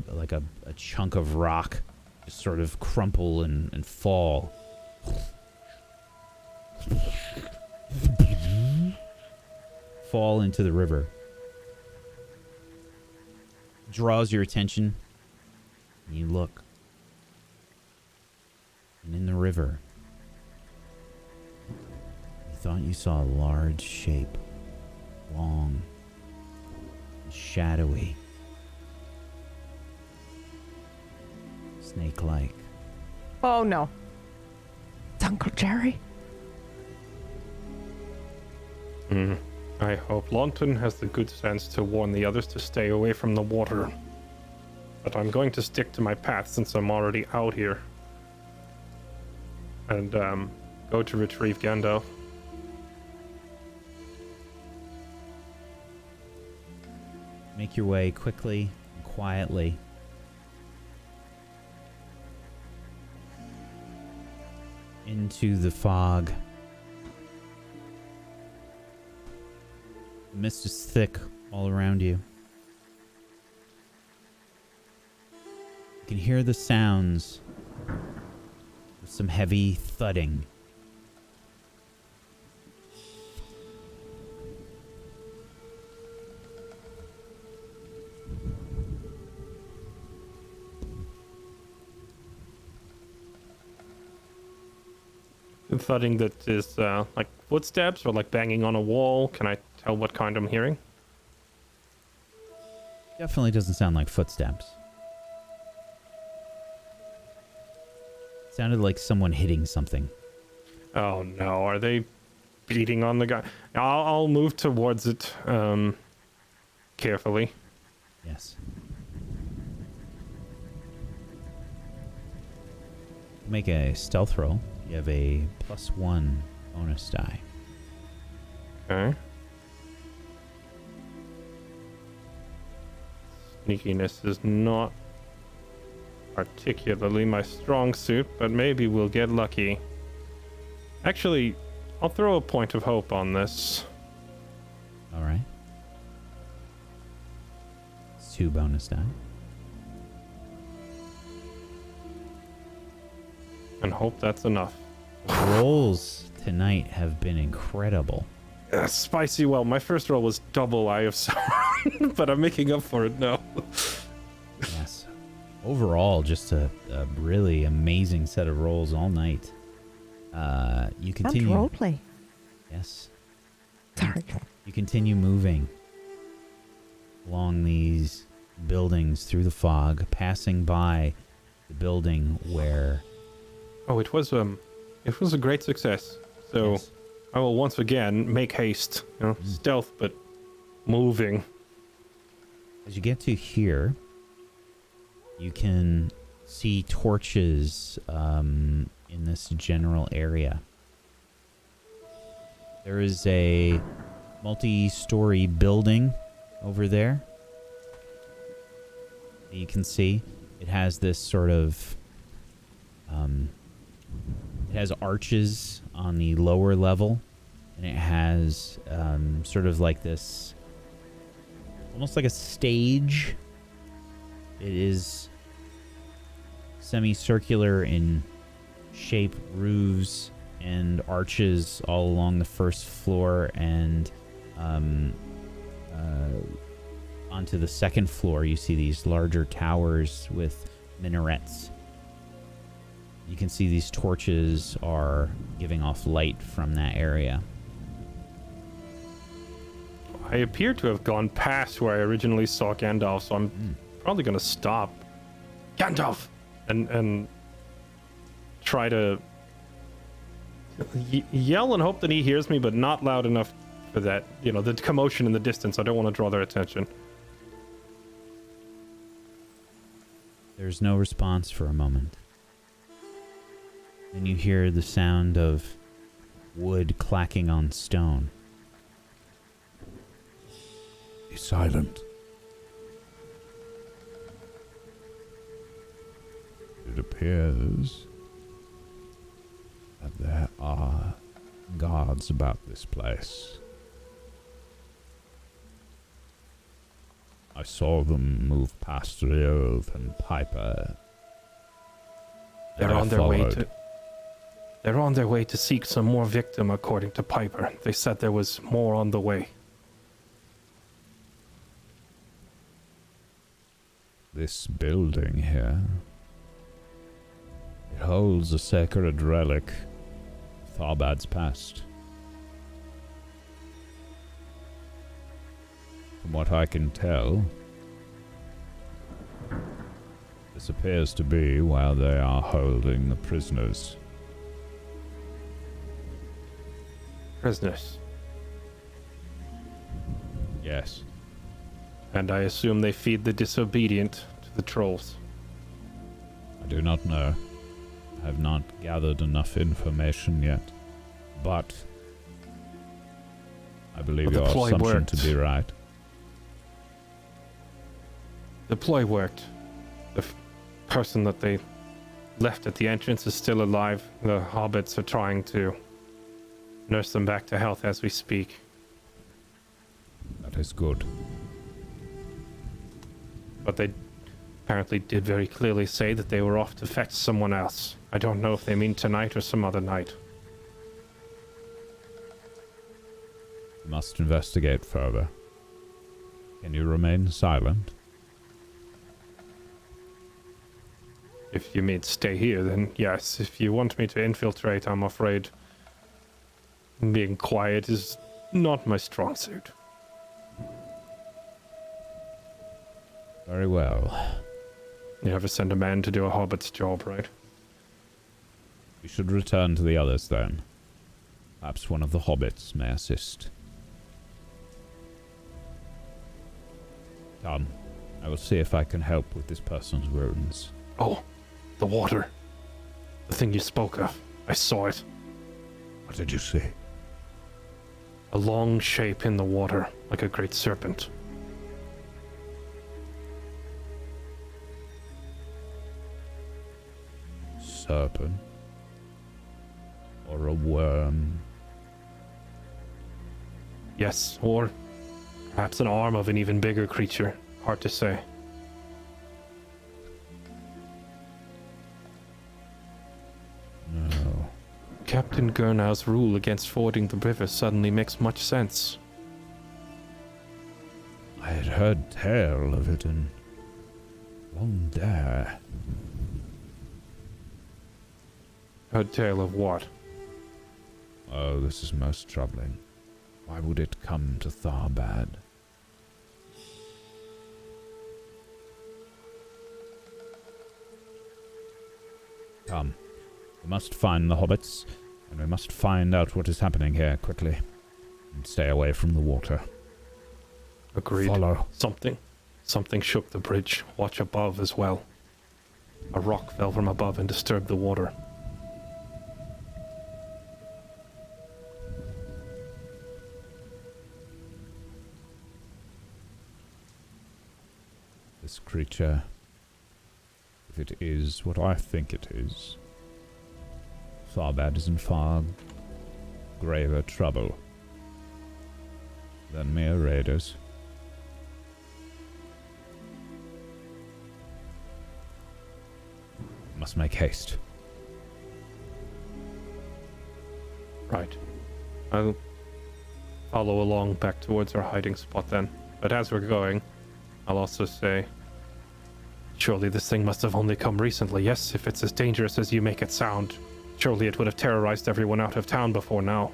chunk of rock just sort of crumple and fall. Fall into the river. Draws your attention. And you look. And in the river, you thought you saw a large shape. Long. And shadowy. Snake-like. Oh no. It's Uncle Jerry. I hope Lawton has the good sense to warn the others to stay away from the water. But I'm going to stick to my path since I'm already out here. And go to retrieve Gandalf. Make your way quickly and quietly into the fog. The mist is thick all around you. You can hear the sounds of some heavy thudding. Thudding that is like footsteps or like banging on a wall. Can I tell what kind I'm hearing? Definitely doesn't sound like footsteps. Sounded like someone hitting something. Oh no, are they beating on the guy? I'll move towards it carefully. Yes. Make a stealth roll. You have a +1 bonus die. Okay. Sneakiness is not particularly my strong suit, but maybe we'll get lucky. Actually, I'll throw a point of hope on this. All right. It's 2 bonus die. And hope that's enough. Rolls tonight have been incredible. Spicy. Well, my first roll was double Eye of Sauron, but I'm making up for it now. Yes. Overall, just a really amazing set of rolls all night. You continue. And roleplay. Yes. Sorry. You continue moving along these buildings through the fog, passing by the building where. Oh, it was a great success. So, Yes. I will once again make haste. Stealth, but moving. As you get to here, you can see torches in this general area. There is a multi-story building over there that you can see. It has this sort of it has arches on the lower level, and it has sort of like this, almost like a stage. It is semicircular in shape, roofs and arches all along the first floor, and onto the second floor you see these larger towers with minarets. You can see these torches are giving off light from that area. I appear to have gone past where I originally saw Gandalf, so I'm probably going to stop. Gandalf! And try to yell and hope that he hears me, but not loud enough for that, the commotion in the distance. I don't want to draw their attention. There's no response for a moment. Then you hear the sound of wood clacking on stone. Be silent. It appears that there are guards about this place. I saw them move past Riov and Piper. They're on their way to seek some more victim, according to Piper. They said there was more on the way. This building here, it holds a sacred relic of Tharbad's past. From what I can tell, this appears to be where they are holding the prisoners. Prisoners. Yes. And I assume they feed the disobedient to the trolls. I do not know. I have not gathered enough information yet. But I believe But the your ploy assumption worked. to be right. The ploy worked. The person that they left at the entrance is still alive. The hobbits are trying to nurse them back to health as we speak. That is good. But they apparently did very clearly say that they were off to fetch someone else. I don't know if they mean tonight or some other night. You must investigate further. Can you remain silent? If you mean stay here, then yes. If you want me to infiltrate, I'm afraid being quiet is not my strong suit. Very well. You never send a man to do a hobbit's job, right? We should return to the others then. Perhaps one of the hobbits may assist. Come, I will see if I can help with this person's wounds. Oh, the water. The thing you spoke of. I saw it. What did you see? A long shape in the water, like a great serpent. Serpent? Or a worm? Yes, or perhaps an arm of an even bigger creature. Hard to say. No. Captain Gurnau's rule against fording the river suddenly makes much sense. I had heard tale of it in long there. Heard tale of what? Oh, this is most troubling. Why would it come to Tharbad? Come. We must find the hobbits, and we must find out what is happening here quickly. And stay away from the water. Agreed. Follow. Something shook the bridge. Watch above as well. A rock fell from above and disturbed the water. This creature, if it is what I think it is, Tharbad is in far graver trouble than mere raiders. Must make haste. Right. I'll follow along back towards our hiding spot then. But as we're going, I'll also say, surely this thing must have only come recently. Yes, if it's as dangerous as you make it sound, surely it would have terrorized everyone out of town before now.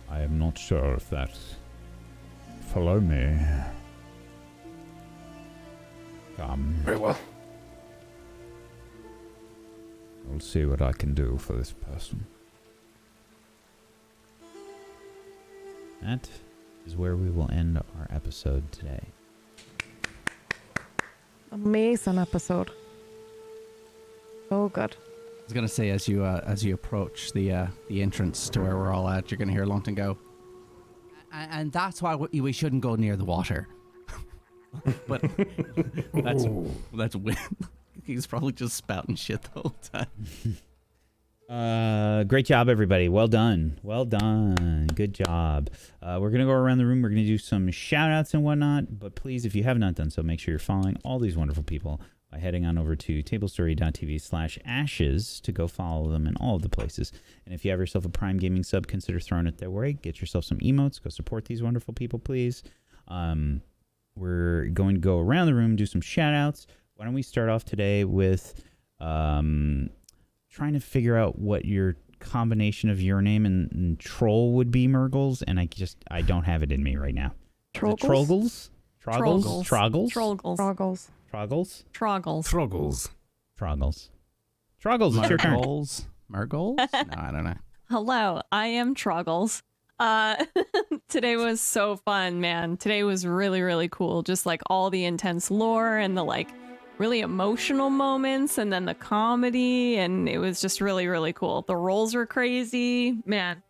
I am not sure if that... Follow me. Come. Very well. I'll see what I can do for this person. That is where we will end our episode today. Amazing episode. Oh, good. I was gonna say, as you approach the entrance to where we're all at, you're gonna hear Longton go, and that's why we shouldn't go near the water. But that's weird. He's probably just spouting shit the whole time. Great job, everybody. Well done. Well done. Good job. We're going to go around the room. We're going to do some shout outs and whatnot. But please, if you have not done so, make sure you're following all these wonderful people by heading on over to tablestory.tv/ashes to go follow them in all of the places. And if you have yourself a Prime Gaming sub, consider throwing it their way. Get yourself some emotes. Go support these wonderful people, please. We're going to go around the room, do some shout outs. Why don't we start off today with trying to figure out what your combination of your name and troll would be, Mirggles, and I don't have it in me right now. Troggles? Troggles? Troggles? Troggles. Troggles. Troggles. Troggles. Troggles. Troggles, it's your turn. Murgles? No, I don't know. Hello, I am Troggles. Today was so fun, man. Today was really, really cool. Just like all the intense lore and the like really emotional moments and then the comedy, and it was just really, really cool. The rolls were crazy. Man,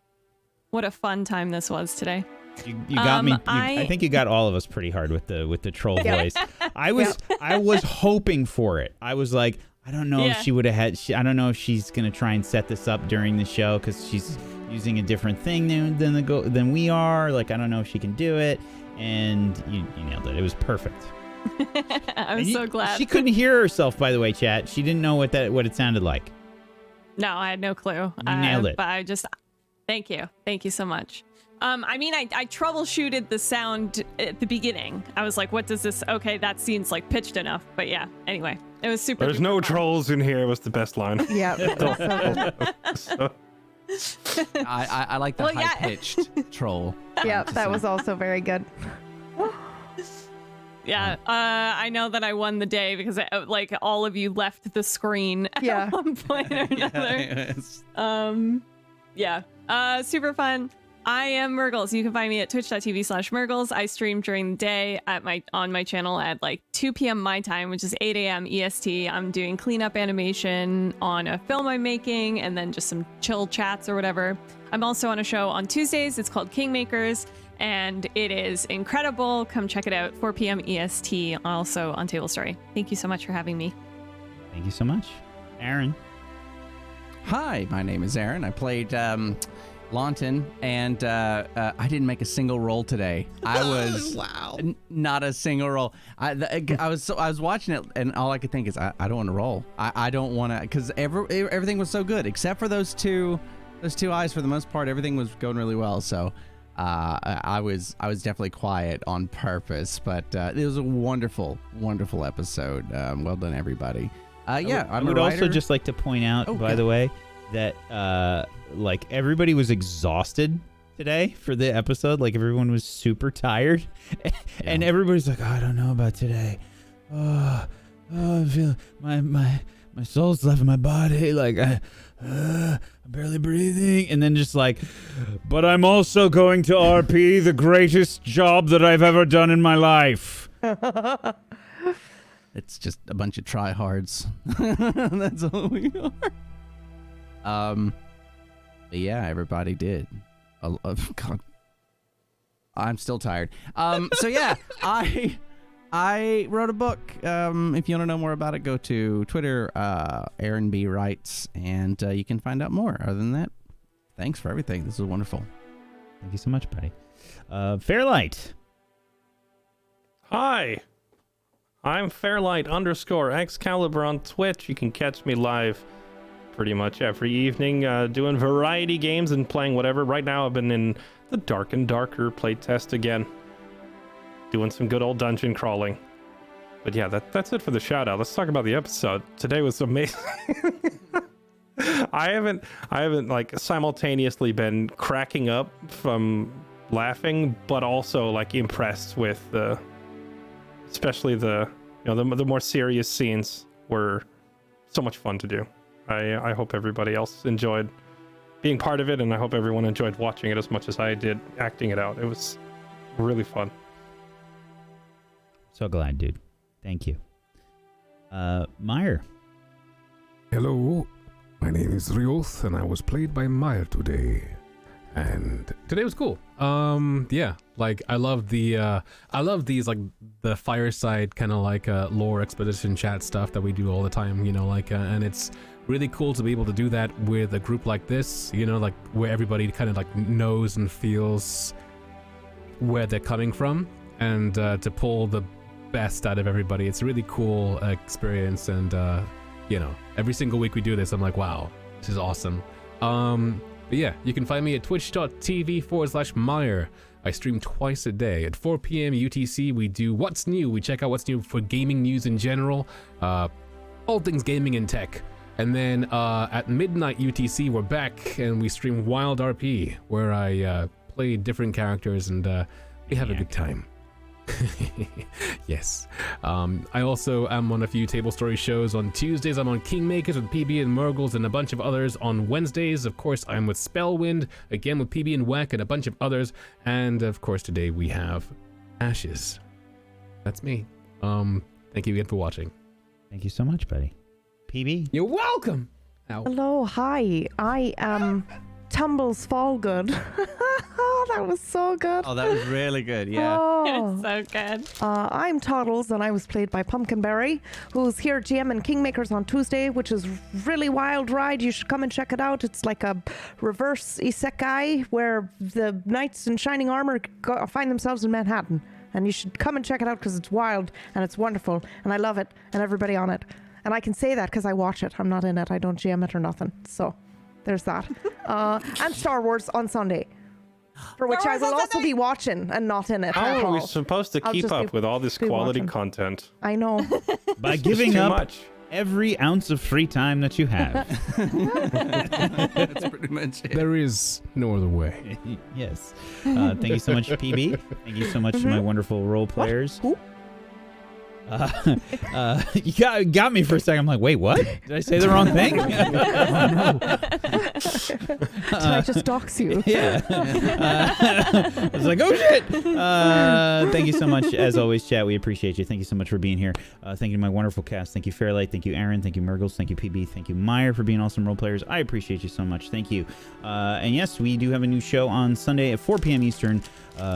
what a fun time this was today. You got me. I think you got all of us pretty hard with the troll voice. I was hoping for it. I was like, I don't know if she would have had. I don't know if she's gonna try and set this up during the show because she's using a different thing than we are. Like, I don't know if she can do it. And you nailed it. It was perfect. I'm so glad. She couldn't hear herself, by the way, chat. She didn't know what it sounded like. No, I had no clue. You nailed it. But I just, thank you so much. I troubleshooted the sound at the beginning. I was like, what does this? Okay, that seems like pitched enough. But yeah, anyway, it was super. There's no fun. trolls in here was the best line. Yeah. I like the high-pitched troll. Yeah, that was also very good. Yeah, I know that I won the day because like all of you left the screen at one point or another. Super fun. I am Mirggles. You can find me at twitch.tv/Mirggles. I stream during the day on my channel at like 2 p.m. my time, which is 8 a.m. EST. I'm doing cleanup animation on a film I'm making and then just some chill chats or whatever. I'm also on a show on Tuesdays. It's called Kingmakers, and it is incredible. Come check it out. 4 p.m. EST, also on Tablestory. Thank you so much for having me. Thank you so much. Aaron. Hi, my name is Aaron. I played Launton, and I didn't make a single roll today. I was not a single roll. I was watching it, and all I could think is I don't want to roll. I don't want to, because everything was so good except for those two eyes. For the most part, everything was going really well. So I was definitely quiet on purpose, but it was a wonderful episode. Well done, everybody. I would also just like to point out, by the way, that like everybody was exhausted today for the episode. Like everyone was super tired, and everybody's like, oh, I don't know about today. I feel my soul's left my body. Like I'm barely breathing, and then just like, but I'm also going to RP, the greatest job that I've ever done in my life. It's just a bunch of tryhards. That's all we are. But yeah, everybody did. God, I'm still tired. So yeah, I wrote a book. If you want to know more about it, go to Twitter, Aaron B. Writes, and you can find out more. Other than that, thanks for everything. This was wonderful. Thank you so much, buddy. Fairlight. Hi. I'm Fairlight_Excalibur on Twitch. You can catch me live pretty much every evening doing variety games and playing whatever. Right now I've been in the Dark and Darker playtest again, doing some good old dungeon crawling. But yeah, that's it for the shout out. Let's talk about the episode. Today was amazing. I haven't like simultaneously been cracking up from laughing, but also like impressed with especially the more serious scenes were so much fun to do. I hope everybody else enjoyed being part of it, and I hope everyone enjoyed watching it as much as I did acting it out. It was really fun. So glad, dude. Thank you. Meyer. Hello, my name is Rioth, and I was played by Meyer today. And today was cool. Yeah, like I love these like the fireside kind of like lore exposition chat stuff that we do all the time, and it's really cool to be able to do that with a group like this, like where everybody kind of like knows and feels where they're coming from, and to pull the best out of everybody. It's a really cool experience, and every single week we do this, I'm like, wow, this is awesome. But yeah, you can find me at twitch.tv/Meyer. I stream twice a day. At 4 p.m. UTC, we do What's New. We check out what's new for gaming news in general, all things gaming and tech. And then at midnight UTC, we're back and we stream Wild RP, where I play different characters and we have a good time. Yes. I also am on a few Tablestory shows. On Tuesdays, I'm on Kingmakers with PB and Mirggles and a bunch of others. On Wednesdays, of course, I'm with Spellwind, again with PB and Weck and a bunch of others. And of course, today we have Ashes. That's me. Thank you again for watching. Thank you so much, buddy. PB. You're welcome. Ow. Hello, hi. I am Tumbles Fallgood. That was so good. Oh, that was really good. Yeah. Oh. It's so good. I'm Toddles, and I was played by Pumpkinberry, who's here GM Kingmakers on Tuesday, which is really wild ride. You should come and check it out. It's like a reverse isekai where the knights in shining armor find themselves in Manhattan. And you should come and check it out because it's wild and it's wonderful. And I love it and everybody on it. And I can say that because I watch it. I'm not in it. I don't GM it or nothing. So there's that. And Star Wars on Sunday. For which I will also be watching and not in it. How are we supposed to keep up with all this quality content? I know. By giving up much. Every ounce of free time that you have. That's pretty much it. There is no other way. Yes. Thank you so much, PB. Thank you so much to my wonderful role players. You got me for a second. I'm like, wait, what? Did I say the wrong thing? Did I just dox you? Yeah. I was like, oh shit. Thank you so much, as always, chat. We appreciate you. Thank you so much for being here. Thank you to my wonderful cast. Thank you, Fairlight. Thank you, Aaron. Thank you, Mirggles. Thank you, PB. Thank you, Meyer, for being awesome role players. I appreciate you so much. Thank you. And yes, we do have a new show on Sunday at 4 p.m. Eastern.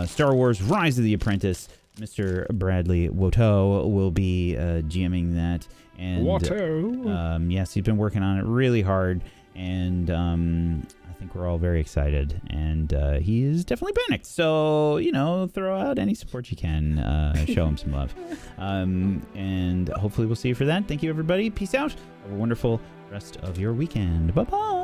Star Wars Rise of the Apprentice. Mr. Bradley Woteau will be GMing that. And yes, he's been working on it really hard. And I think we're all very excited. And he is definitely panicked. So, throw out any support you can. Show him some love. And hopefully we'll see you for that. Thank you, everybody. Peace out. Have a wonderful rest of your weekend. Bye-bye.